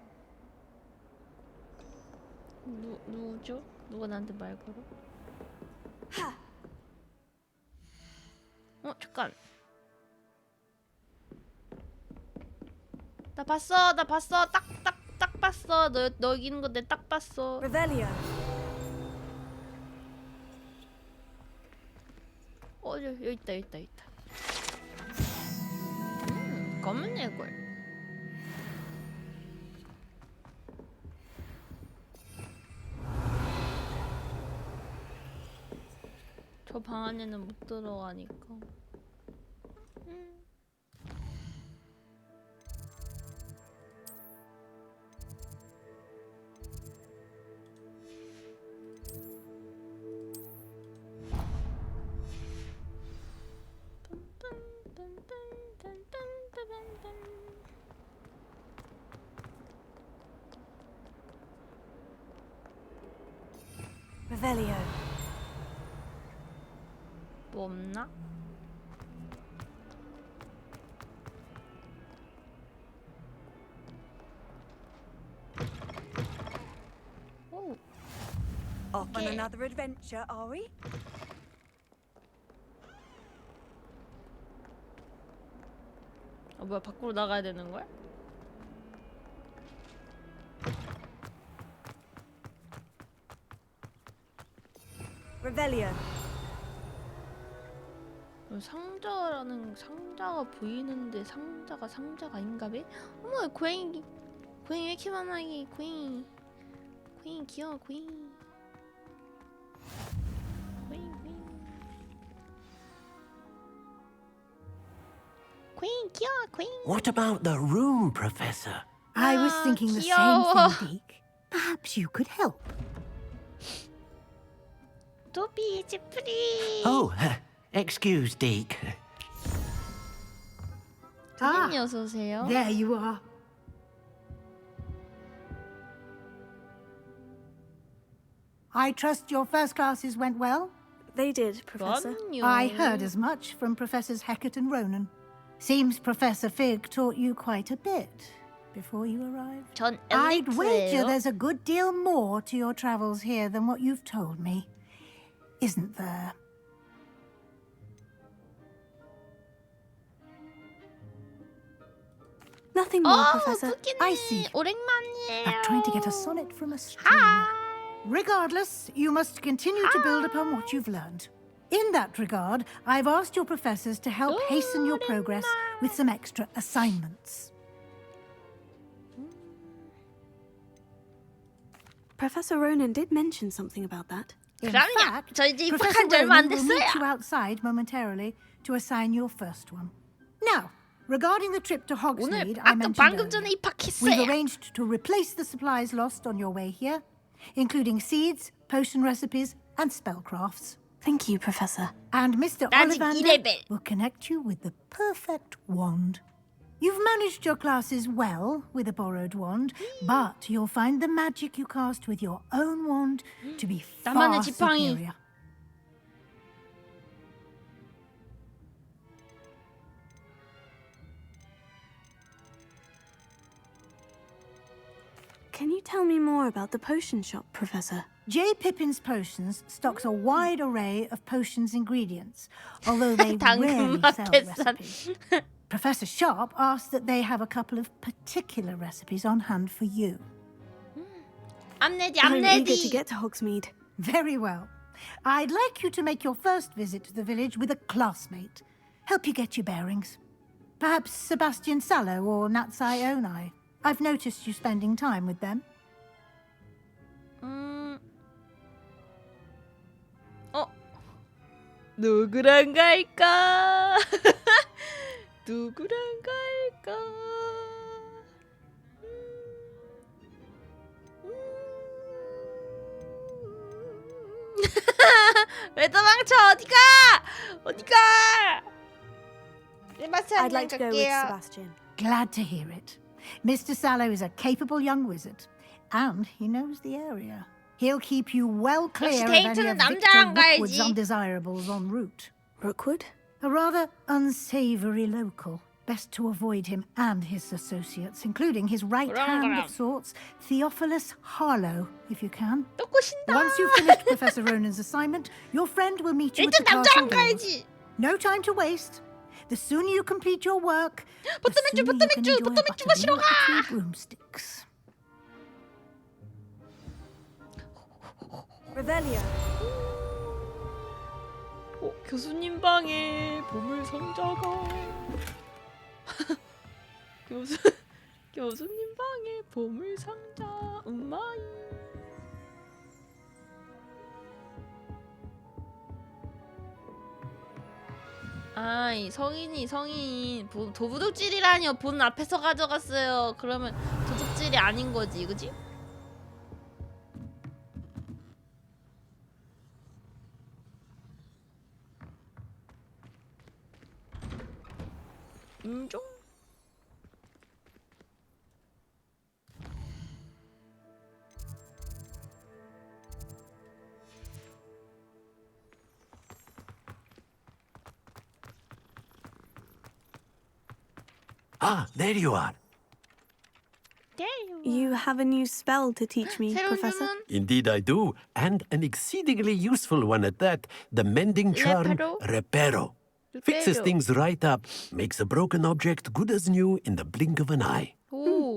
Speaker 1: 누구죠? 누가 나한테 말 걸어? 잠깐. 나 봤어. 딱 봤어. 너 이기는 거 내 딱 봤어.
Speaker 18: Revelio.
Speaker 1: 여기 있다. 검은 애골. 저 방 안에는 못 들어가니까.
Speaker 4: Revelio.
Speaker 1: 뭐 없나?
Speaker 18: Off on another adventure, are we?
Speaker 1: 뭐야 밖으로 나가야 되는 거야?
Speaker 18: Revelio.
Speaker 1: 상자라는 상자가 보이는데 상자가 아닌가 봐? 어머 고양이 왜 이렇게 많아 이 고양이 귀여워 고양이 귀여워 고양이.
Speaker 3: What about the room, Professor?
Speaker 13: I was thinking the same
Speaker 1: 귀여워.
Speaker 13: thing, Deke. Perhaps you could help.
Speaker 1: 도비 지프리.
Speaker 3: Oh, excuse, Deke.
Speaker 1: 선생님 어서 오세요.
Speaker 13: There you are. I trust your first classes went well?
Speaker 4: They did, Professor.
Speaker 13: I heard as much from Professors Hecat and Ronan. Seems Professor Fig taught you quite a bit before you arrived.
Speaker 1: 전
Speaker 13: I'd wager
Speaker 1: 엘리트예요.
Speaker 13: there's a good deal more to your travels here than what you've told me. Isn't there?
Speaker 4: Nothing more, Professor.
Speaker 13: I see.
Speaker 1: 오랜만이에요.
Speaker 13: Like trying to get a sonnet from a stream. Regardless, you must continue to build upon what you've learned. In that regard, I've asked your professors to help hasten your progress with some extra assignments.
Speaker 4: Professor Ronan did mention something about that.
Speaker 13: In
Speaker 1: 그럼요.
Speaker 13: fact,
Speaker 1: 저 이제
Speaker 13: Professor
Speaker 1: 입학한 지 얼마 안
Speaker 13: Ronan will meet
Speaker 1: 됐어요.
Speaker 13: you outside momentarily to assign your first one. Now, regarding the trip to Hogsmeade, I mentioned
Speaker 1: 방금 전에
Speaker 13: earlier,
Speaker 1: 입학했어요.
Speaker 13: we've arranged to replace the supplies lost on your way here, including seeds, potion recipes, and spellcrafts.
Speaker 4: Thank you, Professor.
Speaker 13: And Mr.
Speaker 1: 아직
Speaker 13: Ollivander
Speaker 1: 2레벨.
Speaker 13: will connect you with the perfect wand. You've managed your classes well with a borrowed wand, but you'll find the magic you cast with your own wand to be far
Speaker 1: 나만의 지팡이.
Speaker 13: superior.
Speaker 4: Can you tell me more about the potion shop, Professor?
Speaker 13: J. Pippin's Potions stocks a wide array of potions ingredients, although they rarely sell recipes. Professor Sharp asked that they have a couple of particular recipes on hand for you.
Speaker 4: I'm eager to get to Hogsmeade.
Speaker 13: Very well. I'd like you to make your first visit to the village with a classmate. Help you get your bearings. Perhaps Sebastian Sallow or Natsai Onai. I've noticed you spending time with them.
Speaker 1: 누구랑 갈까? 누구랑 갈까? 왜 도망쳐? 어디가? 어디가?
Speaker 4: I'd like to go with Sebastian.
Speaker 13: Glad to hear it. Mr. Sallow is a capable young wizard, and he knows the area. He'll keep you well clear of any of
Speaker 1: 데이트는
Speaker 13: Victor
Speaker 1: 남자랑
Speaker 13: Rookwood's
Speaker 1: 가야지.
Speaker 13: undesirables en route.
Speaker 4: Rookwood?
Speaker 13: A rather unsavory local. Best to avoid him and his associates, including his right hand of sorts, Theophilus Harlow, if you can. Once you've finished Professor Ronan's assignment, your friend will meet you at the castle doors. No time to waste. The sooner you complete your work, the sooner you can enjoy a buttermilk between broomsticks.
Speaker 18: Revelio.
Speaker 1: 교수님 방에 보물 상자가 교수님 방에 보물 상자 음마이. 아이 성인이 도둑질이라니요. 본 앞에서 가져갔어요. 그러면 도둑질이 아닌 거지, 그지? 인종?
Speaker 3: Ah, there you are.
Speaker 4: You have a new spell to teach me, Professor?
Speaker 11: Indeed I do, and an exceedingly useful one at that. The mending charm,
Speaker 1: Reparo?
Speaker 11: Reparo. Fixes things right up, makes a broken object good as new in the blink of an eye.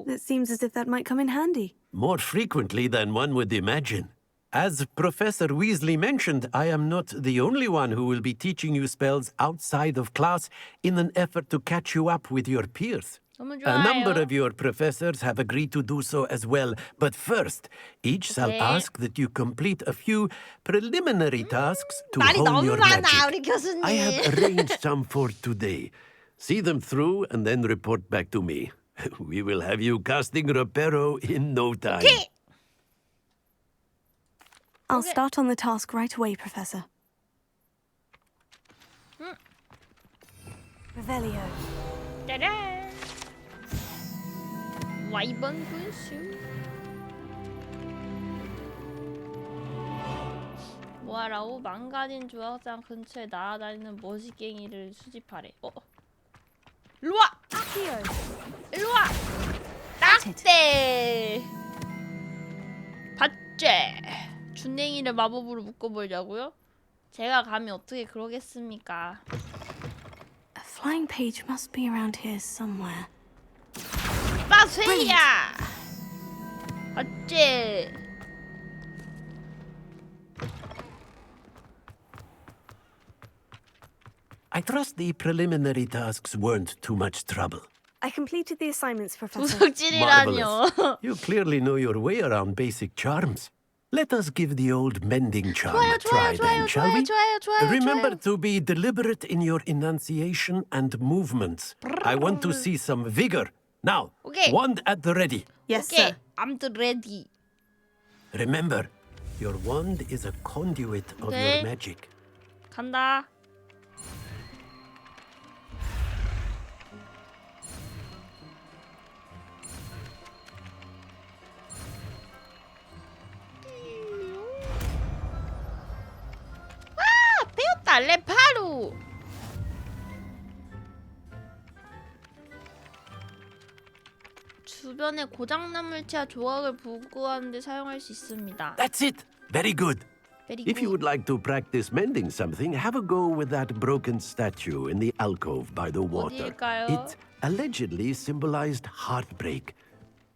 Speaker 4: It seems as if that might come in handy.
Speaker 11: More frequently than one would imagine. As Professor Weasley mentioned, I am not the only one who will be teaching you spells outside of class in an effort to catch you up with your peers. A number of your professors have agreed to do so as well, but first, each shall ask that you complete a few preliminary tasks to hone your magic. I have arranged some for today. See them through and then report back to me. We will have you casting Reparo in no time.
Speaker 4: I'll start on the task right away, Professor. Revelio.
Speaker 1: 짜란. 와이번 분수. 뭐하라고? 망가진 조각상 근처에 날아다니는 머시갱이를 수집하래. 일로와! 일로와! 딱대! 받제! 준냉이를 마법으로 묶어보려고요? 제가 감히 어떻게 그러겠습니까?
Speaker 4: A flying page must be around here somewhere.
Speaker 1: 빠세야! 받제!
Speaker 11: I trust the preliminary tasks weren't too much trouble.
Speaker 4: I completed the assignments, Professor.
Speaker 1: 도둑질이라뇨.
Speaker 11: You clearly know your way around basic charms. Let us give the old mending charm a try then, shall we? Remember to be deliberate in your enunciation and movements. I want to see some vigor. Now, wand at the ready.
Speaker 4: Yes, sir.
Speaker 1: I'm ready.
Speaker 11: Remember, your wand is a conduit of your magic.
Speaker 1: 간다. 배웠다! 레파루! 주변에 고장난 물체와 조각을 보고하는 데 사용할 수 있습니다.
Speaker 11: That's it! Very good. If you would like to practice mending something, have a go with that broken statue in the alcove by the water.
Speaker 1: 어디일까요?
Speaker 11: It allegedly symbolized heartbreak.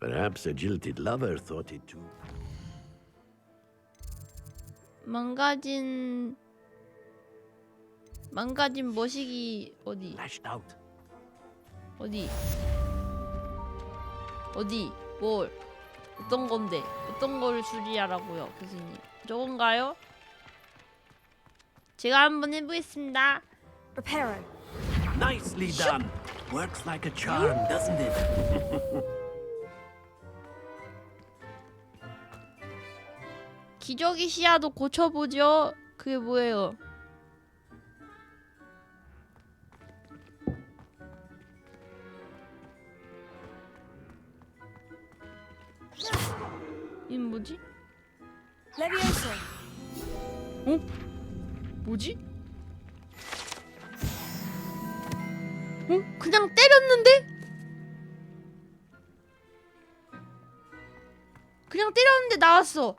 Speaker 11: Perhaps a jilted lover thought it too.
Speaker 1: 망가진 머시기 어디? 어디? 뭘? 어떤 건데? 어떤 거를 수리하라고요, 교수님? 저건가요? 제가 한번 해보겠습니다.
Speaker 4: Reparo.
Speaker 11: Nicely done. Works like a charm, doesn't it?
Speaker 1: 기저귀 시야도 고쳐보죠. 그게 뭐예요? 이건 뭐지?
Speaker 18: 레비오소.
Speaker 1: 뭐지? 그냥 때렸는데? 그냥 때렸는데 나왔어.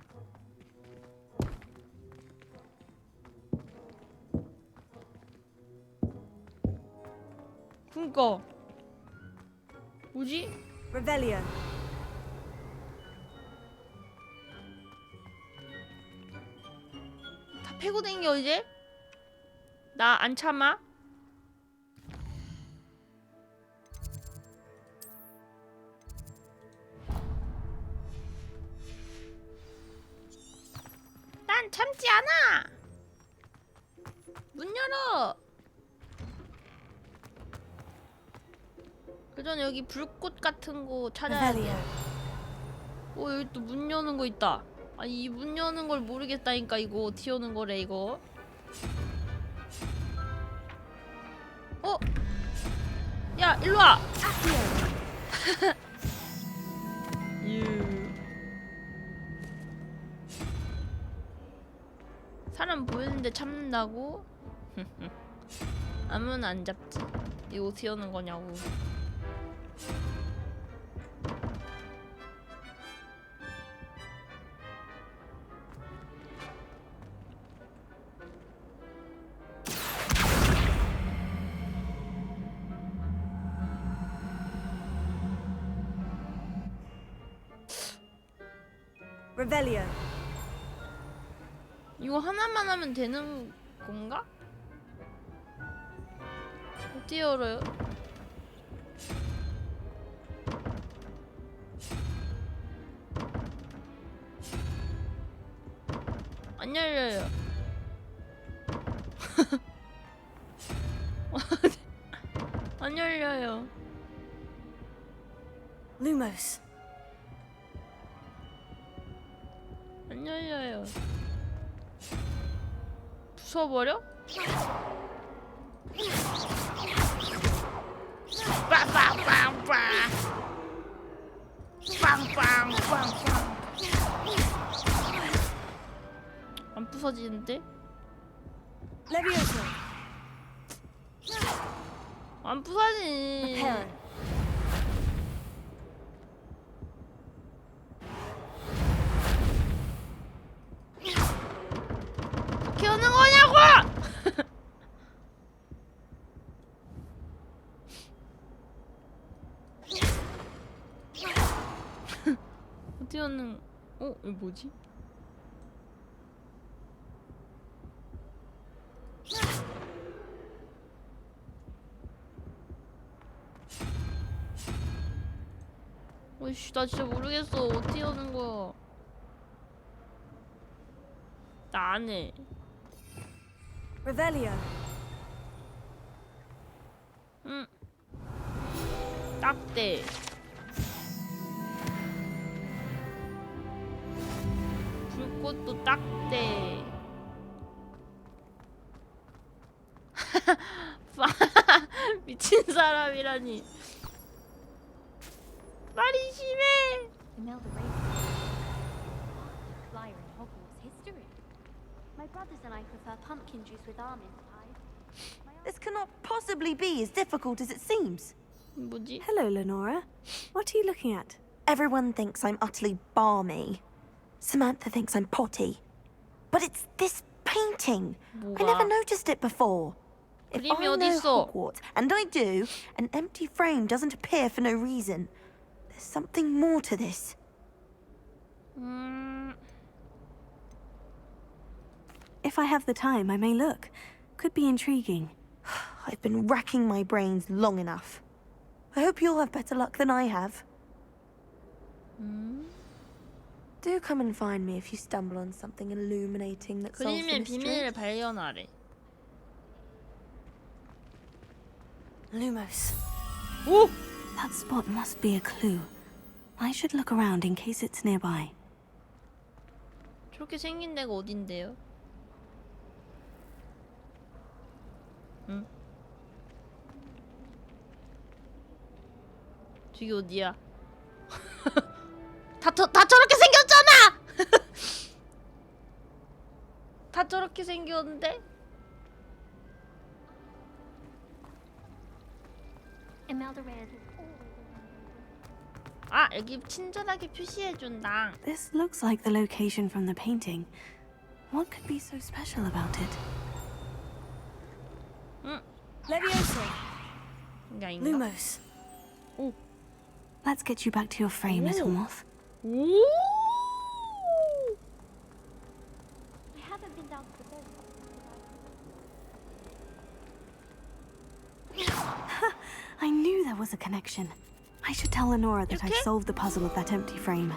Speaker 1: 그니까 뭐지?
Speaker 18: Revelio.
Speaker 1: 다 패고 댕겨 이제? 나 안 참아? 난 참지 않아! 문 열어! 그 전에 여기 불꽃 같은 거 찾아야 돼. 여기 또 문 여는 거 있다. 아니 이 문 여는 걸 모르겠다니까 이거 어떻게 여는 거래 이거. 야 일로 와. 사람 보이는데 참는다고? 아무나 안 잡지. 이거 어떻게 여는 거냐고.
Speaker 18: Revelio.
Speaker 1: 이거 하나만 하면 되는 건가? 어떻게 열어요? 안 열려요. 안 열려요.
Speaker 4: Lumos.
Speaker 1: 안 열려요. 부숴버려? 빵빵빵빵. 빵빵빵빵. 안 부서지는데?
Speaker 18: Levioso.
Speaker 1: 안 부서지.
Speaker 18: Repel.
Speaker 1: 어떻게 하는 거냐고! 어떻게 하는? 이거 뭐지? 어이씨, 나 진짜 모르겠어. 어떻게 하는 거야? 나 안 해.
Speaker 18: Revelio.
Speaker 1: 응. 딱대. 불꽃도 딱대. 미친 사람이라니. 말이 심해.
Speaker 17: Imelda Raven. Flyer in Hogwarts history. My brothers and I prefer pumpkin juice with almond pies.
Speaker 14: This cannot possibly be as difficult as it seems.
Speaker 1: 뭐지?
Speaker 4: Hello, Lenora. What are you looking at?
Speaker 14: Everyone thinks I'm utterly balmy. Samantha thinks I'm potty. But it's this painting. I never noticed it before. If
Speaker 1: 그림이
Speaker 14: I know
Speaker 1: 어딨어?
Speaker 14: Hogwarts, and I do, an empty frame doesn't appear for no reason. There's something more to this.
Speaker 4: If I have the time, I may look. Could be intriguing.
Speaker 14: I've been racking my brains long enough. I hope you'll have better luck than I have. Do come and find me if you stumble on something illuminating that solves the
Speaker 1: 그림의
Speaker 14: mystery.
Speaker 1: 비밀을 발견하래.
Speaker 4: Lumos.
Speaker 1: 오!
Speaker 4: That spot must be a clue. I should look around in case it's nearby.
Speaker 1: 저렇게 생긴 데가 어딘데요? 응? 저기 어디야? 다 저렇게 생겼잖아! 다 저렇게 생겼는데?
Speaker 17: Imelda Raven.
Speaker 1: 아, 여기 친절하게 표시해준다.
Speaker 4: This looks like the location from the painting. What could be so special about it?
Speaker 18: Levioso.
Speaker 4: Lumos.
Speaker 1: 오.
Speaker 4: Let's get you back to your frame, little moth.
Speaker 1: 오!
Speaker 17: I haven't been down to the boat.
Speaker 4: I knew there was a connection. I should tell Lenora that I've solved the puzzle of that empty frame.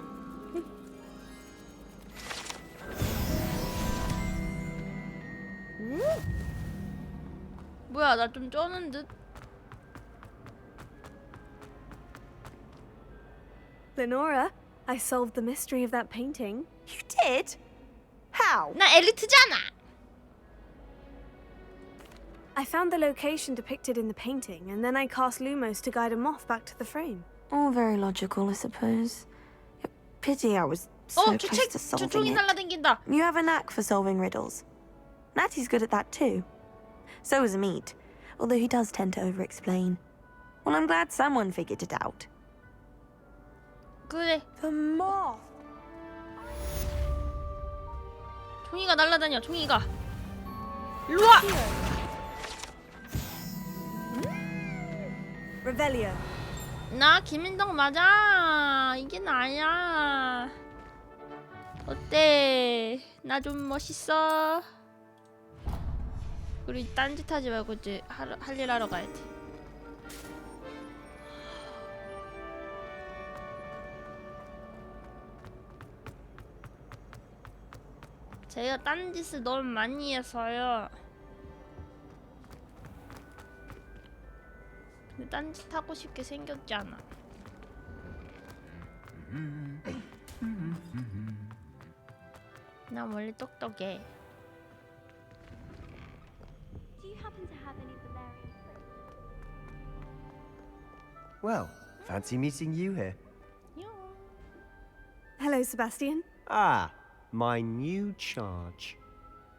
Speaker 1: 뭐야, 나 좀 쩌는 듯?
Speaker 4: Lenora, I solved the mystery of that painting.
Speaker 14: You did? How?
Speaker 1: 나 엘리트잖아!
Speaker 4: I found the location depicted in the painting, and then I cast Lumos to guide a moth back to the frame.
Speaker 14: All very logical, I suppose. Pity I was so close to solving
Speaker 1: 주총이
Speaker 14: it.
Speaker 1: 날라댕긴다.
Speaker 14: You have a knack for solving riddles. Natty's good at that too. So is Amit, although he does tend to over-explain. Well, I'm glad someone figured it out.
Speaker 1: 그래.
Speaker 14: The moth.
Speaker 1: 종이가 날라다녀. 종이가. 일로 와.
Speaker 18: Revelio.
Speaker 1: 나 김인덕 맞아. 이게 나야. 어때? 나 좀 멋있어? 우리 딴짓하지 말고 이제 할 일 하러 가야 돼. 제가 딴짓을 너무 많이 해서요. 근데 딴짓 하고 싶게 생겼잖아. 나 원래 똑똑해.
Speaker 17: Do you happen to have any valerian fruit?
Speaker 20: Well, fancy meeting you here.
Speaker 4: Hello, Sebastian.
Speaker 20: Ah, my new charge.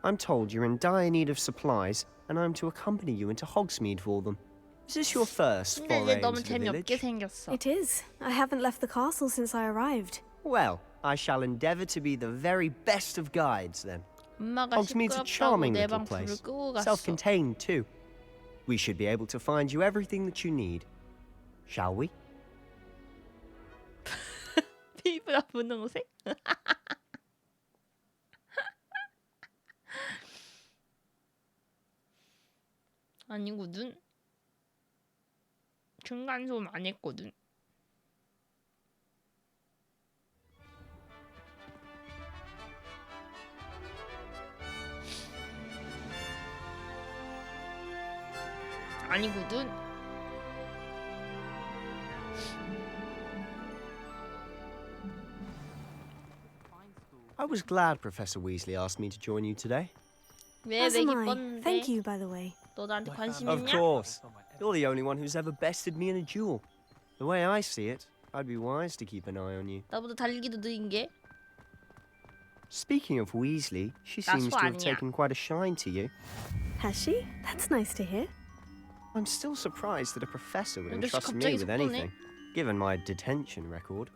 Speaker 20: I'm told you're in dire need of supplies, and I'm to accompany you into Hogsmeade for them. Is this your first
Speaker 1: 근데
Speaker 20: foray
Speaker 1: 이제 너무
Speaker 20: into the
Speaker 1: 재미없게
Speaker 20: village?
Speaker 1: 생겼어.
Speaker 4: It is. I haven't left the castle since I arrived.
Speaker 20: Well, I shall endeavour to be the very best of guides then.
Speaker 1: 엄마가
Speaker 20: Hogsmeade's a
Speaker 1: 시끄럽다고
Speaker 20: charming
Speaker 1: 내
Speaker 20: little
Speaker 1: 방 불을
Speaker 20: place,
Speaker 1: 끄고 갔어.
Speaker 20: self-contained too. We should be able to find you everything that you need. Shall we?
Speaker 1: 피부가 분홍색? 아니거든. 중간 소음 안 했거든. 아니거든.
Speaker 20: I was glad Professor Weasley asked me to join you today.
Speaker 1: 왜
Speaker 4: As am I.
Speaker 1: 기뻤는데?
Speaker 4: Thank you, by the way.
Speaker 1: 너 나한테 관심
Speaker 20: Of
Speaker 1: 있냐?
Speaker 20: course. You're the only one who's ever bested me in a duel. The way I see it, I'd be wise to keep an eye on you.
Speaker 1: 나보다 달리기도 느린 게?
Speaker 20: Speaking of Weasley, she
Speaker 1: 나
Speaker 20: seems
Speaker 1: 소
Speaker 20: to have
Speaker 1: 아니야.
Speaker 20: taken quite a shine to you.
Speaker 4: Has she? That's nice to hear.
Speaker 20: I'm still surprised that a professor would
Speaker 1: 아저씨
Speaker 20: entrust
Speaker 1: 갑자기
Speaker 20: me with
Speaker 1: 속도네.
Speaker 20: anything, given my detention record.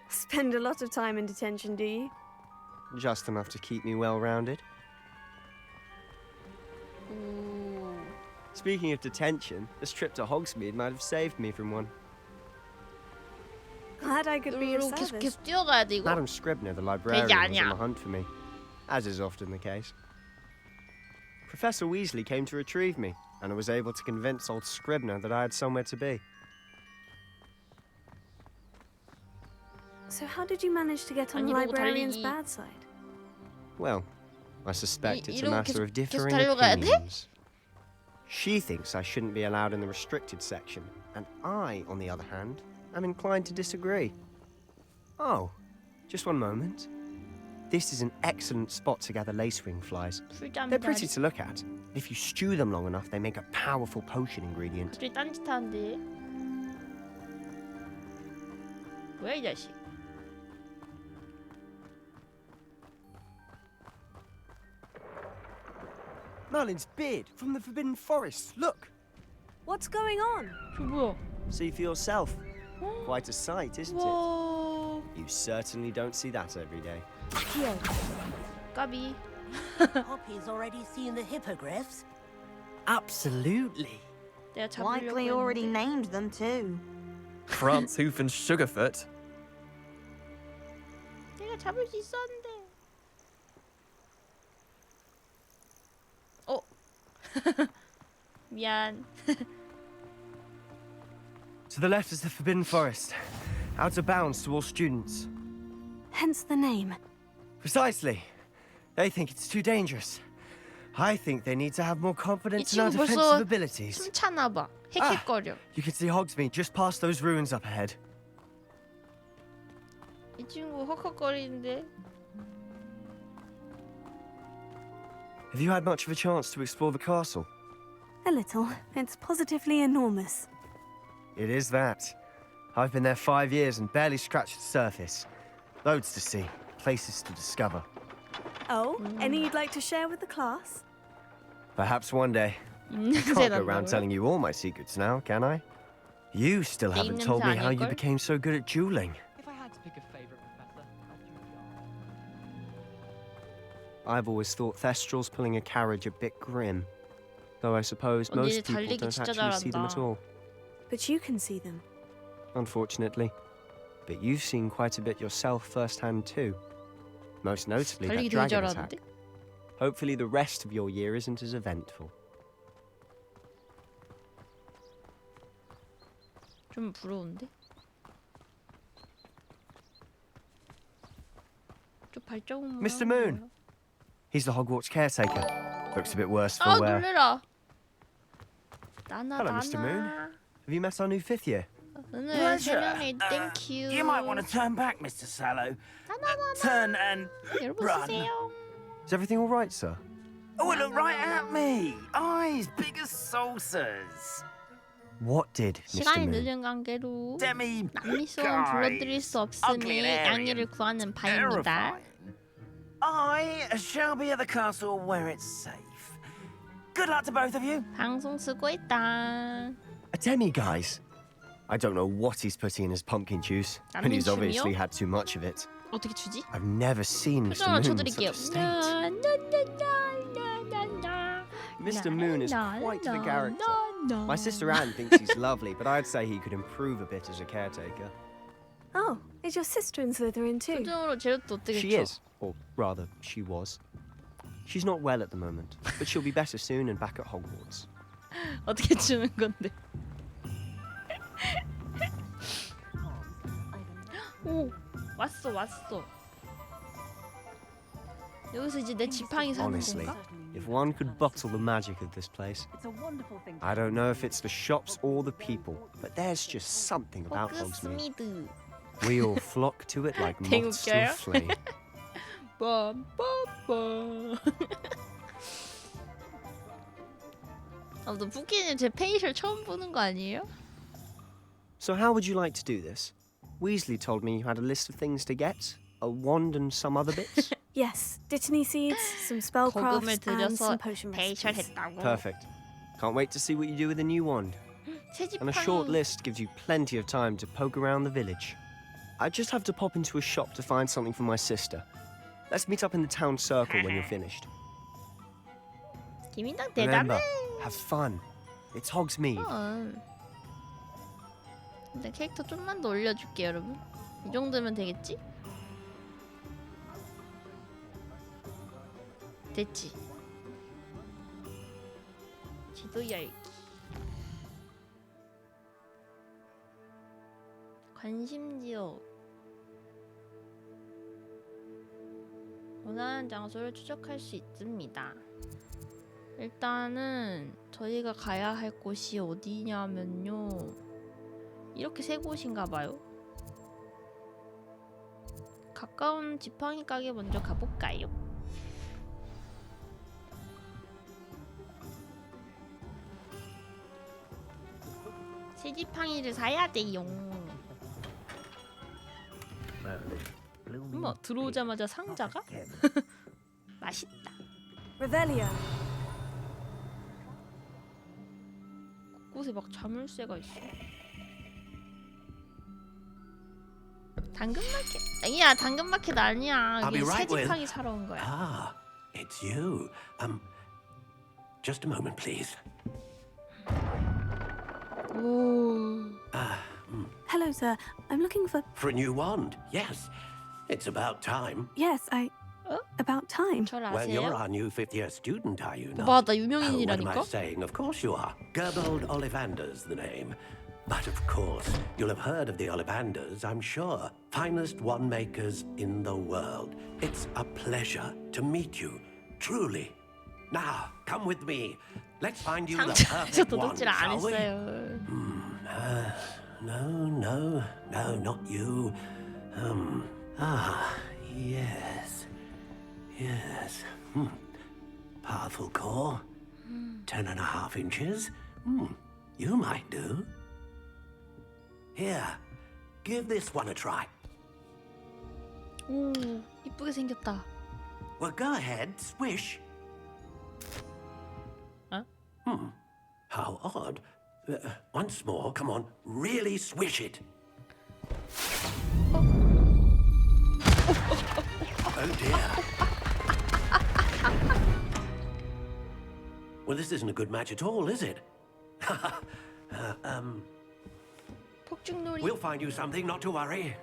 Speaker 4: Spend a lot of time in detention, do you?
Speaker 20: Just enough to keep me well-rounded. Speaking of detention, this trip to Hogsmeade might have saved me from one.
Speaker 4: Glad I could be of
Speaker 1: 계속
Speaker 4: service.
Speaker 1: 계속 뛰어가야 돼 이거.
Speaker 20: Madam Scribner, the librarian,
Speaker 1: 되지
Speaker 20: was on
Speaker 1: 않냐.
Speaker 20: the hunt for me, as is often the case. Professor Weasley came to retrieve me, and I was able to convince old Scribner that I had somewhere to be.
Speaker 4: So how did you manage to get on the
Speaker 1: 아니, 이러고
Speaker 4: librarian's
Speaker 1: 달리기.
Speaker 4: bad side?
Speaker 20: Well, I suspect it's a
Speaker 1: 이러고
Speaker 20: matter of
Speaker 1: 계속
Speaker 20: differing
Speaker 1: 달려가야 돼?
Speaker 20: opinions. She thinks I shouldn't be allowed in the restricted section, and I, on the other hand, am inclined to disagree. Oh, just one moment. This is an excellent spot to gather lacewing flies. They're pretty to look at. If you stew them long enough, they make a powerful potion ingredient.
Speaker 1: 갑자기 딴짓하는데. 뭐야 이 자식?
Speaker 20: Merlin's beard from the Forbidden Forest. Look.
Speaker 4: What's going on?
Speaker 1: 저 뭐야?
Speaker 20: See for yourself. Quite a sight, isn't it?
Speaker 1: 와.
Speaker 20: You certainly don't see that every day.
Speaker 4: Here.
Speaker 1: 까비.
Speaker 16: Poppy's already seen the hippogriffs.
Speaker 3: Absolutely.
Speaker 1: 내가 잡으려고
Speaker 18: Likely already
Speaker 1: 했는데.
Speaker 18: named them too.
Speaker 7: France, Hoof, and Sugarfoot.
Speaker 1: 내가 잡을 수 있었는데. 어. 미안.
Speaker 20: To the left is the Forbidden Forest. Out of bounds to all students.
Speaker 4: Hence the name.
Speaker 20: Precisely. They think it's too dangerous. I think they need to have more
Speaker 1: 이
Speaker 20: confidence in our
Speaker 1: 친구
Speaker 20: defensive
Speaker 1: 벌써
Speaker 20: abilities.
Speaker 1: 숨차나 봐. 헥헥거려.
Speaker 20: You can see Hogsmeade just past those ruins up ahead.
Speaker 1: 이 친구 헉헉거리는데.
Speaker 20: Have you had much of a chance to explore the castle?
Speaker 4: A little. It's positively enormous.
Speaker 20: It is that. I've been there 5 years and barely scratched the surface. Loads to see, places to discover.
Speaker 4: Oh, any you'd like to share with the class?
Speaker 20: Perhaps one day. I can't go around telling you all my secrets now, can I? You still haven't told me how you became so good at dueling.
Speaker 15: If I had to pick a favorite professor, I'd choose yours.
Speaker 20: I've always thought Thestral's pulling a carriage a bit grim. Though I suppose most
Speaker 1: 언니들
Speaker 20: people
Speaker 1: 달리기
Speaker 20: don't
Speaker 1: 진짜
Speaker 20: actually see them at
Speaker 1: 잘한다.
Speaker 20: all.
Speaker 4: But you can see them.
Speaker 20: Unfortunately. But you've seen quite a bit yourself firsthand too. Most notably that
Speaker 1: 달리기 되게
Speaker 20: dragon attack.
Speaker 1: 잘하는데?
Speaker 20: Hopefully the rest of your year isn't as eventful.
Speaker 1: 좀 부러운데? 좀 발자국
Speaker 20: Mr. Moon! He's the Hogwarts caretaker. Looks a bit worse for
Speaker 1: 아
Speaker 20: wear.
Speaker 1: 놀래라. 나나
Speaker 20: Hello, Mr. Moon. Have you met our new 5th year?
Speaker 1: 오늘 세련이 thank you.
Speaker 3: You might want to turn back, Mr. Sallow. Turn and
Speaker 1: 여러분
Speaker 3: run.
Speaker 1: 쓰세요.
Speaker 20: Is everything all right, sir?
Speaker 3: Oh, look right at me. Eyes big as saucers.
Speaker 20: What did, Mr.
Speaker 1: 시간이
Speaker 20: Moon?
Speaker 1: 늦은 관계로
Speaker 3: Demi,
Speaker 1: 남미소원 불러드릴 수 없으니 양해를 구하는 바입니다.
Speaker 3: I shall be at the castle where it's safe. Good luck to both of you.
Speaker 1: 방송 수고했다.
Speaker 20: A demi, guys. I don't know what he's putting in his pumpkin juice, and he's
Speaker 1: 남미춤이요?
Speaker 20: obviously had too much of it.
Speaker 1: 어떻게 주지?
Speaker 20: I've never seen Mr.
Speaker 1: 표정을
Speaker 20: Moon in
Speaker 1: 쳐드릴게요.
Speaker 20: such a state. Mr. Moon is quite the character. My sister Anne thinks he's lovely, but I'd say he could improve a bit as a caretaker.
Speaker 4: Oh, is your sister in Slytherin too?
Speaker 1: 표정으로 제로도 어떻게
Speaker 20: She
Speaker 1: 쳐?
Speaker 20: is, or rather, she was. She's not well at the moment, but she'll be better soon and back at Hogwarts.
Speaker 1: 어떻게 주는 건데? 오 왔어. 여기서 이제 내 지팡이 사는
Speaker 20: Honestly,
Speaker 1: 건가?
Speaker 20: if one could bottle the magic of this place, I don't know if it's the shops or the people, but there's just something about Hogsmeade.
Speaker 1: 호그스미드.
Speaker 20: We all flock to it like
Speaker 1: 되게
Speaker 20: moths to a
Speaker 1: 웃겨요.
Speaker 20: flame.
Speaker 1: 빰빰빰. 아무튼 푸키님 제 페이셜 처음 보는 거 아니에요?
Speaker 20: So how would you like to do this? Weasley told me you had a list of things to get, a wand and some other bits.
Speaker 4: Yes, dittany seeds, some
Speaker 1: 거금을
Speaker 4: spellcrafts, and
Speaker 1: 들여서
Speaker 4: some potion
Speaker 1: 페이셜
Speaker 4: recipes.
Speaker 1: 했다고.
Speaker 20: Perfect. Can't wait to see what you do with the new wand.
Speaker 1: 새
Speaker 20: And a short
Speaker 1: 지팡이.
Speaker 20: list gives you plenty of time to poke around the village. I just have to pop into a shop to find something for my sister. Let's meet up in the town circle when you're finished.
Speaker 1: 김인당
Speaker 20: Remember,
Speaker 1: 대단해.
Speaker 20: have fun. It's Hogsmeade.
Speaker 1: 근데 캐릭터 좀만 더 올려줄게 여러분. 이 정도면 되겠지? 됐지. 지도 열기. 관심지역. 원하는 장소를 추적할 수 있습니다. 일단은 저희가 가야 할 곳이 어디냐면요. 이렇게 세 곳인가 봐요. 가까운 지팡이 가게 먼저 가볼까요? 새 지팡이를 사야 돼요. 어머, 들어오자마자 상자가? 맛있다.
Speaker 4: Revelio.
Speaker 1: 곳곳에 막 자물쇠가 있어. 당근마켓 아니야, 당근마켓 아니야.
Speaker 11: I'll be
Speaker 1: 여기 새
Speaker 11: right with-
Speaker 1: 지팡이 사러 온 거야.
Speaker 11: Ah, it's you. Just a moment, please.
Speaker 1: 오.
Speaker 4: Hello, sir. I'm looking for.
Speaker 11: For a new wand, yes. It's about time.
Speaker 4: Yes, about time.
Speaker 1: 절
Speaker 11: Well, you're
Speaker 1: 아세요?
Speaker 11: our new fifth-year student, are you not?
Speaker 1: 봐, 나
Speaker 11: Oh, what am I
Speaker 1: 유명인이라니까?
Speaker 11: saying? Of course you are. Gerbold Ollivander's the name. But of course, you'll have heard of the Ollivanders, I'm sure. Finest wand makers in the world. It's a pleasure to meet you, truly. Now, come with me. Let's find you the
Speaker 1: 상자에서
Speaker 11: perfect wand,
Speaker 1: 도둑질 안
Speaker 11: shall we?
Speaker 1: 했어요.
Speaker 11: No, not you. Yes. Powerful core. 10.5 inches. You might do. Here, give this one a try.
Speaker 1: 오, 이쁘게 생겼다.
Speaker 11: Well, go ahead, swish.
Speaker 1: Huh?
Speaker 11: How odd. Once more, come on, really swish it. Oh dear. Well, this isn't a good match at all, is it?
Speaker 1: 폭죽놀이.
Speaker 11: We'll find you something, not to worry.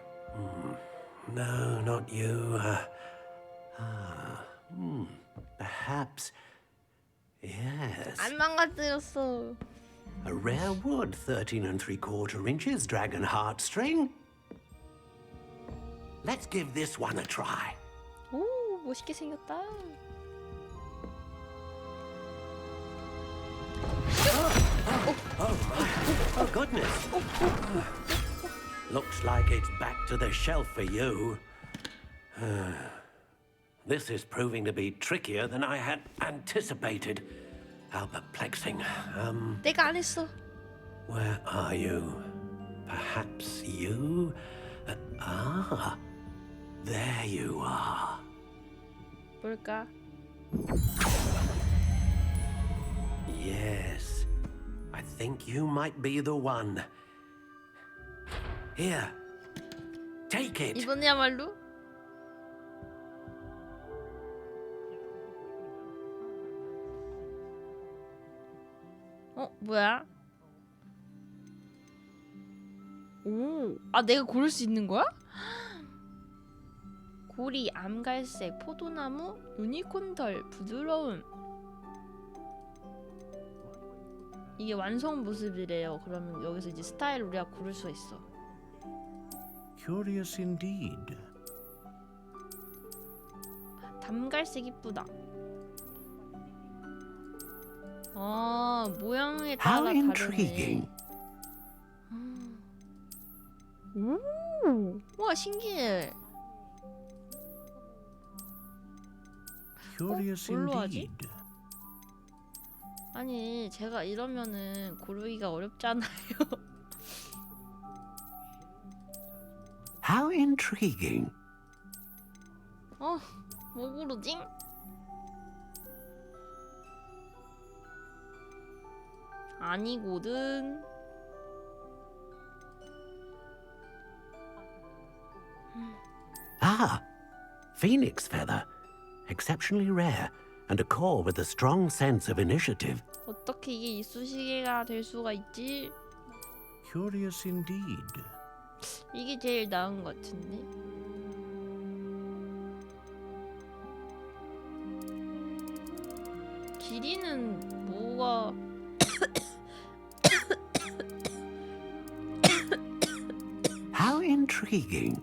Speaker 8: No, not you. Perhaps. Yes.
Speaker 1: 안 망가뜨렸어.
Speaker 8: A rare wood, 13 3/4 inches, dragon heartstring. Let's give this one a try.
Speaker 1: 오, 멋있게 생겼다.
Speaker 8: Oh, goodness. Looks like it's back to the shelf for you. This is proving to be trickier than I had anticipated. How perplexing.
Speaker 1: 내가 안 했어.
Speaker 8: Where are you? Perhaps you? There you are.
Speaker 1: 뭘까?
Speaker 8: Yes. I think you might be the one. Here. Take it.
Speaker 1: 이번에야말로? 뭐야? 오, 내가 고를 수 있는 거야? 고리, 암갈색, 포도나무, 유니콘털, 부드러움. 이게 완성 모습이래요. 그러면 여기서 이제 스타일 우리가 고를 수 있어.
Speaker 9: Curious indeed.
Speaker 1: 담갈색 이쁘다. 모양에 따라 다르네. 와, 신기해.
Speaker 9: Curious
Speaker 1: 뭘로 하지?
Speaker 9: indeed.
Speaker 1: 아니, 제가 이러면은 고르기가 어렵잖아요.
Speaker 8: How intriguing.
Speaker 1: 뭐 고르지? 아니거든.
Speaker 8: Phoenix feather. Exceptionally rare, and a core with a strong sense of initiative.
Speaker 1: 어떻게 이게 이쑤시개가 될 수가 있지?
Speaker 9: Curious indeed.
Speaker 1: 이게 제일 나은 것 같은데. 길이는 뭐가
Speaker 8: How intriguing.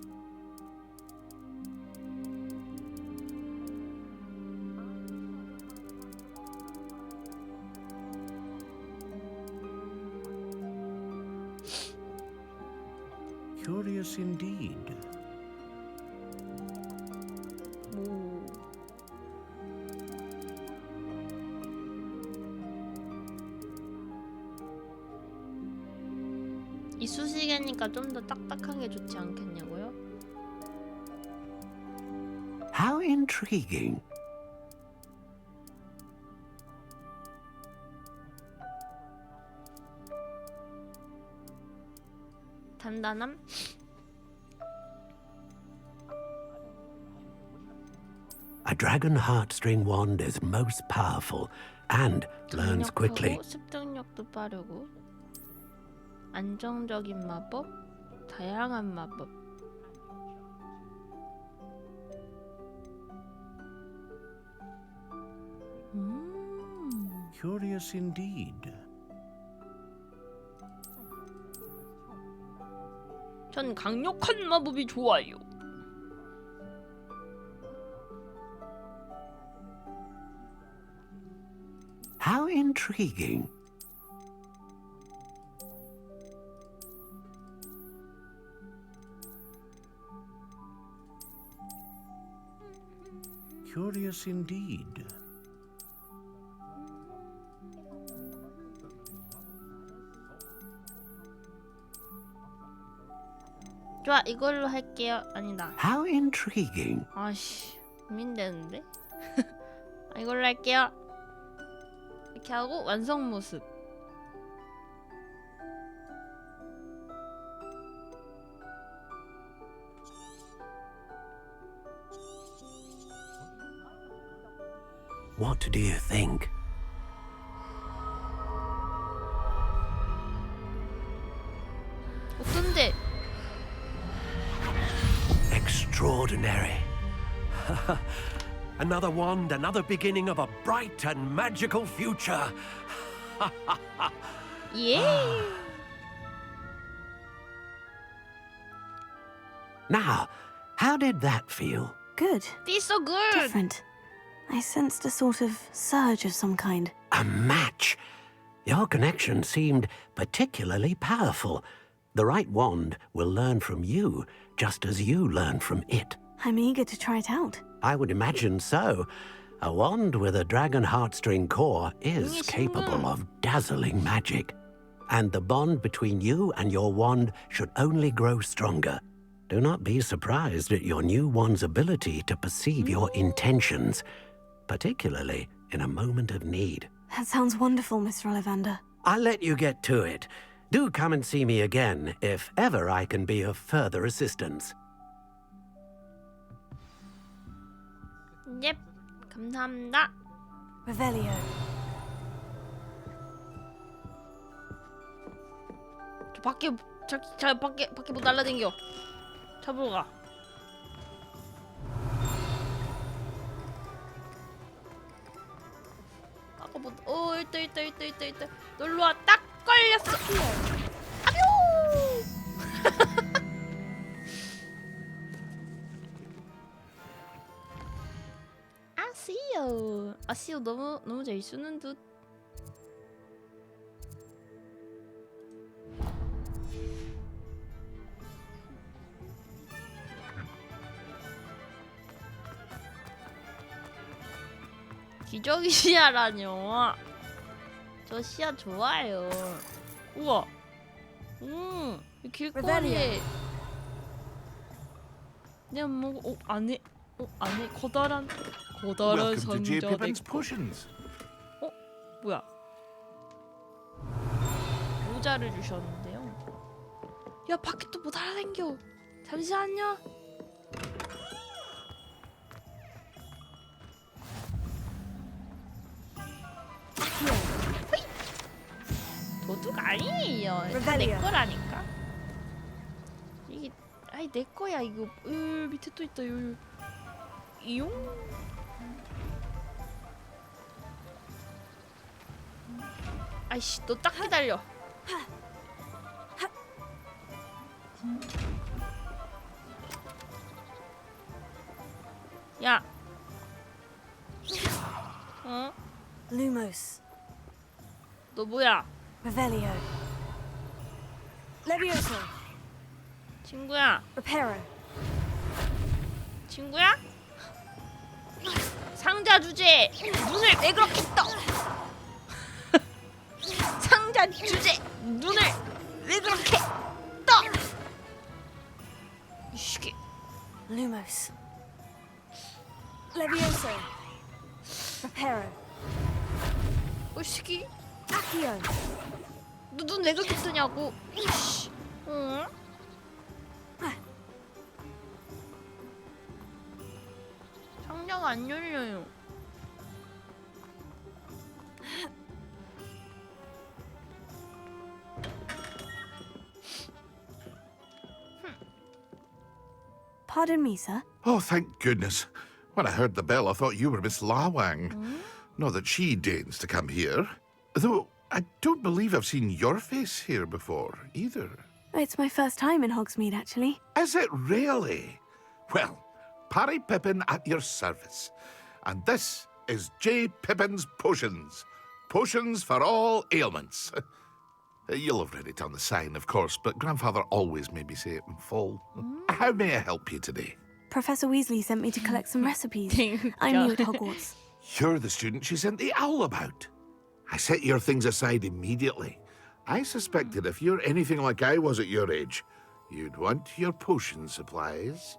Speaker 9: Curious indeed.
Speaker 1: 이쑤시개니까 좀 더 딱딱한 게 좋지 않겠냐고요?
Speaker 8: How intriguing.
Speaker 1: 단단함?
Speaker 8: A dragon heartstring wand is most powerful and learns quickly.
Speaker 1: 습득력도 빠르고 안정적인 마법, 다양한 마법.
Speaker 9: Curious indeed.
Speaker 1: 전 강력한 마법이 좋아요.
Speaker 8: How intriguing.
Speaker 9: Curious indeed.
Speaker 1: 좋아, 이걸로 할게요. 아니다.
Speaker 8: How intriguing.
Speaker 1: 아씨, 고민되는데? 이걸로 할게요. 이렇게 하고 완성 모습.
Speaker 8: What do you think?
Speaker 1: 어떤데?
Speaker 11: extraordinary. Another wand, another beginning of a bright and magical future.
Speaker 1: 예.
Speaker 8: Now, how did that feel?
Speaker 4: Good.
Speaker 1: Feels so good.
Speaker 4: Different. I sensed a sort of surge of some kind.
Speaker 8: A match. Your connection seemed particularly powerful. The right wand will learn from you, just as you learn from it.
Speaker 4: I'm eager to try it out.
Speaker 8: I would imagine so. A wand with a dragon heartstring core is capable of dazzling magic. And the bond between you and your wand should only grow stronger. Do not be surprised at your new wand's ability to perceive your intentions, particularly in a moment of need.
Speaker 4: That sounds wonderful, Mr. Ollivander.
Speaker 8: I'll let you get to it. Do come and see me again if ever I can be of further assistance.
Speaker 1: 넵. 감사합니다.
Speaker 4: Revelio.
Speaker 1: 저 밖에 밖에 뭐 날라댕겨. 잡으러 가. 아까 뭐 있다. 놀러 와. 딱 걸렸어. 아뵤. 아시오 너무 잘 쓰는 듯. 기저귀 시야라뇨. 저 시야 좋아요. 우와. 이 길거리에 그냥 뭐 안에 커다란 상자가 있고. 뭐야? 모자를 주셨는데요. 야, 밖에 또 뭐 날아다녀. 잠시만요. 도둑 아니에요. 내 거라니까. 이게 내 거야 이거. 밑에 또 있다. 이용. 아이씨, 너 딱 기다려. 야. 어?
Speaker 4: Lumos.
Speaker 1: 너 뭐야?
Speaker 4: Revelio. Levioso.
Speaker 1: 친구야.
Speaker 4: Reparo.
Speaker 1: 친구야? 상자 주제. 눈을 왜 그렇게 떠? 상자 주제. 눈을 왜 그렇게 떠? 이시기.
Speaker 4: Lumos. Levioso. Reparo.
Speaker 1: 이시기.
Speaker 4: Accio.
Speaker 1: 너 눈 왜 그렇게 뜨냐고? 이씨. 응? 상자가 안 열려요.
Speaker 4: Pardon me, sir.
Speaker 10: Oh, thank goodness. When I heard the bell, I thought you were Miss Lawang. Not that she deigns to come here. Though I don't believe I've seen your face here before, either.
Speaker 4: It's my first time in Hogsmeade, actually.
Speaker 10: Is it really? Well, Parry Pippin at your service. And this is J. Pippin's Potions. Potions for all ailments. You'll have read it on the sign, of course, but Grandfather always made me say it in full. How may I help you today?
Speaker 4: Professor Weasley sent me to collect some recipes. I'm new at Hogwarts.
Speaker 10: You're the student she sent the owl about. I set your things aside immediately. I suspected if you're anything like I was at your age, you'd want your potion supplies.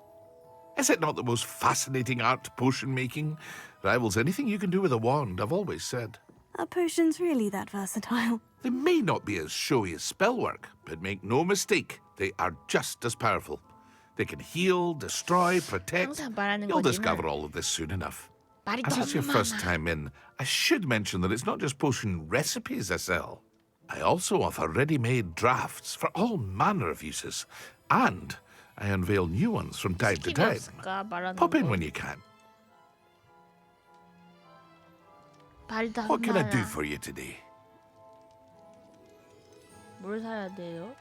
Speaker 10: Is it not the most fascinating art, potion making? Rivals anything you can do with a wand, I've always said.
Speaker 4: Are potions really that versatile?
Speaker 10: They may not be as showy as spellwork, but make no mistake, they are just as powerful. They can heal, destroy, protect. You'll discover all of this soon enough. And as it's your first time in, I should mention that it's not just potion recipes I sell. I also offer ready-made drafts for all manner of uses. And I unveil new ones from time to
Speaker 1: 스킵이
Speaker 10: time.
Speaker 1: 없을까 말하는
Speaker 10: Pop in
Speaker 1: 거.
Speaker 10: when you can.
Speaker 1: 말도 안
Speaker 10: What can I do
Speaker 1: 말아.
Speaker 10: for you today?
Speaker 1: 뭘 사야 돼요?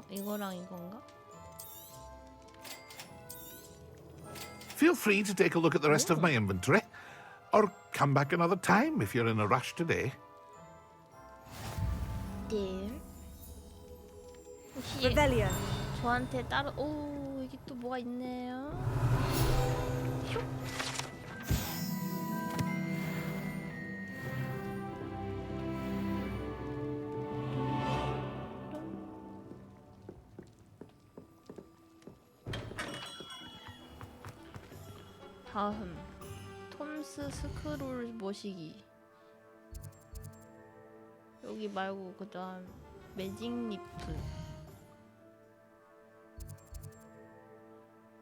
Speaker 1: 이거랑 이건가?
Speaker 10: Feel free to take a look at the rest of my inventory, or come back another time if you're in a rush today.
Speaker 1: 네. 혹시
Speaker 18: Revelio.
Speaker 1: 저한테 따로 여기 또 뭐가 있네요. 슉. 다음 톰스 스크롤 모시기. 여기 말고 그 다음 매직 리프.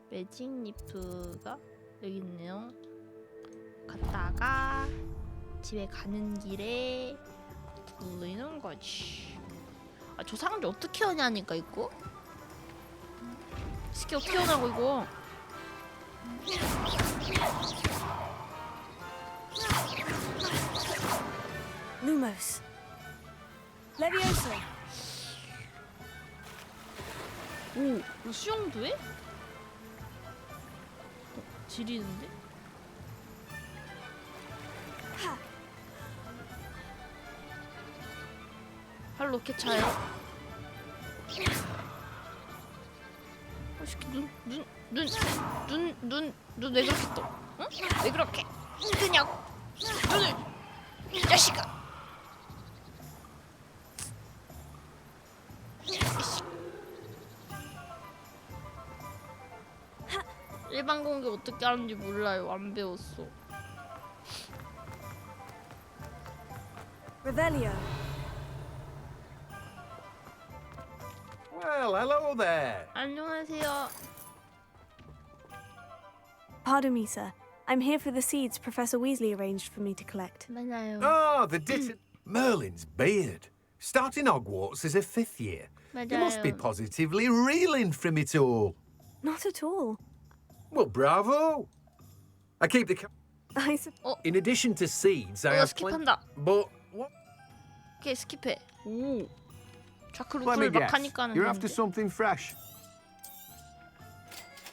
Speaker 1: 매직 리프가 여기 있네요. 갔다가 집에 가는 길에 돌리는 거지. 아, 저 상자 어떻게 하냐니까 이거? 스키 어떻게 하냐고 이거.
Speaker 4: Lumos. Levioso.
Speaker 1: 오, 이거 수영도 해? 지리는데? 팔로 이렇게 차요? 눈 왜 그렇게 떠? 응? 왜 그렇게 뜨냐고? 눈을 이 자식아! 일반 공격 어떻게 하는지 몰라요. 안 배웠어.
Speaker 18: Revelio.
Speaker 6: Well, hello there.
Speaker 1: 안녕하세요.
Speaker 4: Pardon me, sir. I'm here for the seeds Professor Weasley arranged for me to collect.
Speaker 1: 맞아요.
Speaker 6: Ah, the Merlin's beard. Starting Hogwarts as a 5th year. You must be
Speaker 1: 맞아요.
Speaker 6: positively reeling from it all.
Speaker 4: Not at all.
Speaker 6: Well, bravo. I keep the...
Speaker 4: I sup-
Speaker 6: In addition to seeds, I have
Speaker 1: 스킵한다.
Speaker 6: But what?
Speaker 1: 오케이, 스킵해. 오. 자크
Speaker 6: Let me
Speaker 1: 루크를 막
Speaker 6: guess.
Speaker 1: 하니까는
Speaker 6: You're after
Speaker 1: 되는데.
Speaker 6: something fresh.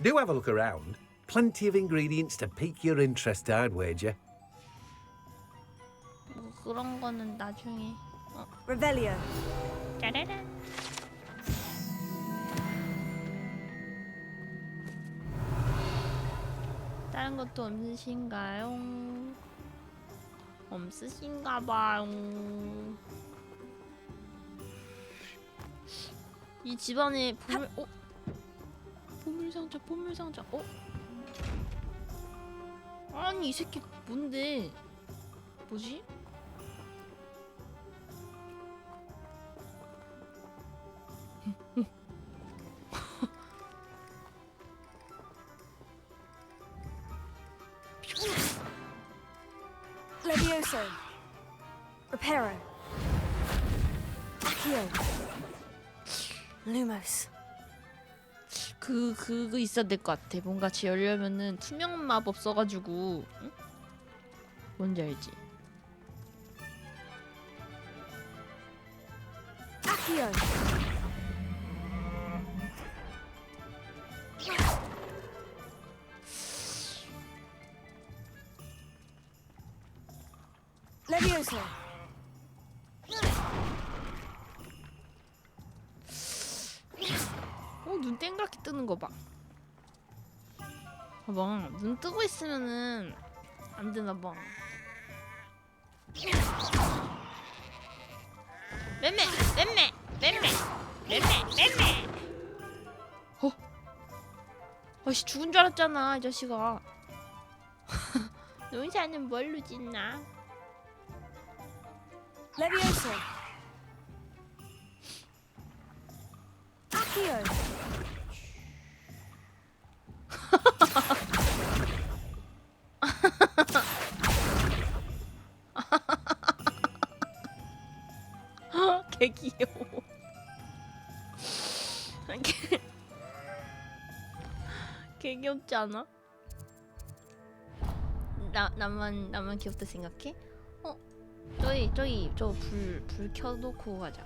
Speaker 6: Do have a look around. Plenty of ingredients to pique your interest, I'd wager.
Speaker 1: 뭐 그런 거는 나중에.
Speaker 18: Revelio.
Speaker 1: 짜라란. 다른 것도 없으신가요? 없으신가 봐요. 이 집안에 보물 보물상자 보물상자. 아니 이 새끼 뭔데? 뭐지?
Speaker 18: Levioso. Reparo. Accio.
Speaker 4: Lumos.
Speaker 1: 그거 있어야 될 것 같아. 뭔가 지 열려면은 투명 마법 써가지고, 응? 뭔지 알지?
Speaker 18: Accio. Levioso.
Speaker 1: 눈 땡그랗게 뜨는 거 봐. 봐봐, 눈 뜨고 있으면은 안 되나 봐. 맴매. 아씨 죽은 줄 알았잖아 이 자식아. 논사는 뭘로 짓나?
Speaker 18: Levioso. Accio.
Speaker 1: 개 귀여워. 개 귀엽지 않아? 나만 귀엽다 생각해? 저기 저 불 켜놓고 가자.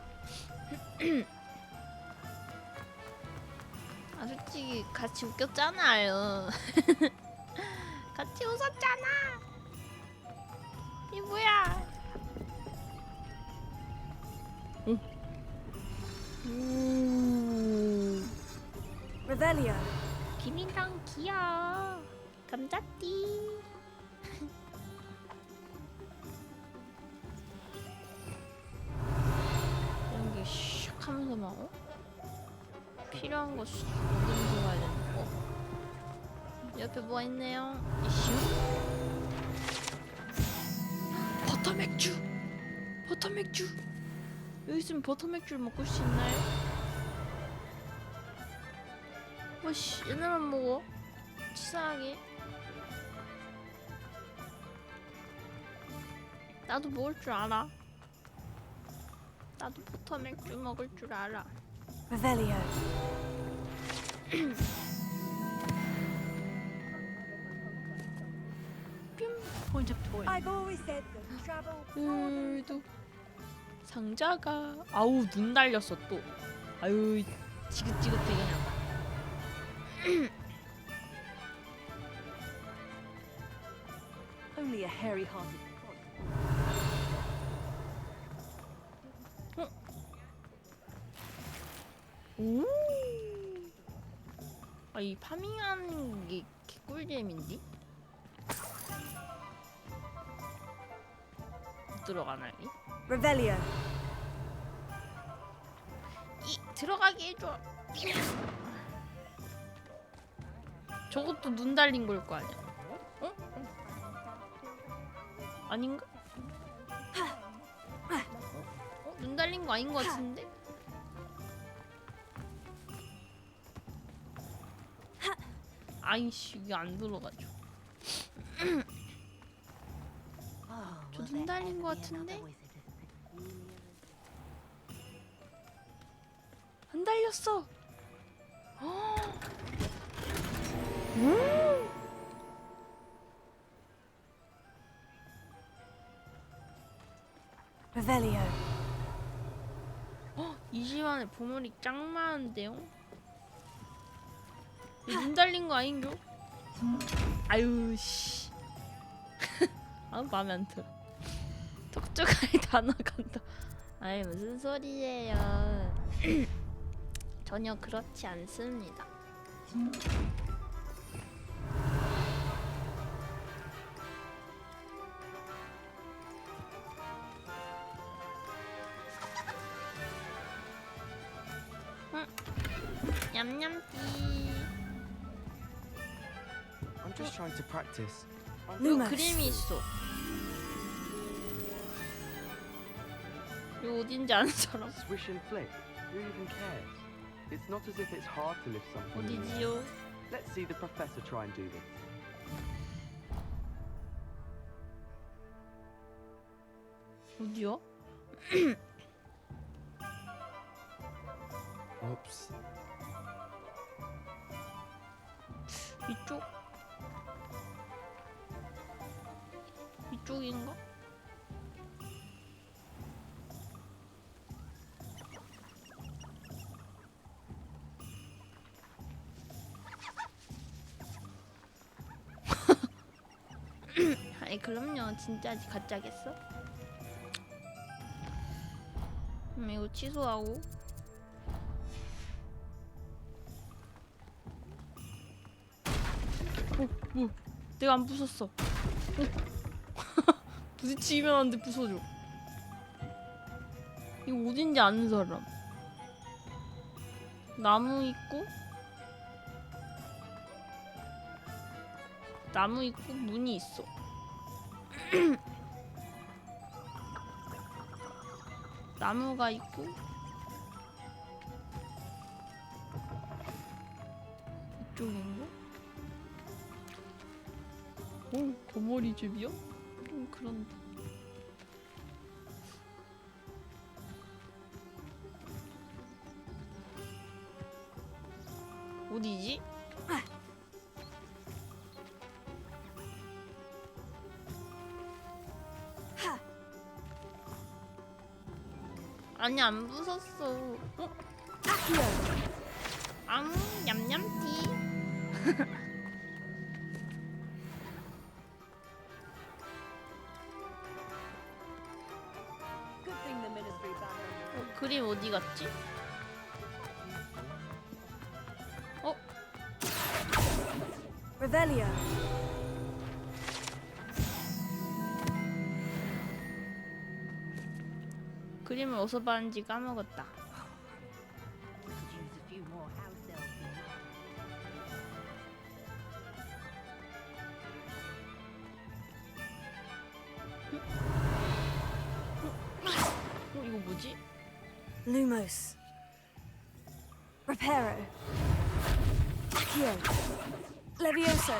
Speaker 1: 아 솔직히 같이 웃겼잖아요. 같이 웃었잖아. 이 뭐야?
Speaker 4: Revelio.
Speaker 1: 비밀랑 귀여워. 감자띠. 이런 게 슉 하면서 막 필요한 거 슉 먹으면서 가야 되는 거. 옆에 뭐가 있네요. 이슈. 버터 맥주. 버터 맥주. 여기 있으면 버터 맥주를 먹을 수 있나요? 와씨 얘네만 먹어. 치사하게. 나도 먹을 줄 알아. 나도 버터 맥주 먹을 줄 알아.
Speaker 4: Revelio.
Speaker 2: Point of toy.
Speaker 18: I've always said that travel.
Speaker 1: 또 상자가 아우 눈 달렸어 또. 아유 지긋지긋해 그냥.
Speaker 18: Only a hairy-hearted.
Speaker 1: 오. 아 이 파밍하는 게 개꿀잼인데? 들어가나요?
Speaker 4: Revelio.
Speaker 1: 이 들어가게 해줘. 저것도 눈 달린 걸 거 아니야? 어? 아닌가? 눈 달린 거 아닌 거 같은데? 아이씨 이게 안 들어가죠. 저 눈 달린 거 같은데? 안 달렸어.
Speaker 4: Revelio.
Speaker 1: 20만에 보물이 짱 많은데요? 눈 달린 거 아닌겨? 아유 씨. 아 마음에 안 들어. 톡톡하게 다 나간다. 아이 무슨 소리예요. 전혀 그렇지 않습니다. 냠냠띠.
Speaker 7: I'm just trying to practice.
Speaker 1: 요 그림이 있어. 요 어딘지 아는 사람?
Speaker 15: Swish and flick. Who even cares? It's not as if it's hard to lift something.
Speaker 1: 어디지요?
Speaker 15: Let's see the professor try and do this.
Speaker 1: 어디요?
Speaker 7: Oops.
Speaker 1: 이쪽? 이쪽인가? 아이 그럼요 진짜지 가짜겠어? 이거 취소하고 뭐 내가 안 부쉈어. 부딪히기만 하는데 부숴줘. 이거 어딘지 아는 사람. 나무 있고 나무 있고 문이 있어. 나무가 있고 이쪽인가? 오, 거머리 집이요? 그런데. 어디지? 아니 안 부쉈어. 어? 냠냠띠. 그림 어디 갔지? 어?
Speaker 4: Revelio.
Speaker 1: 그림을 어디서 봤는지 까먹었다. 이거 뭐지?
Speaker 4: Lumos. Reparo. Accio. Levioso.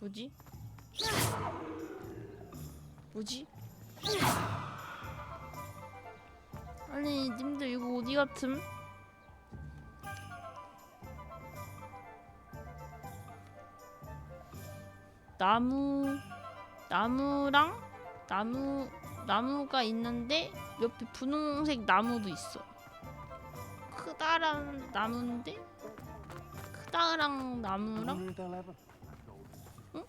Speaker 1: 뭐지? 뭐지? 아니 님들 이거 어디 같음? 나무가 있는데 옆에 분홍색 나무도 있어. 크다란 나무인데 크다란 나무랑 응?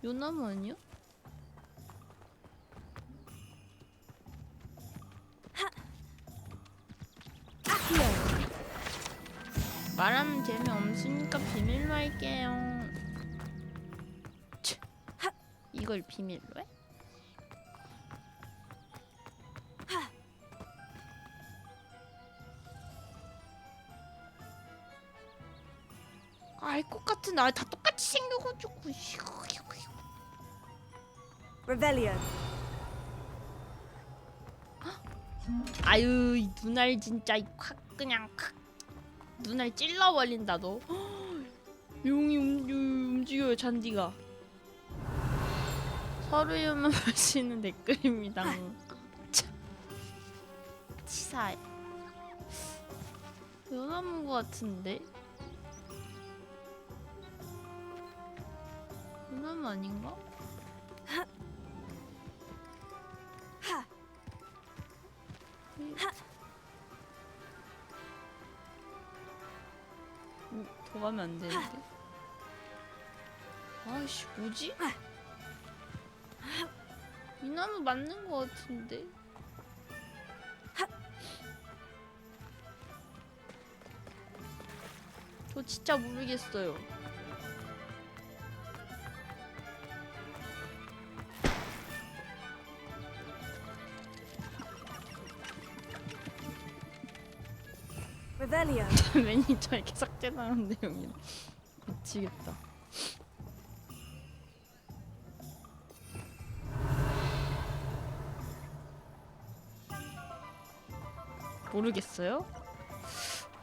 Speaker 1: 요 나무 아니야? 말하면 재미없으니까 비밀로 할게요. 이걸 비밀로 해? 알 것 같은 다 똑같이 생겨가지고.
Speaker 4: Revelio.
Speaker 1: 아유 이 눈알 진짜 확 그냥 확 눈알 찔러버린다 너. 용이 움직여요 잔디가. 서로에만 볼 수 있는 댓글입니다. 치사해. 연합인 것 같은데? 연합 아닌가? 더 가면 안 되는데. 아이씨 뭐지? 이 나무 맞는 것 같은데. 저 진짜 모르겠어요.
Speaker 4: Revelio.
Speaker 1: 매니저에게 삭제당한 내용이라 미치겠다. 모르겠어요?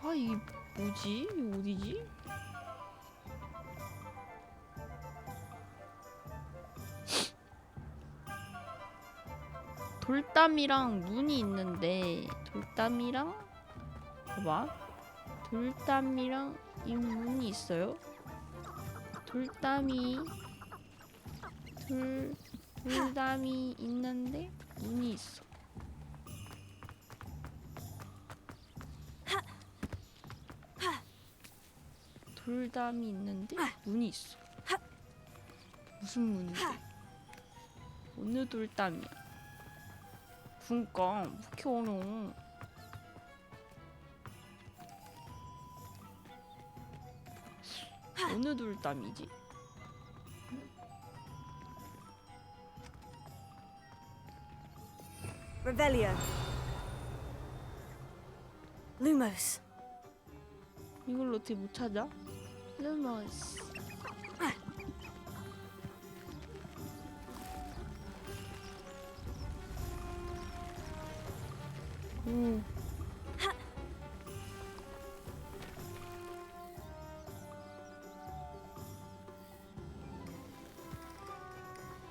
Speaker 1: 아 이게 뭐지? 이거 어디지? 돌담이랑 문이 있는데 돌담이랑 봐봐 돌담이랑 이 문이 있어요. 돌담이 있는데 문이 있어. 돌담이 있는데 문이 있어. 무슨 문인데? 어느 돌담이야? 그니까 그렇게 어려워. 어느 돌담이지?
Speaker 4: Revelio. Lumos.
Speaker 1: 이걸 어떻게 못 찾아? 루머스. 오.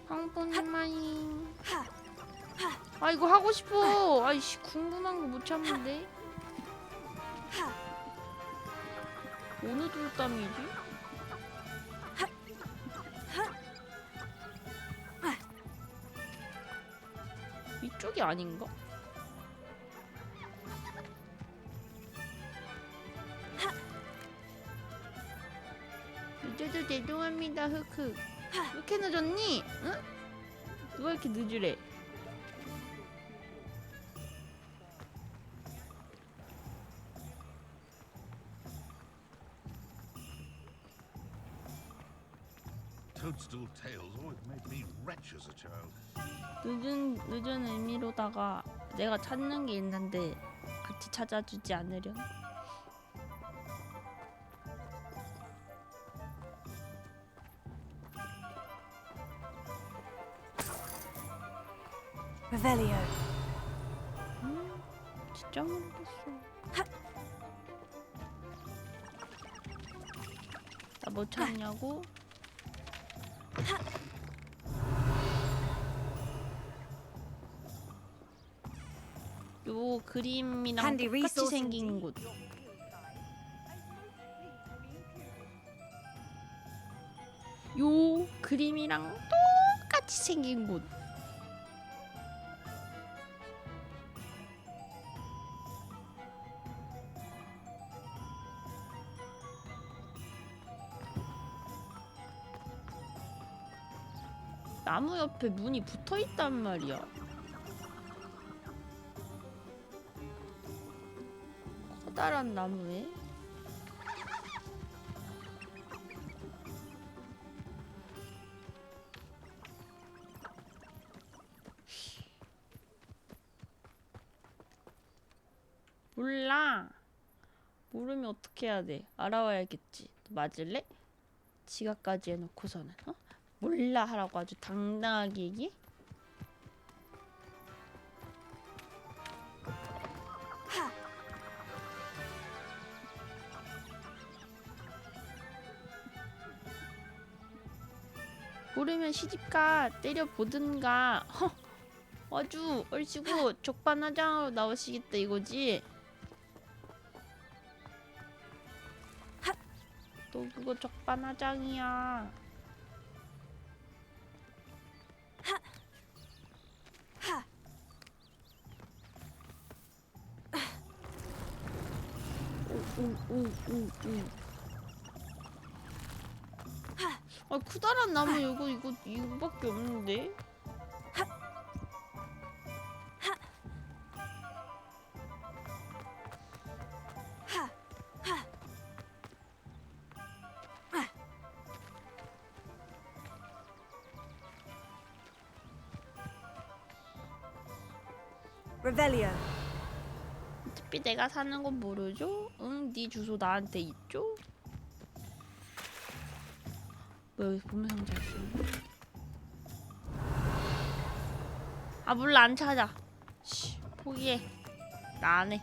Speaker 1: 황보님마잉. 아 이거 하고 싶어. 아이씨 궁금한 거 못 참는데. 어느 돌담이지? 이쪽이 아닌가? 늦어도 죄송합니다, 흑흑. 왜 이렇게 늦었니? 응? 누가 이렇게 늦으래?
Speaker 10: Toadstool tales always made me wretch as a child.
Speaker 1: 늦은 의미로다가 내가 찾는 게 있는데 같이 찾아주지 않으려?
Speaker 4: Revelio.
Speaker 1: 진짜 모르겠어. 나 뭐 찾냐고? 요 그림이랑 똑같이 생긴 곳. 요 그림이랑 똑같이 생긴 곳. 나무 옆에 문이 붙어 있단 말이야. 커다란 나무에. 몰라. 모르면 어떻게 해야 돼? 알아와야겠지. 맞을래? 지갑까지 해놓고서는 어? 몰라 하라고 아주 당당하게 얘기? 모르면 시집가 때려보든가. 허! 아주 얼씨구 적반하장으로 나오시겠다 이거지? 너 그거 적반하장이야. 아 커다란 나무 이거밖에 없는데?
Speaker 4: Revelio.
Speaker 1: 어차피 내가 사는 건 모르죠? 응, 네 주소 나한테 있죠? 뭐야, 여기 보물 상자 있어. 아 몰라, 안 찾아. 씨, 포기해. 나 안 해.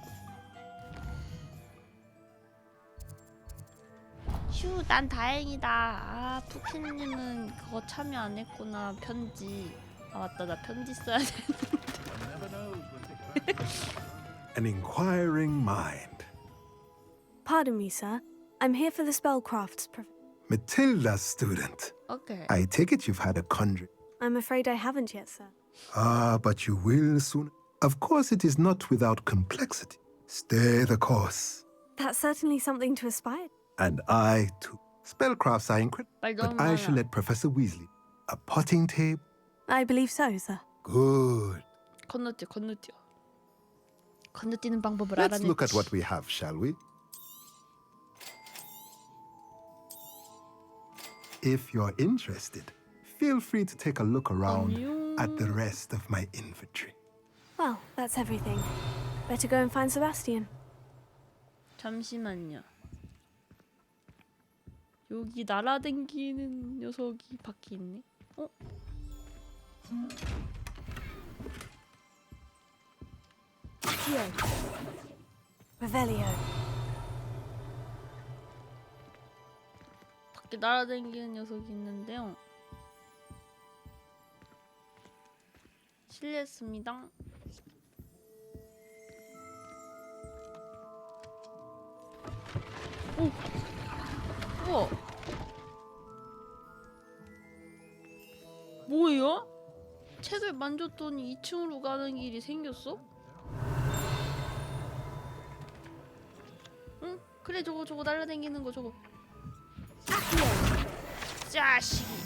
Speaker 1: 휴, 난 다행이다. 아, 푸키님은 그거 참여 안 했구나. 편지. 아 맞다, 나 편지 써야 되는데.
Speaker 5: An inquiring mind.
Speaker 4: Pardon me, sir. I'm here for the spellcrafts.
Speaker 5: Matilda's student.
Speaker 1: Okay.
Speaker 5: I take it you've had a conjuring.
Speaker 4: I'm afraid I haven't yet, sir.
Speaker 5: Ah, but you will soon. Of course, it is not without complexity. Stay the course.
Speaker 4: That's certainly something to aspire to.
Speaker 5: And I, too. Spellcrafts are incredible, but I shall let Professor Weasley. A potting table?
Speaker 4: I believe so, sir.
Speaker 5: Good.
Speaker 1: 건너뛰는 방법을
Speaker 5: Let's
Speaker 1: 알아냈지.
Speaker 5: look at what we have, shall we? If you're interested, feel free to take a look around at the rest of my inventory.
Speaker 4: Well, that's everything. Better go and find Sebastian.
Speaker 1: 잠시만요. 여기 날아다니는 녀석이 밖에 있네. 어?
Speaker 4: Revelio.
Speaker 1: 밖에 날아다니는 녀석이 있는데요. 실례했습니다. 오! 우와. 뭐예요? 책을 만졌더니 2층으로 가는 길이 생겼어? 응? 그래 저거 날라다니는 거 저거. 자식이.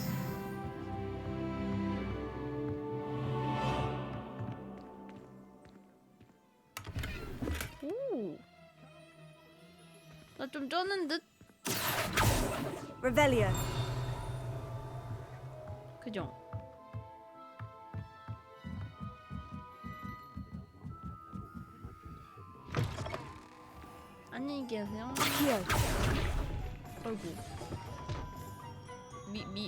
Speaker 1: 오. 나 좀 쩌는 듯.
Speaker 18: Revelio.
Speaker 1: 그죠? 안녕히 계세요. 아이고.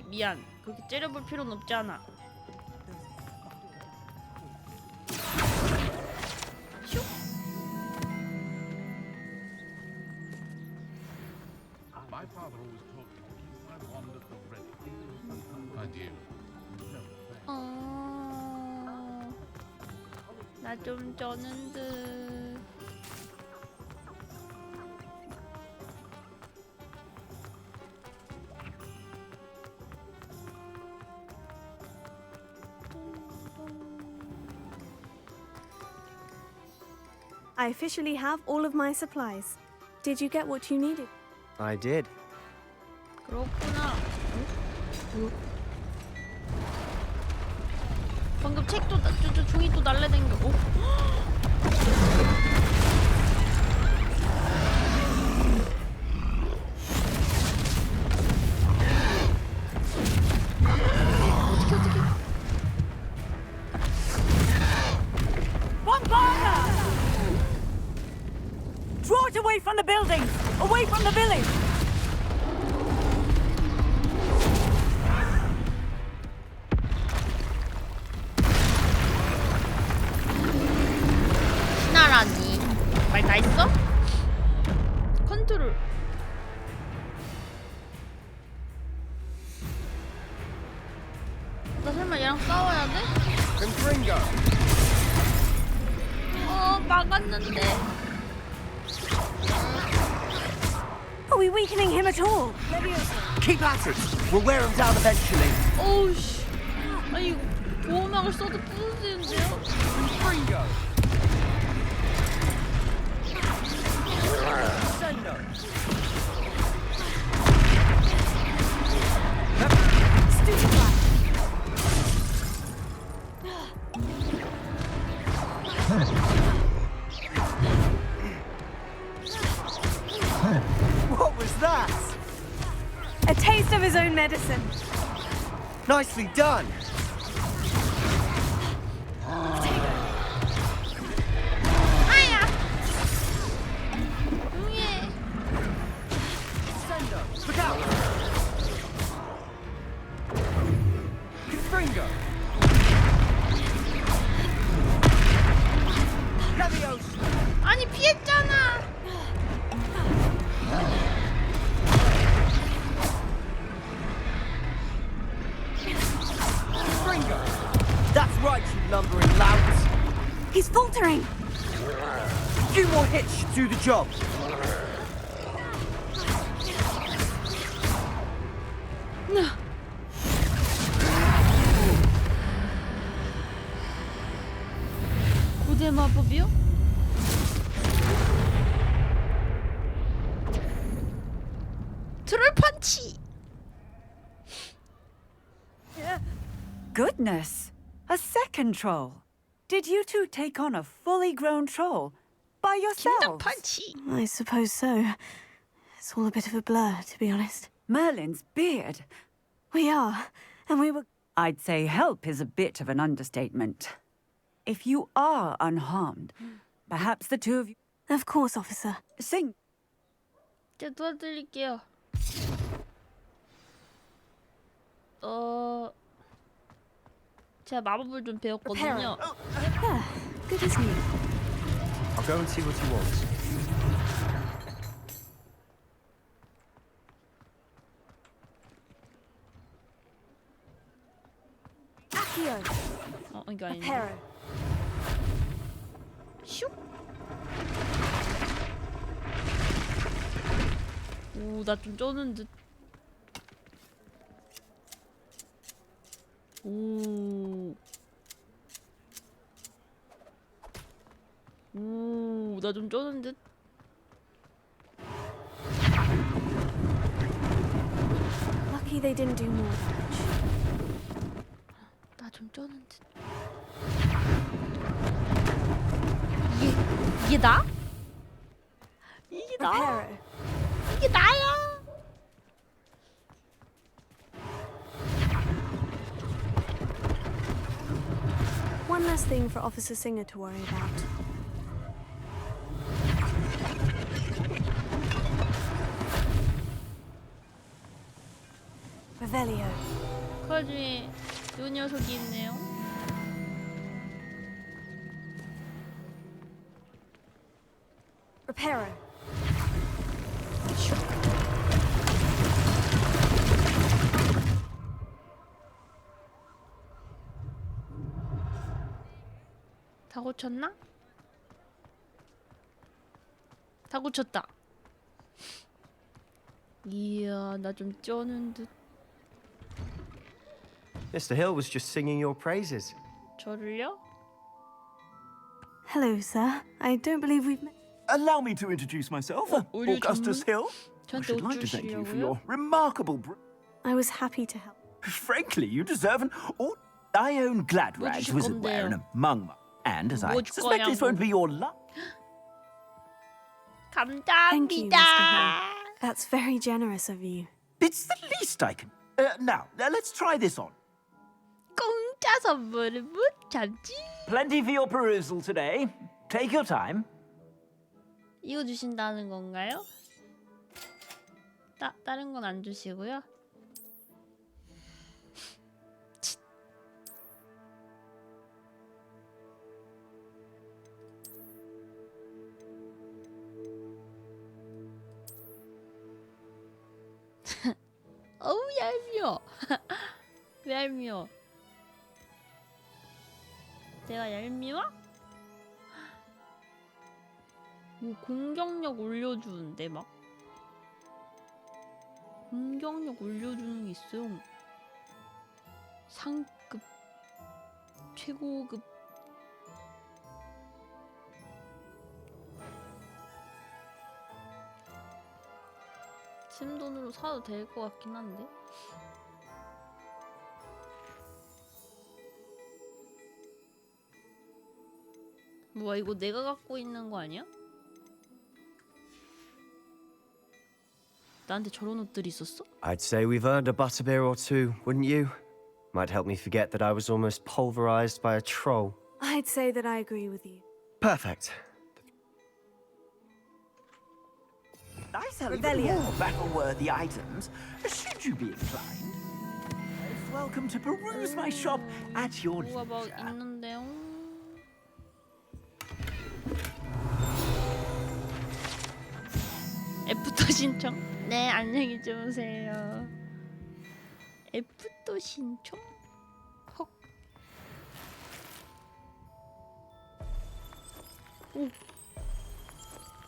Speaker 1: 미안. 그렇게 째려볼 필요는 없지 않아. 슉.
Speaker 10: My father always told me to keep my wand at the ready. And you?
Speaker 1: 나 좀 쩌는 듯.
Speaker 4: I officially have all of my supplies. Did you get what you needed?
Speaker 20: I did.
Speaker 1: 그렇구나. 방금 책도 저 종이 또 날라다니는 거. 어떻게?
Speaker 18: Bombarda! Draw it away from the buildings! Away from the village!
Speaker 1: 신하라니. 말 다 했어? 컨트롤. 나 설마 얘랑 싸워야 돼? 막았는데.
Speaker 4: Are we weakening him at all?
Speaker 23: Keep at it. We'll wear him down eventually.
Speaker 1: 어우 씨. 아니 보호막을 써도 부서지는데요?
Speaker 18: What was that?
Speaker 4: A taste of his own medicine.
Speaker 18: Nicely done.
Speaker 1: 아야. 응애.
Speaker 18: Look out! Confringo! Leviosa!
Speaker 1: 아니 피했잖아.
Speaker 18: Confringo! That's right, you lumbering louts!
Speaker 4: He's faltering!
Speaker 18: A few more hits should do the job.
Speaker 1: 고대 마법이요? 트롤 펀치.
Speaker 18: Goodness! A second troll! Did you two take on a fully grown troll by yourselves?
Speaker 4: I suppose so. It's all a bit of a blur, to be honest.
Speaker 18: Merlin's beard.
Speaker 4: We are, and we were...
Speaker 18: I'd say help is a bit of an understatement. If you are unharmed, perhaps the two of you...
Speaker 4: Of course, officer.
Speaker 18: Sing.
Speaker 1: 제가 도와드릴게요. 제가 마법을 좀 배웠거든요.
Speaker 4: Good as new.
Speaker 20: I'll go and see what he wants.
Speaker 1: Accio. 이거 아닌데. 슉. 오, 나 좀 쩌는 듯. 오, 나 좀 쩌는 듯.
Speaker 4: Lucky they didn't do more damage.
Speaker 1: 나 좀 쩌는 듯. 이게 나? 이게 나?
Speaker 4: Reparo.
Speaker 1: 이게 나야?
Speaker 4: One less thing for Officer Singer to worry about. Revelio.
Speaker 1: 그 와중에 요 녀석이 있네요.
Speaker 4: Reparo.
Speaker 1: 다 고쳤나? 다 고쳤다. 이야, 나 좀 쩌는 듯.
Speaker 20: Mr. Hill was just singing your praises.
Speaker 1: 저를요?
Speaker 4: Hello, sir. I don't believe we've met.
Speaker 12: Allow me to introduce myself. Augustus Hill. I
Speaker 1: 저한테
Speaker 12: should
Speaker 1: 옷
Speaker 12: like to thank you for
Speaker 1: 주시려고요?
Speaker 12: your remarkable...
Speaker 4: I was happy to help.
Speaker 12: Frankly, you deserve an... I own Glad
Speaker 1: 뭐
Speaker 12: Rags
Speaker 1: 주실
Speaker 12: Wizard Wear and
Speaker 1: 건데요?
Speaker 12: among my... And as I
Speaker 1: 뭐 줄
Speaker 12: suspect this won't
Speaker 1: 거냐고.
Speaker 12: be your luck.
Speaker 4: Thank you, Mr.
Speaker 1: 감사합니다.
Speaker 4: Hill. That's very generous of you.
Speaker 12: It's the least I can... now, let's try this on.
Speaker 1: 공짜 선물은 못 참지.
Speaker 12: Plenty for your perusal today. Take your time.
Speaker 1: 이거 주신다는 건가요? 다른 건 안 주시고요. 어우 얄미워. 왜 얄미워? 내가 얄미워? 뭐 공격력 올려주는데 막 공격력 올려주는 게 있어요. 상급, 최고급. sim 돈으로 사도 될 것 같긴 한데. 뭐야, 이거 내가 갖고 있는 거 아니야? 나한테 저런 옷들이 있었어?
Speaker 20: I'd say we've earned a butterbeer or two, wouldn't you? Might help me forget that I was almost pulverized by a troll.
Speaker 4: I'd say that I agree with you.
Speaker 20: Perfect.
Speaker 12: I sell even
Speaker 4: Revelio.
Speaker 12: more battle-worthy items, should you be inclined. Most welcome to peruse my shop at your
Speaker 1: 뭐가 막
Speaker 12: leisure.
Speaker 1: 있는데요? 애프터 신청? 네, 안녕히 주무세요. 애프터 신청? 헉. 오.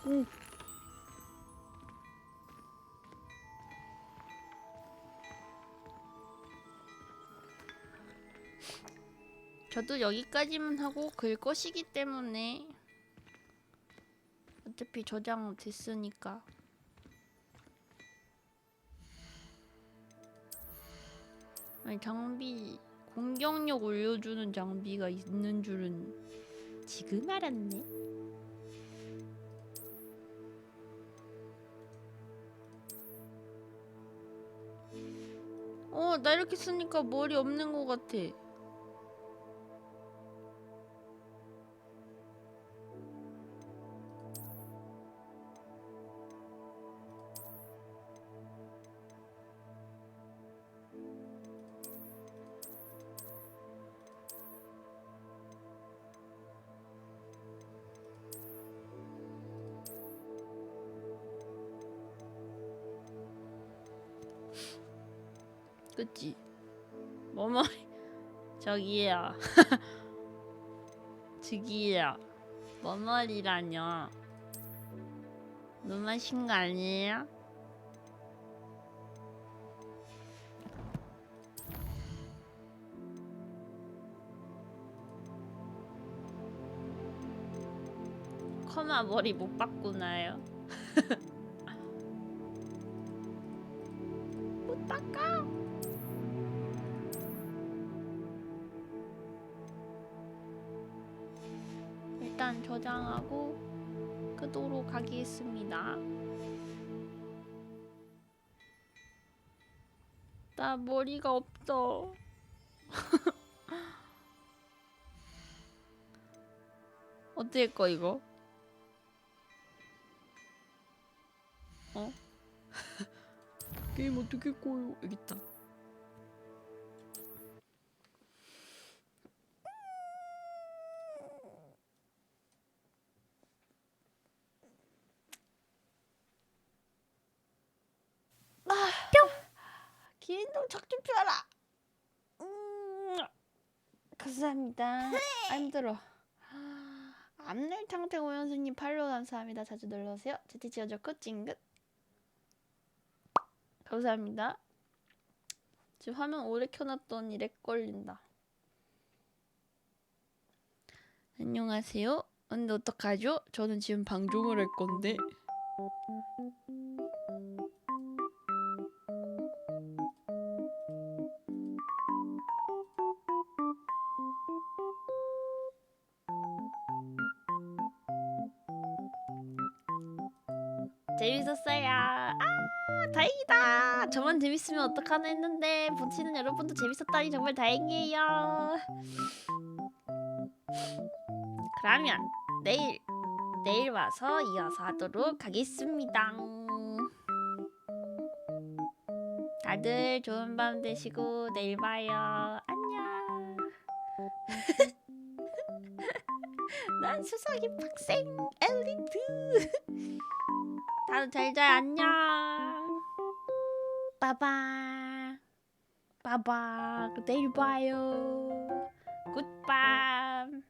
Speaker 1: 오. 저도 여기까지만 하고 글 것이기 때문에 어차피 저장 됐으니까. 아니, 장비 공격력 올려주는 장비가 있는 줄은 지금 알았네. 나 이렇게 쓰니까 머리 없는 것 같아. 그치? 뭐머리 저기요. 저기요. 뭐머리라뇨. 너무하신 거 아니에요? 설마 머리 못 바꾸나요? 못 바꿔. 일단 저장하고 끄도록 하겠습니다. 나 머리가 없어. 어떻게 할 거 이거? 어? 게임 어떻게 할 거요? 여기 있다. 뿅! 기린동 척좀 펴라. 감사합니다. 아 힘들어. 앞늘탕탕 오연수님 팔로우 감사합니다. 자주 놀러오세요. 제티 지어줬고 찡긋. 감사합니다. 지금 화면 오래 켜놨더니 렉 걸린다. 안녕하세요. 근데 어떡하죠? 저는 지금 방종을 할 건데. 재밌었어요. 아 다행이다. 저만 재밌으면 어떡하나 했는데 보시는 여러분도 재밌었다니 정말 다행이에요. 그러면 내일 와서 이어서 하도록 하겠습니다. 다들 좋은 밤 되시고 내일 봐요. 안녕. 난 수석이 빡생 엘리트. 다들 잘 자. 안녕. 빠바. 빠바. 내일 봐요. 굿밤.